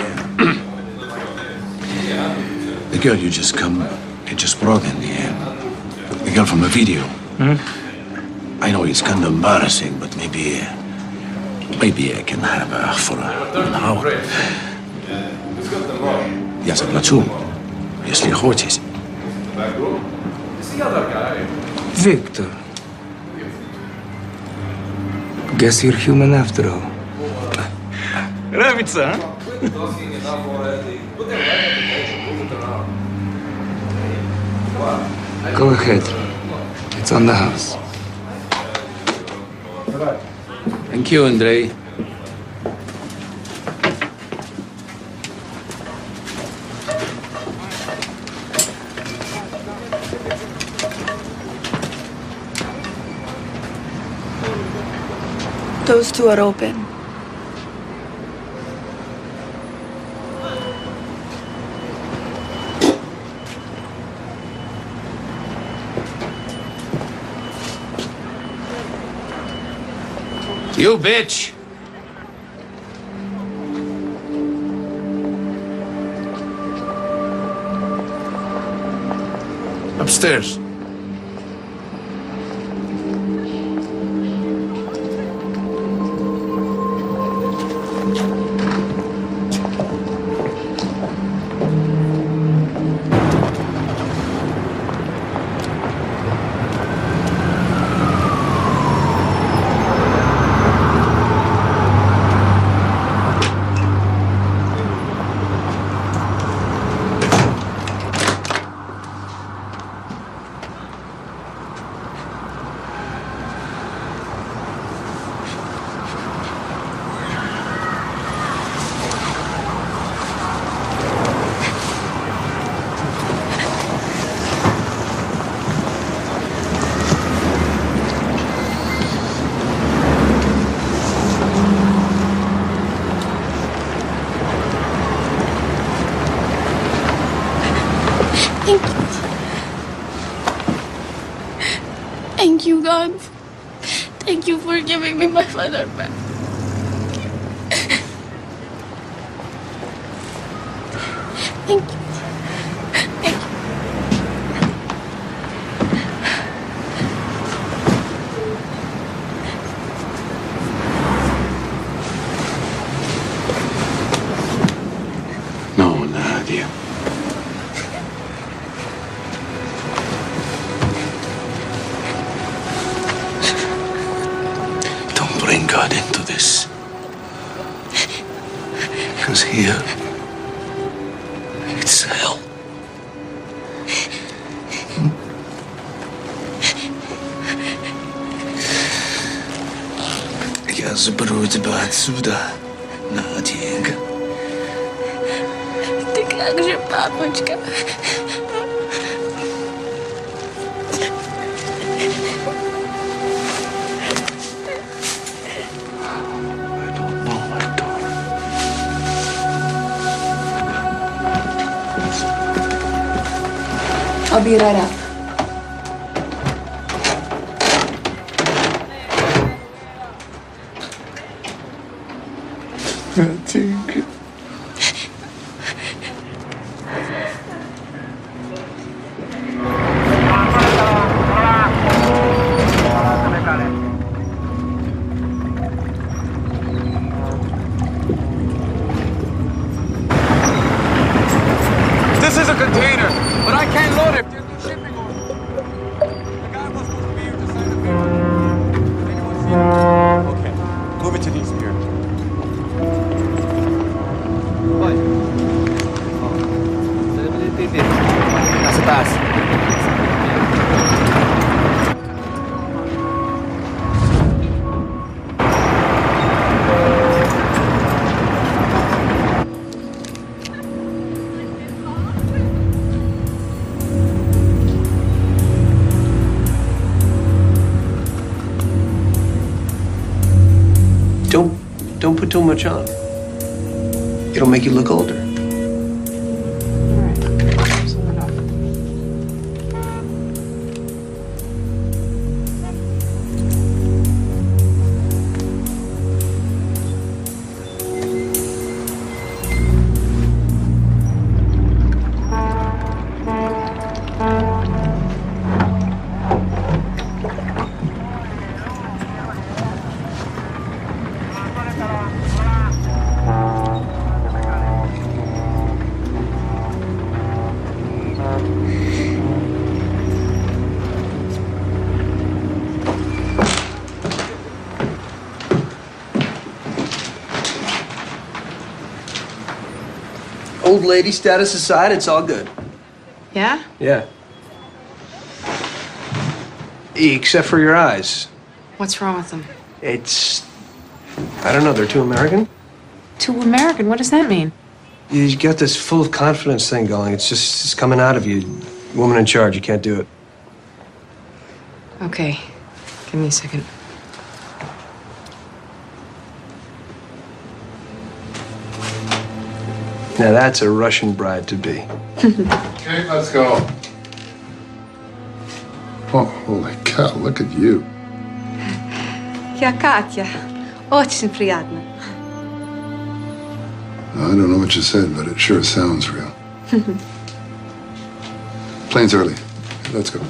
The girl you just brought in, the girl from the video. I know it's kind of embarrassing, but maybe I can have her for an hour. Я заплачу, если хочешь. Victor. Guess you're human after all. Nравится, huh? Go ahead. It's on the house. Thank you, Andrei. Those two are open. You bitch! Upstairs. Thank you, God. Thank you for giving me my father back. Thank you. Thank you. No, Nadia. Bring God into this. Because here, it's hell. Я заберу тебя отсюда, Наденька. Ты как же, папочка? I'll be right up. Наденька. Don't put too much on. It'll make you look older. Old lady status aside, it's all good. Yeah? Yeah. Except for your eyes. What's wrong with them? It's... I don't know, they're too American? Too American? What does that mean? You got this full of confidence thing going. It's coming out of you. Woman in charge, you can't do it. Okay. Give me a second. Now that's a Russian bride-to-be. Okay, let's go. Oh, holy cow, look at you. Я Катя. Очень приятно. I don't know what you said, but it sure sounds real. Plane's early. Let's go.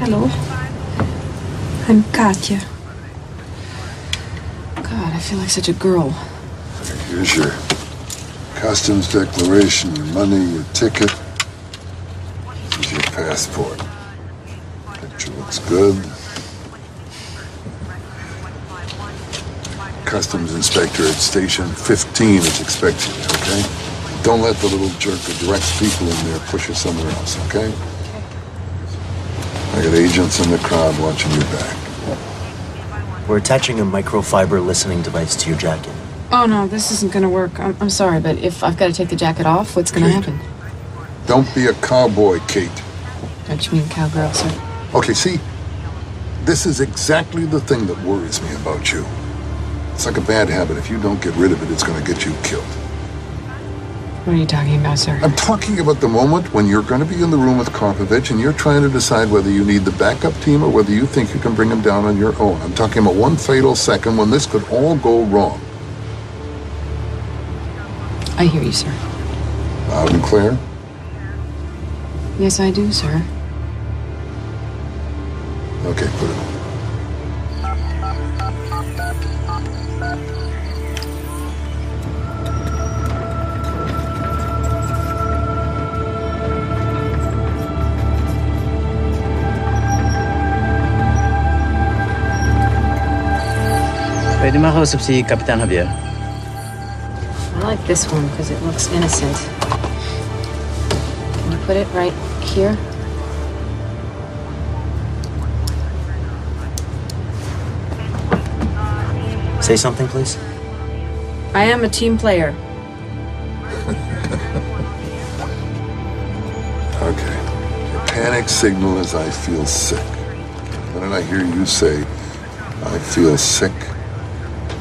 Hello. I'm Katya. God, I feel like such a girl. Here's your customs declaration, your money, your ticket. This is your passport. Picture looks good. Customs inspector at station 15 is expecting you, okay? Don't let the little jerk who directs people in there push you somewhere else, okay? I got agents in the crowd watching your back. We're attaching a microfiber listening device to your jacket. Oh, no, this isn't gonna work. I'm sorry, but if I've got to take the jacket off, what's gonna happen? Don't be a cowboy, Kate. Don't you mean cowgirl, sir? Okay, see? This is exactly the thing that worries me about you. It's like a bad habit. If you don't get rid of it, it's going to get you killed. What are you talking about, sir? I'm talking about the moment when you're going to be in the room with Karpovich and you're trying to decide whether you need the backup team or whether you think you can bring him down on your own. I'm talking about one fatal second when this could all go wrong. I hear you, sir. Loud and clear? Yes, I do, sir. Okay, put it on. Pwede makausap si Kapitan Javier. I like this one because it looks innocent. Can you put it right here? Say something, please. I am a team player. Okay. Your panic signal is I feel sick. When I hear you say, I feel sick,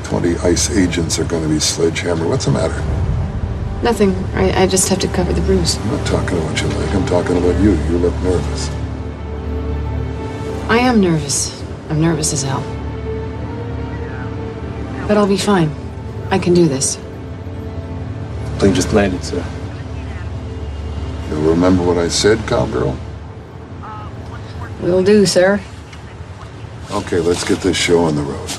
20 ICE agents are going to be sledgehammer. What's the matter? Nothing. I just have to cover the bruise. I'm not talking about your leg. I'm talking about you. You look nervous. I am nervous. I'm nervous as hell. But I'll be fine. I can do this. Plane just landed, sir. You'll remember what I said, cowgirl? Will do, sir. Okay, let's get this show on the road.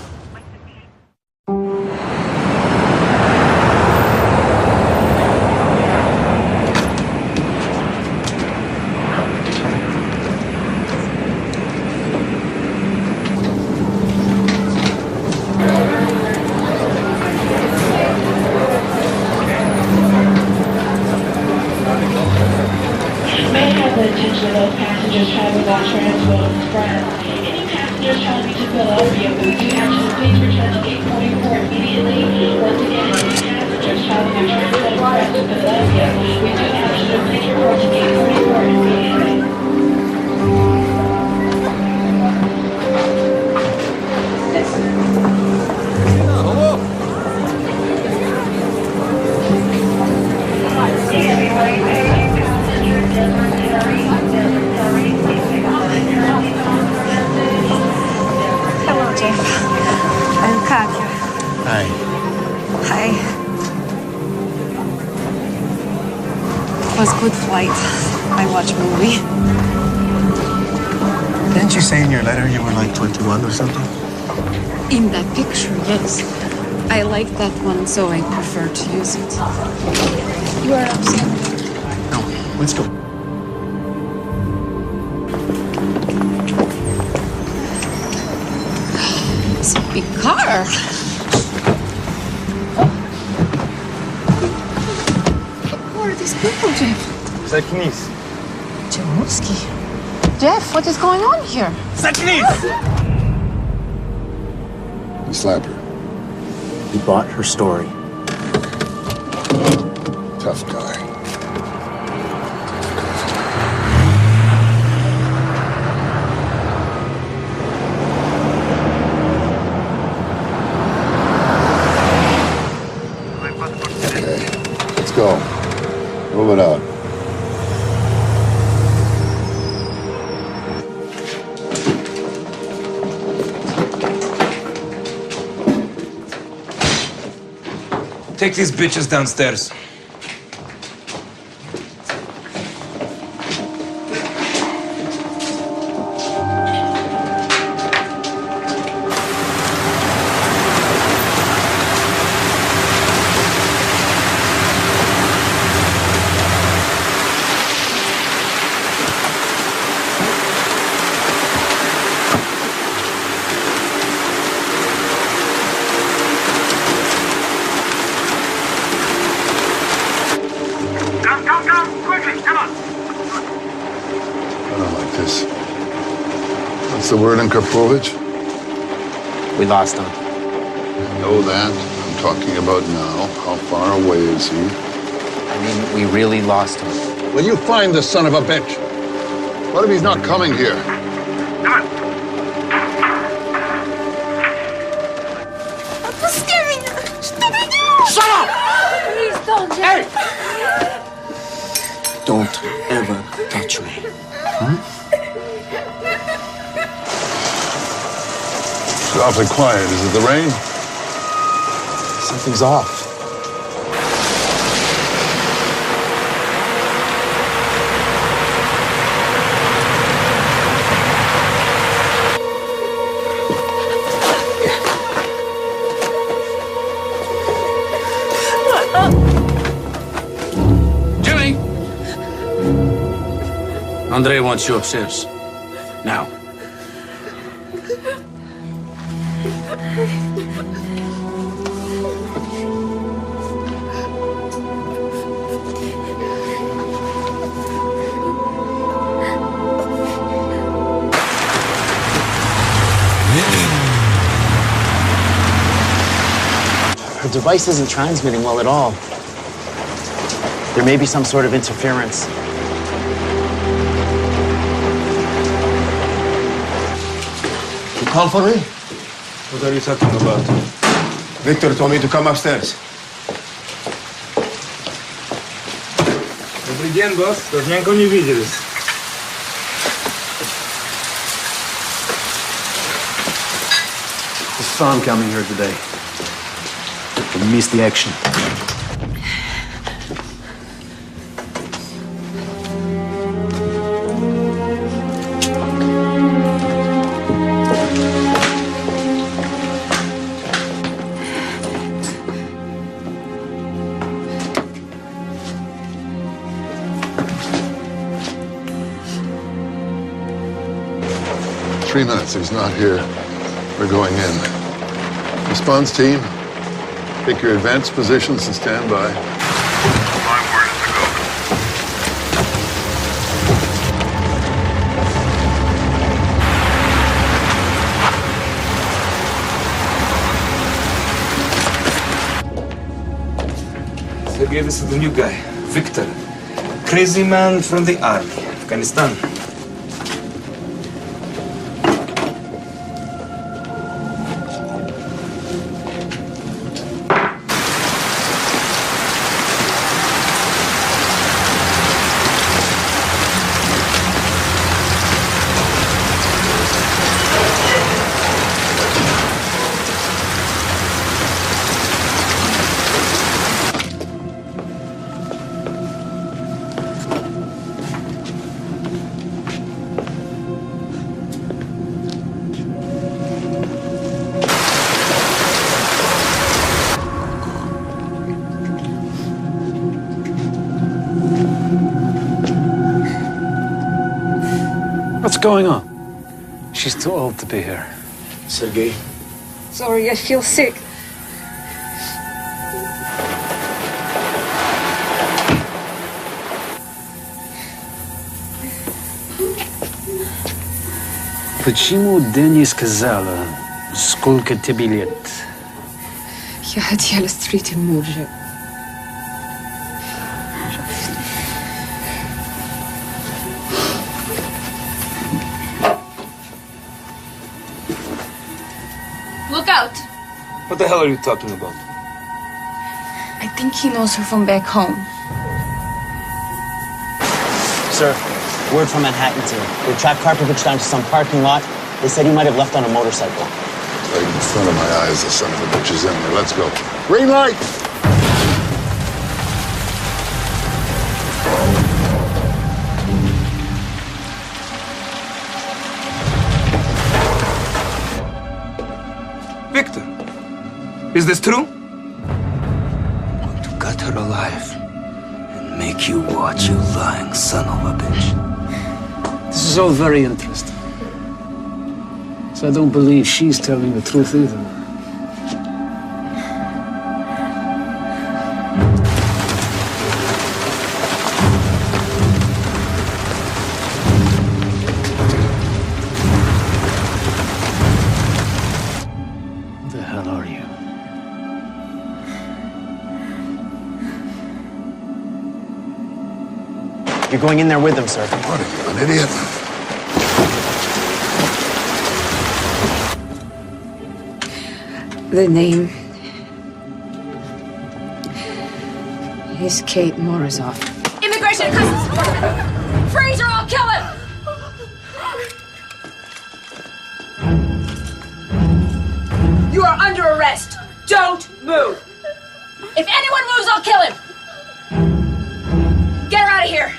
May have the attention of those passengers traveling on Transworld Express. Any passengers traveling to Philadelphia will do action. Please return to gate 44 immediately. Once again, any passengers traveling on Transworld Express to Philadelphia, we do action. Please report to gate 44 immediately. Hello, Jeff. I'm Katya. Hi. Hi. It was good flight. I watch movie. Didn't you say in your letter you were like 21 or something? In that picture, yes. I like that one, so I prefer to use it. You are upset? No, let's go. It's a big car. Who are these people, Jeff? Zakinis. Jamuski. Jeff, what is going on here? Zakinis! You slap her. He bought her story. Tough guy. Okay, let's go. Move it out. Take these bitches downstairs. What's the word in Karpovich? We lost him. I know that. I'm talking about now. How far away is he? I mean, we really lost him. Will you find this son of a bitch? What if he's not coming here? Shut up! Please don't, Jeff. Don't ever touch me. It's awfully quiet. Is it the rain? Something's off. Jimmy! Andre wants you upstairs. Now. Her device isn't transmitting well at all. There may be some sort of interference. call for me? What are you talking about? Victor told me to come upstairs. Добрый день, босс. Давненько не виделись. There's fun coming here today. We missed the action. 3 minutes. He's not here. We're going in. Response team, take your advanced positions and stand by. My word is to go. Sergey, this is the new guy, Victor. Crazy man from the army, Afghanistan. What's going on? She's too old to be here. Sergey. Sorry, I feel sick. Почему Дэн не сказала, сколько тебе лет? Я хотела встретить мужа. Look out! What the hell are you talking about? I think he knows her from back home. Sir, word from Manhattan team. They tracked Karpovich down to some parking lot. They said he might have left on a motorcycle. Right in front of my eyes, the son of a bitch is in there. Let's go. Green light! Victor, is this true? Want to cut her alive and make you watch, you lying son of a bitch. This is all very interesting. So I don't believe she's telling the truth either. Who the hell are you? You're going in there with them, sir. What are you, an idiot? The name is Kate Morozov. Immigration and Customs Enforcement! Freeze or I'll kill him! You are under arrest. Don't move. If anyone moves, I'll kill him. Get her out of here.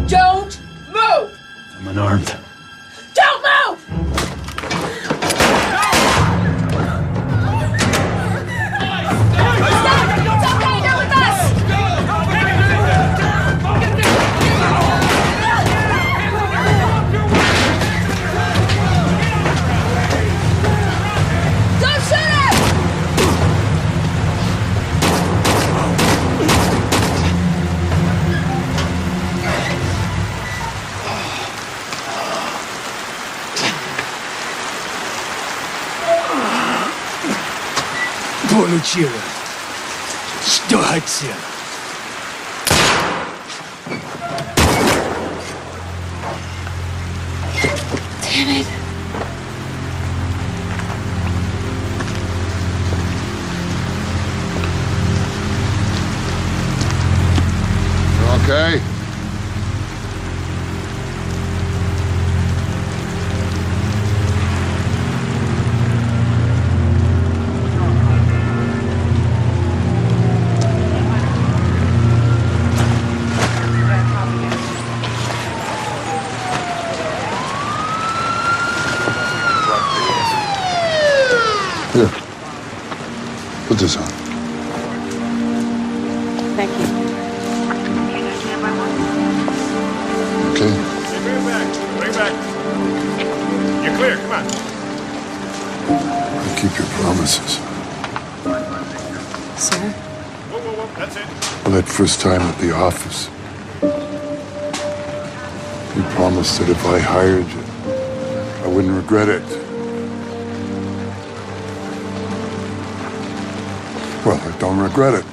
Don't move. I'm unarmed. Don't move! Stop! It's okay, you're with us! Don't shoot him! Получила. Что хотела? Damn it. Okay. Here. Put this on. Thank you. Okay? Bring it back. Bring it back. You're clear. Come on. You keep your promises. Sir? Whoa, whoa, whoa. That's it. Well, that first time at the office, you promised that if I hired you, I wouldn't regret it. Well, I don't regret it.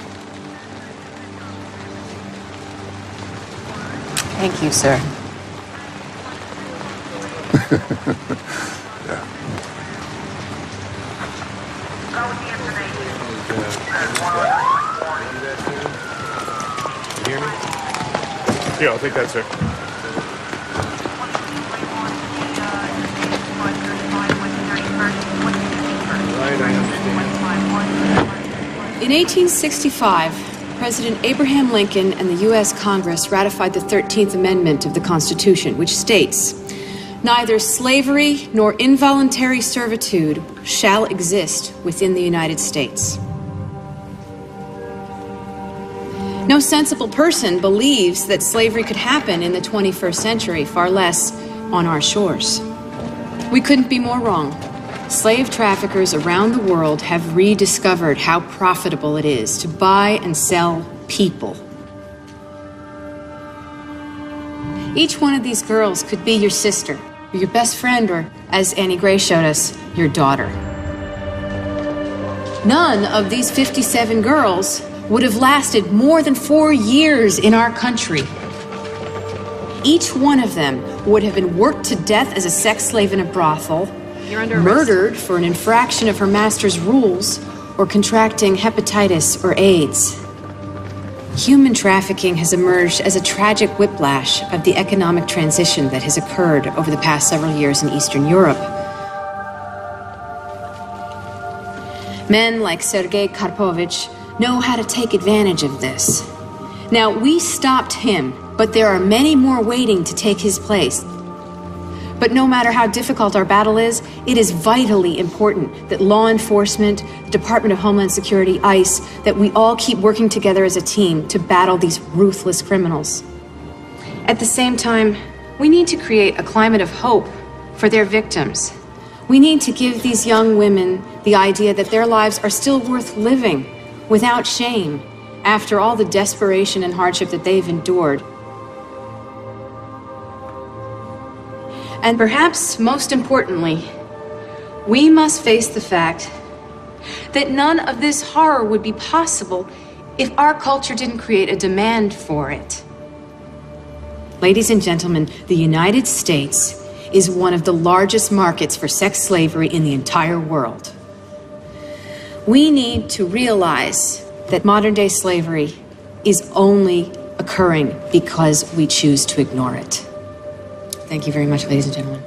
Thank you, sir. Yeah. You hear me? Yeah, I'll take that, sir. Right, I understand. In 1865, President Abraham Lincoln and the U.S. Congress ratified the 13th Amendment of the Constitution, which states, "Neither slavery nor involuntary servitude shall exist within the United States." No sensible person believes that slavery could happen in the 21st century, far less on our shores. We couldn't be more wrong. Slave traffickers around the world have rediscovered how profitable it is to buy and sell people. Each one of these girls could be your sister, or your best friend, or, as Annie Gray showed us, your daughter. None of these 57 girls would have lasted more than 4 years in our country. Each one of them would have been worked to death as a sex slave in a brothel, murdered for an infraction of her master's rules, or contracting hepatitis or AIDS. Human trafficking has emerged as a tragic whiplash of the economic transition that has occurred over the past several years in Eastern Europe. Men like Sergei Karpovich know how to take advantage of this. Now, we stopped him, but there are many more waiting to take his place. But no matter how difficult our battle is, it is vitally important that law enforcement, the Department of Homeland Security, ICE, that we all keep working together as a team to battle these ruthless criminals. At the same time, we need to create a climate of hope for their victims. We need to give these young women the idea that their lives are still worth living without shame after all the desperation and hardship that they've endured. And perhaps most importantly, we must face the fact that none of this horror would be possible if our culture didn't create a demand for it. Ladies and gentlemen, the United States is one of the largest markets for sex slavery in the entire world. We need to realize that modern-day slavery is only occurring because we choose to ignore it. Thank you very much, ladies and gentlemen.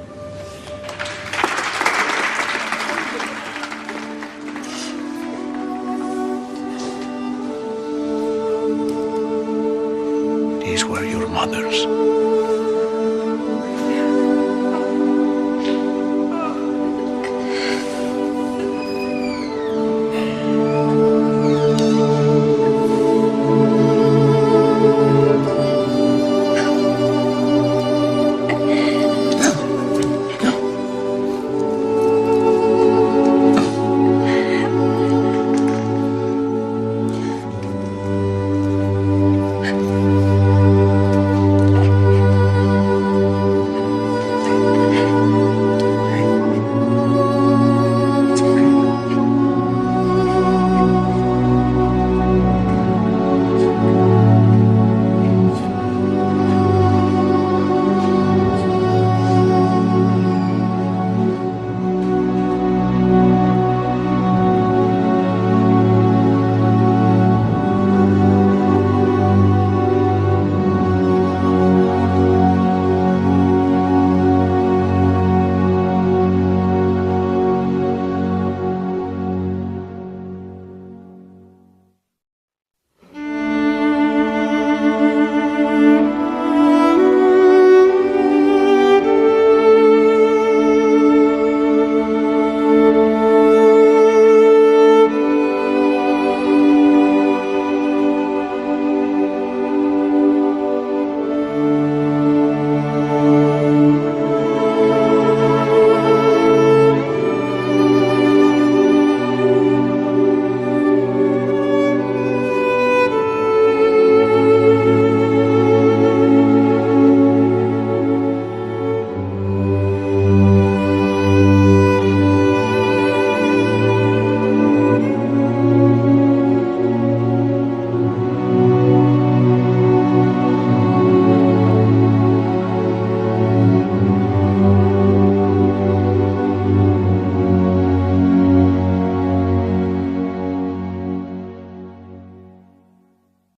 These were your mothers.